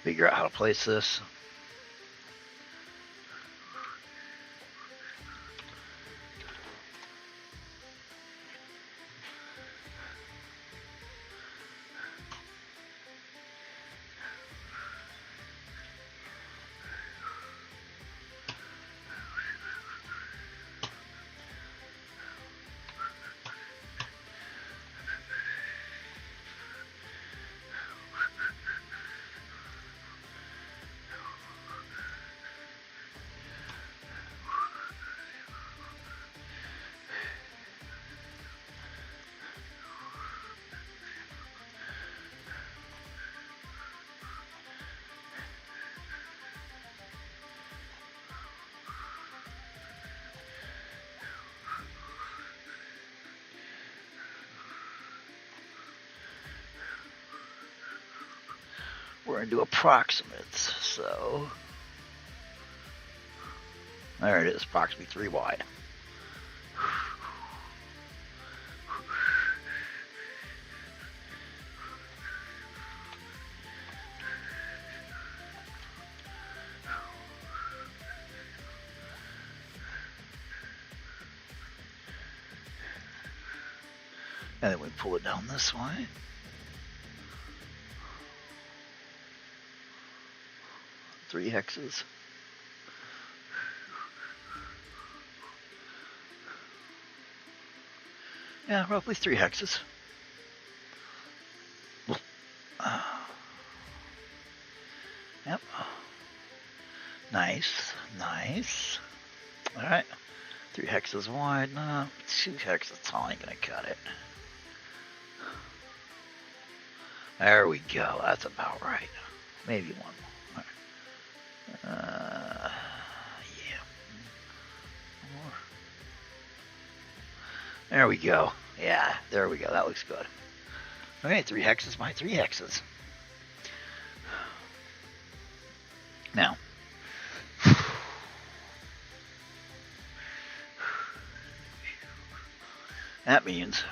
figure out how to place this. We're going to do approximates, so there it is, approximately 3 wide. And then we pull it down this way. Three hexes. Yeah, roughly 3 hexes. Yep. Nice, nice. All right, 3 hexes wide. No, 2 hexes. That's all ain't gonna cut it. There we go. That's about right. Maybe one more. Yeah. More. There we go. Yeah, there we go. That looks good. Okay, 3 hexes by 3 hexes. Now, that means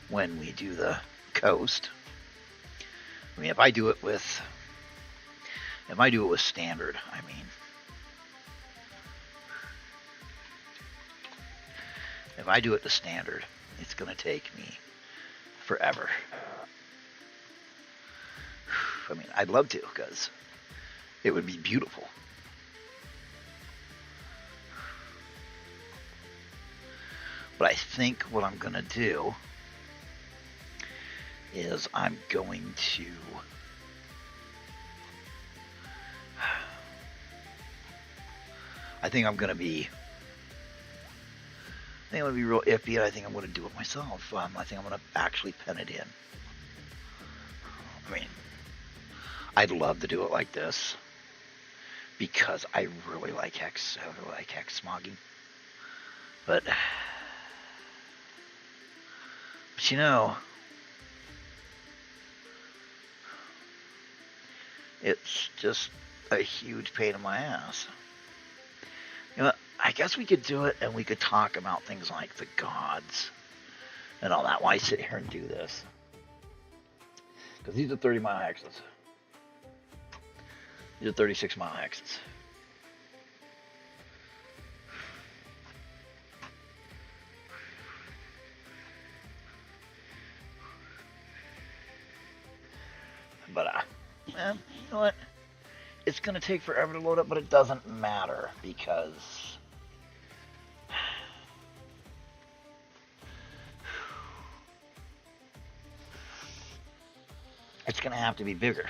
when we do the coast, I mean, if I do it with standard, I mean, if I do it to standard, it's going to take me forever. I mean, I'd love to, because it would be beautiful. But I think what I'm going to do is I'm going to I think I'm going to be real iffy, and I think I'm going to do it myself. I think I'm going to actually pen it in. I mean, I'd love to do it like this, because I really like hex. I really like hex smogging. But you know, it's just a huge pain in my ass. You know, I guess we could do it and we could talk about things like the gods and all that. Why I sit here and do this? Because these are 30-mile hexes. These are 36-mile hexes. But, man, you know what? It's going to take forever to load up, but it doesn't matter because it's going to have to be bigger.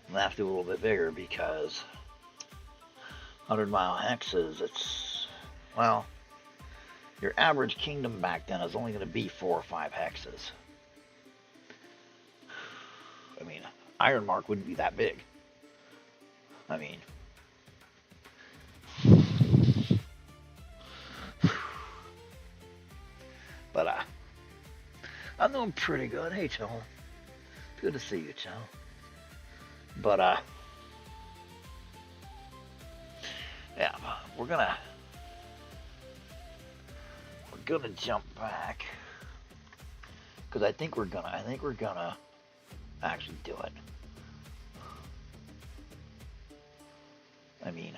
I'm going to have to do a little bit bigger because 100-mile hexes, it's, well, your average kingdom back then is only going to be 4 or 5 hexes. I mean, Ironmark wouldn't be that big. I mean, but I'm doing pretty good. Hey, Joe. Good to see you, Joe. But yeah, we're gonna jump back because I think we're gonna actually do it. I mean,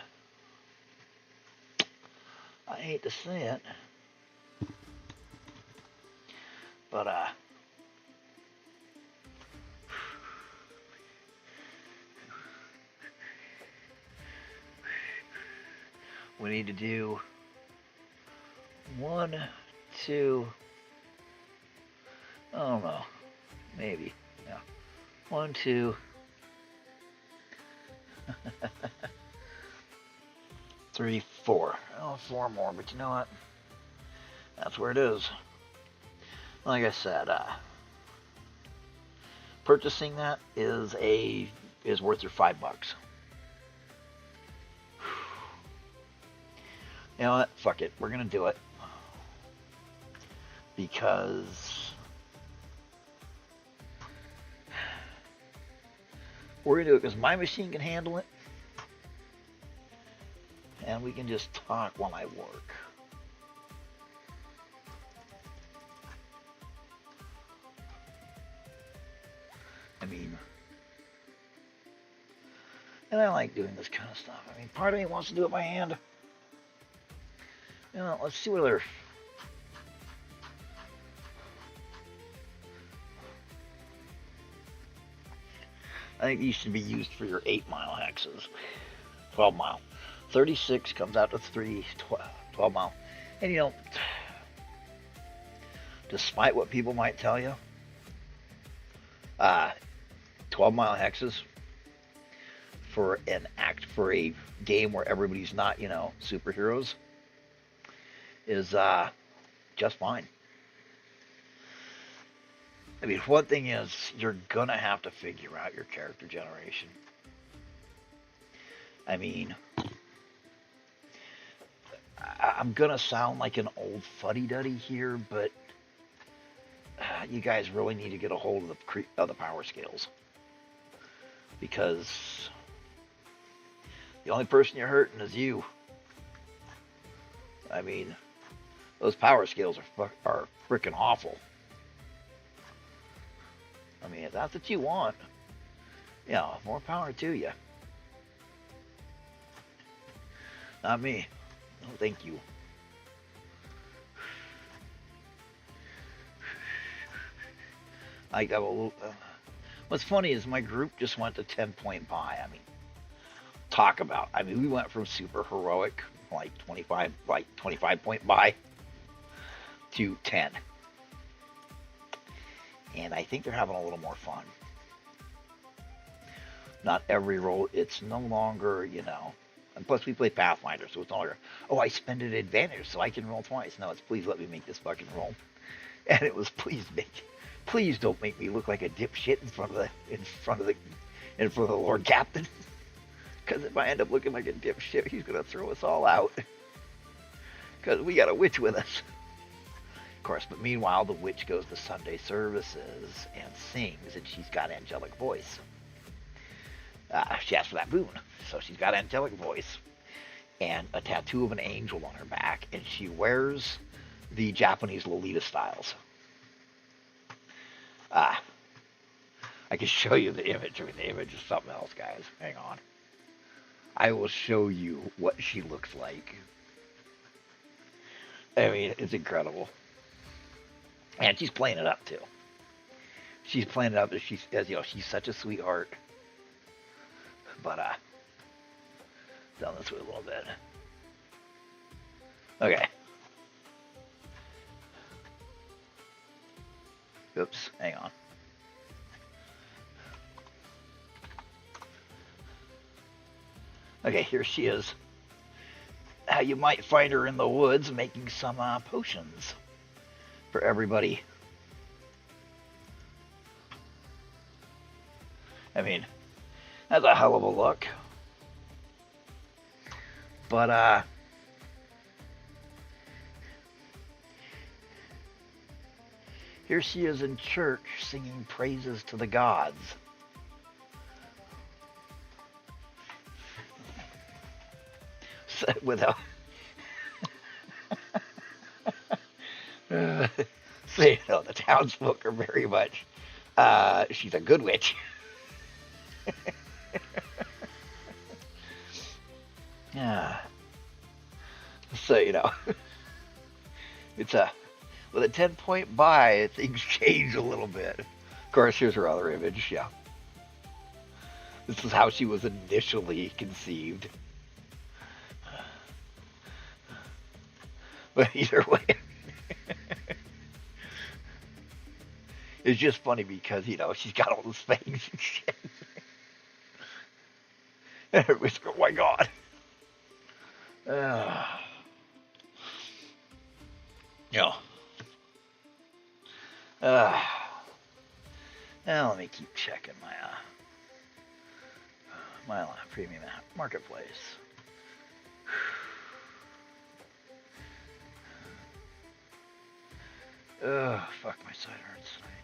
I hate to say it, but we need to do 1, 2, I don't know, maybe, yeah, 1, 2, 3, 4. Oh, 4 more, but you know what? That's where it is. Like I said, purchasing that is worth your $5. You know what? Fuck it. We're gonna do it because my machine can handle it. And we can just talk while I work. I mean, and I like doing this kind of stuff. I mean, part of me wants to do it by hand. You know, let's see what other. I think these should be used for your 8-mile hexes. 12-mile. 36 comes out to 12 mile. And you know, despite what people might tell you, 12-mile hexes for a game where everybody's not, you know, superheroes is just fine. I mean, one thing is you're gonna have to figure out your character generation. I mean, I'm gonna sound like an old fuddy-duddy here, but you guys really need to get a hold of the power scales, because the only person you're hurting is you. I mean, those power scales are freaking awful. I mean, if that's what you want, yeah, more power to you. Not me. No, thank you. I got a little. What's funny is my group just went to 10-point buy. I mean, talk about. I mean, we went from super heroic, like 25-point buy, to 10, and I think they're having a little more fun. Not every roll. It's no longer, you know. And plus, we play Pathfinder, so it's no longer, oh, I spend an advantage so I can roll twice. No, it's please let me make this fucking roll. And it was please don't make me look like a dipshit in front of and for the Lord Captain. Because if I end up looking like a dipshit, he's going to throw us all out. Because we got a witch with us. Of course, but meanwhile, the witch goes to Sunday services and sings, and she's got angelic voice. She asked for that boon, so she's got angelic voice and a tattoo of an angel on her back, and she wears the Japanese Lolita styles. I can show you the image. I mean, the image is something else, guys. Hang on. I will show you what she looks like. I mean, it's incredible. And she's playing it up, too. She's playing it up as she's such a sweetheart. But, down this way a little bit. Okay. Oops, hang on. Okay, here she is. You might find her in the woods making some potions for everybody. I mean, that's a hell of a look. But, here she is in church singing praises to the gods. Without so, you know, the townsfolk are very much she's a good witch. Yeah. So, you know, it's with a 10-point buy, things change a little bit. Of course, here's her other image. Yeah, this is how she was initially conceived. But either way, it's just funny because, you know, she's got all those fangs and shit. And everybody's going, oh my God. Yeah. Now let me keep checking my premium marketplace. Fuck, my side hurts tonight.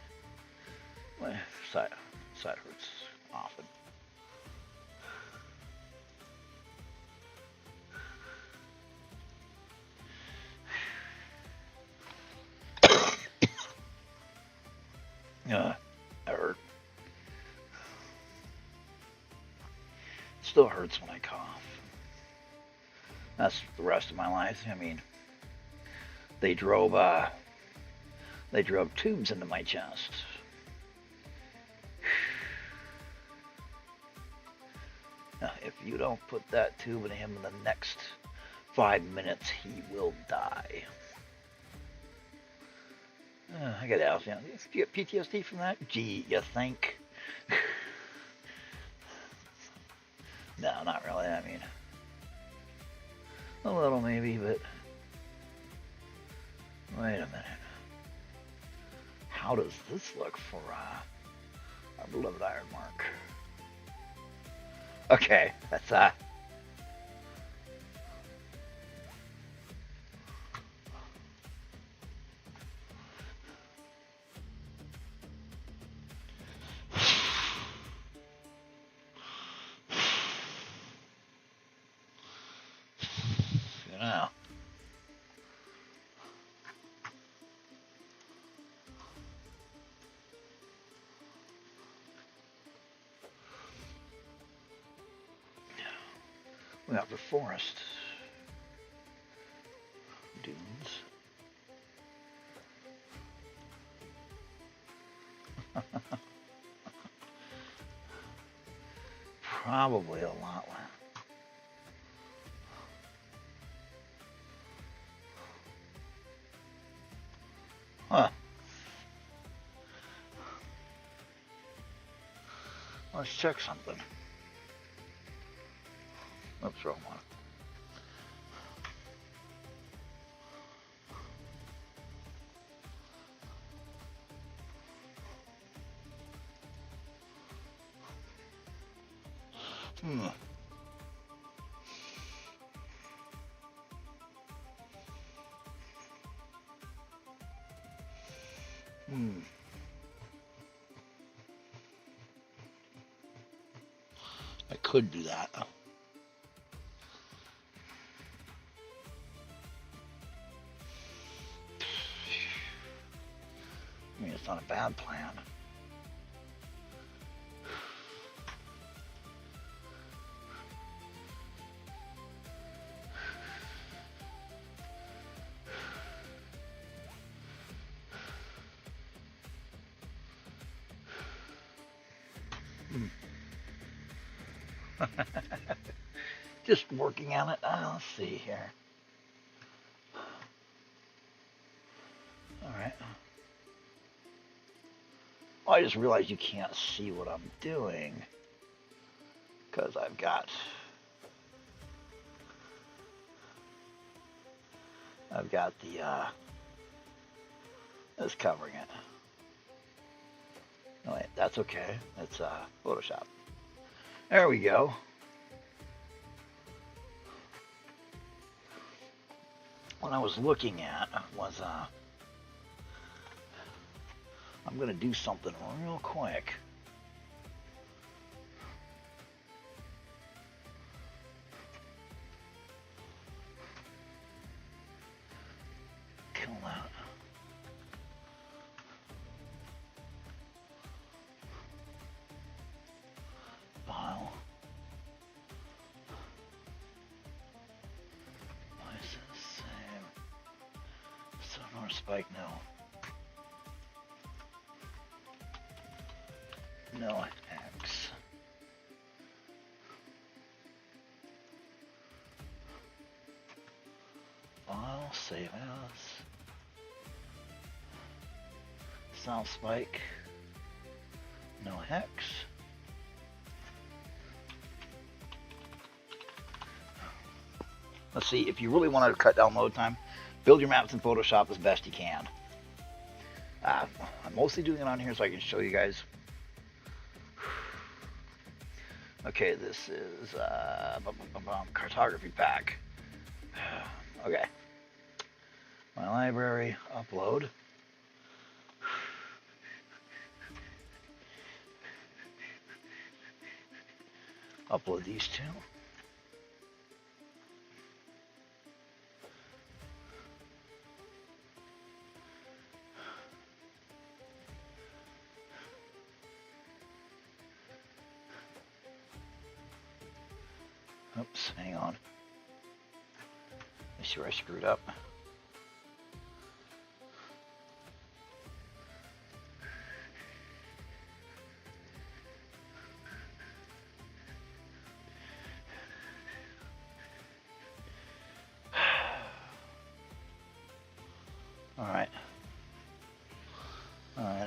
My side hurts often. That hurt. Still hurts when I cough. That's the rest of my life. I mean, they drove tubes into my chest. Now, if you don't put that tube in him in the next 5 minutes, he will die. I got out. You know, do you get PTSD from that? Gee, you think? No, not really. I mean, a little maybe, but wait a minute. How does this look for our beloved Ironmark? Okay, that's you know. We got the forest dunes. Probably a lot less. Huh. Let's check something. Oops, wrong one. Hmm. Hmm. I could do that. I mean, it's not a bad plan. Just working on it. Let's see here. All right. Oh, I just realized you can't see what I'm doing because I've got the this covering it. No, wait, that's okay. It's Photoshop. There we go. What I was looking at was I'm gonna do something real quick. Kill that. File. License save. Sonar spike no. No X. File, save as. Sound spike. No hex. Let's see, if you really wanted to cut down load time, build your maps in Photoshop as best you can. I'm mostly doing it on here so I can show you guys. Okay, this is cartography pack. Okay. My library, upload. Upload these two. Oops, hang on. Make sure I screwed up. All right. All right.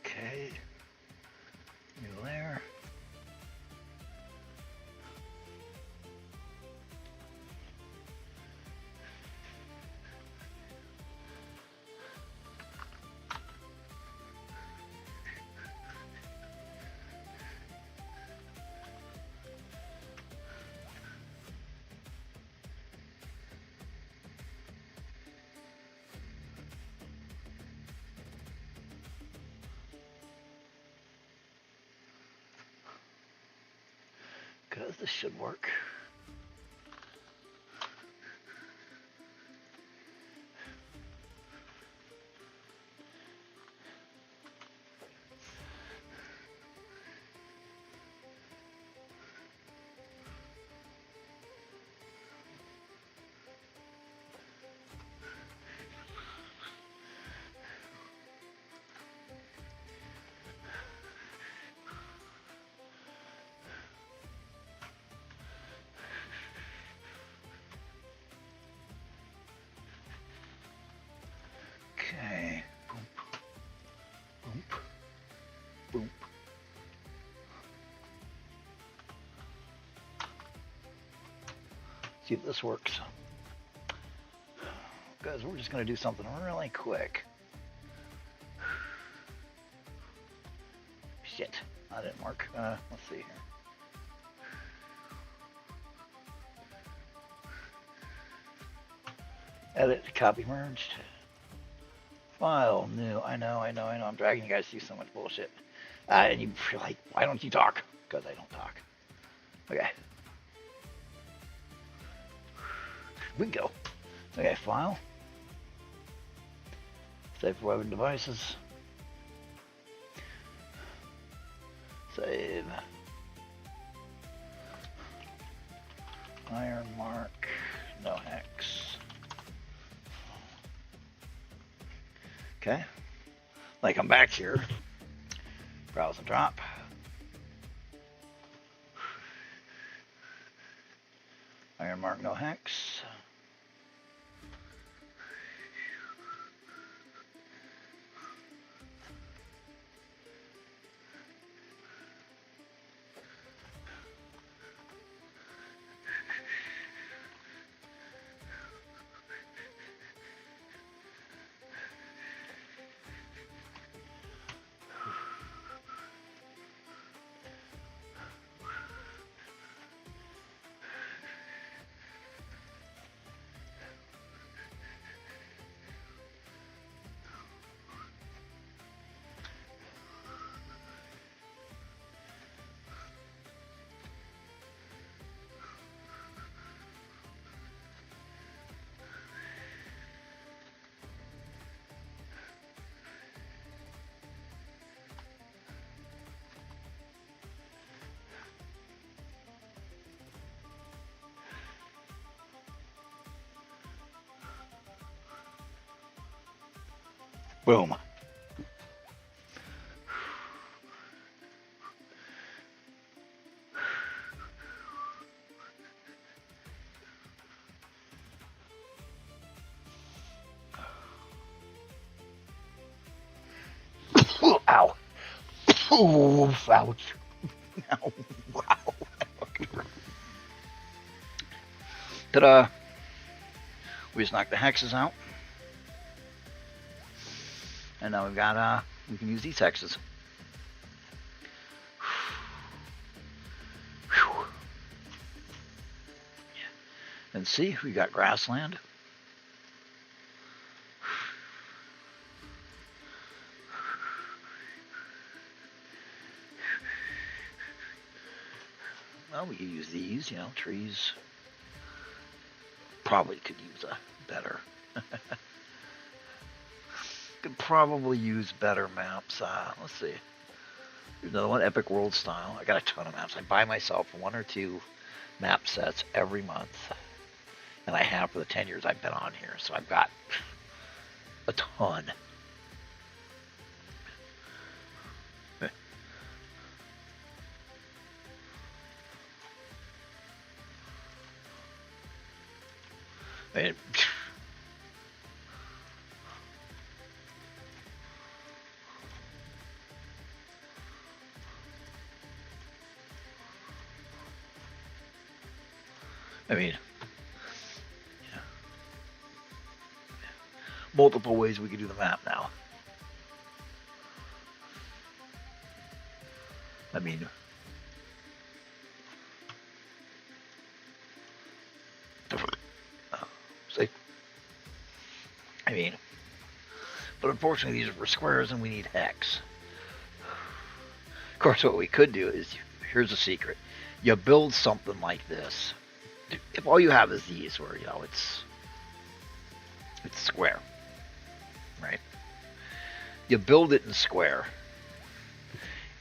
Okay. New layer. Because this should work. See if this works. Guys, we're just going to do something really quick. Shit, that didn't work. Let's see here. Edit, copy, merged. File, new. I know. I'm dragging you guys through so much bullshit. And you're like, why don't you talk? Because I don't talk. Okay. We go. Okay, file. Save for web devices. Save. Ironmark. No hex. Okay. Like I'm back here. Browse and drop. Ironmark, no hex. Boom. Ow. Oh, ouch. Ow. Wow. Ta-da. We just knocked the hexes out. And now we've got, we can use these hexes. And see, we got grassland. Well, we could use these, you know, trees. Probably could use a better. Could probably use better maps. Let's see. There's another one, Epic World Style. I got a ton of maps. I buy myself 1 or 2 map sets every month. And I have for the 10 years I've been on here. So I've got a ton. I mean, yeah. Multiple ways we could do the map now. I mean, see? I mean, but unfortunately these are for squares and we need hex. Of course, what we could do is, here's a secret. You build something like this. If all you have is these, where, you know, it's square, right? You build it in square,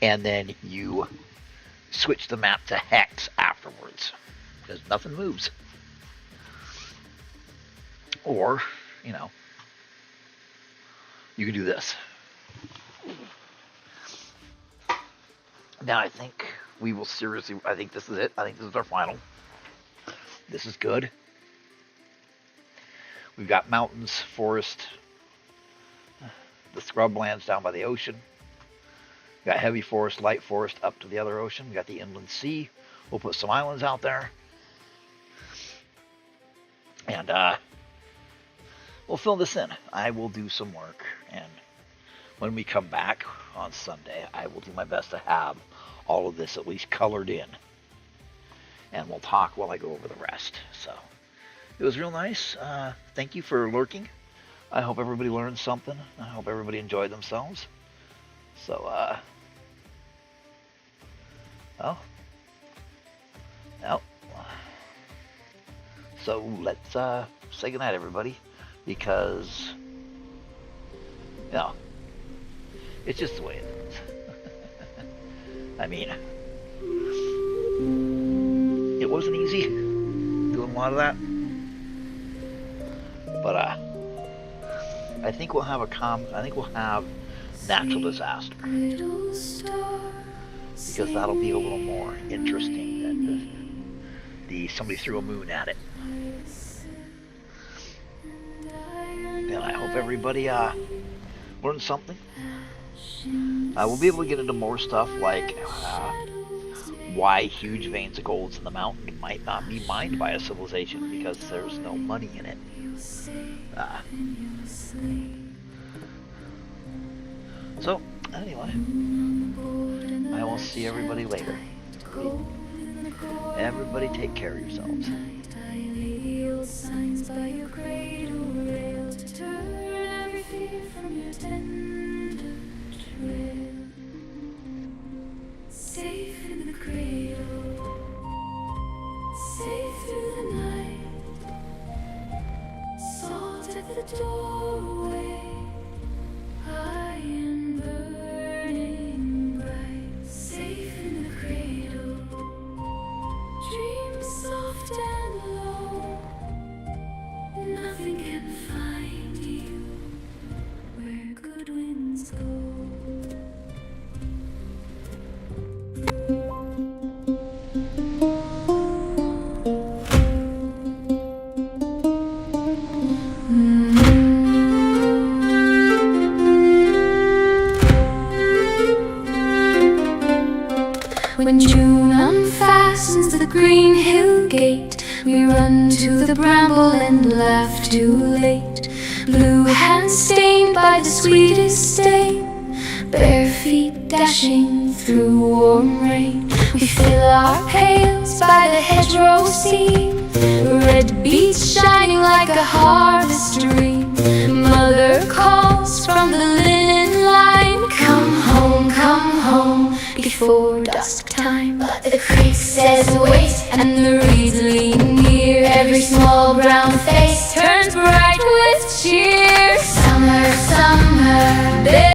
and then you switch the map to hex afterwards, because nothing moves. Or, you know, you can do this. Now I think we will seriously, I think this is it. I think this is our final. This is good. We've got mountains, forest, the scrublands down by the ocean. We've got heavy forest, light forest up to the other ocean. We got the inland sea. We'll put some islands out there. And we'll fill this in. I will do some work, and when we come back on Sunday, I will do my best to have all of this at least colored in. And we'll talk while I go over the rest. So it was real nice. Thank you for lurking. I hope everybody learned something. I hope everybody enjoyed themselves. So, well. So let's say goodnight, everybody, because, it's just the way it is. I mean, it wasn't easy doing a lot of that, but I think we'll have natural disaster, because that'll be a little more interesting than somebody threw a moon at it. And I hope everybody learned something. We'll be able to get into more stuff like why huge veins of golds in the mountain might not be mined by a civilization because there's no money in it. So, anyway, I will see everybody later. Everybody take care of yourselves. Signs by your cradle rail to turn every fear from your tender trail. Safe in the cradle, safe through the night. Salt at the doorway, high and burning bright. Safe in the cradle, dream soft and low. Nothing can find you where good winds go. When June unfastens the green hill gate, we run to the bramble and laugh too late. Blue hands stained by the sweetest stain, bare feet dashing through warm rain. We fill our pails by the hedgerow stream, red beets shining like a harvest dream. Mother calls from the linen line, come home, before dusk time. But the creek says wait, and the reeds lean near. Every small brown face turns bright with cheer. Summer,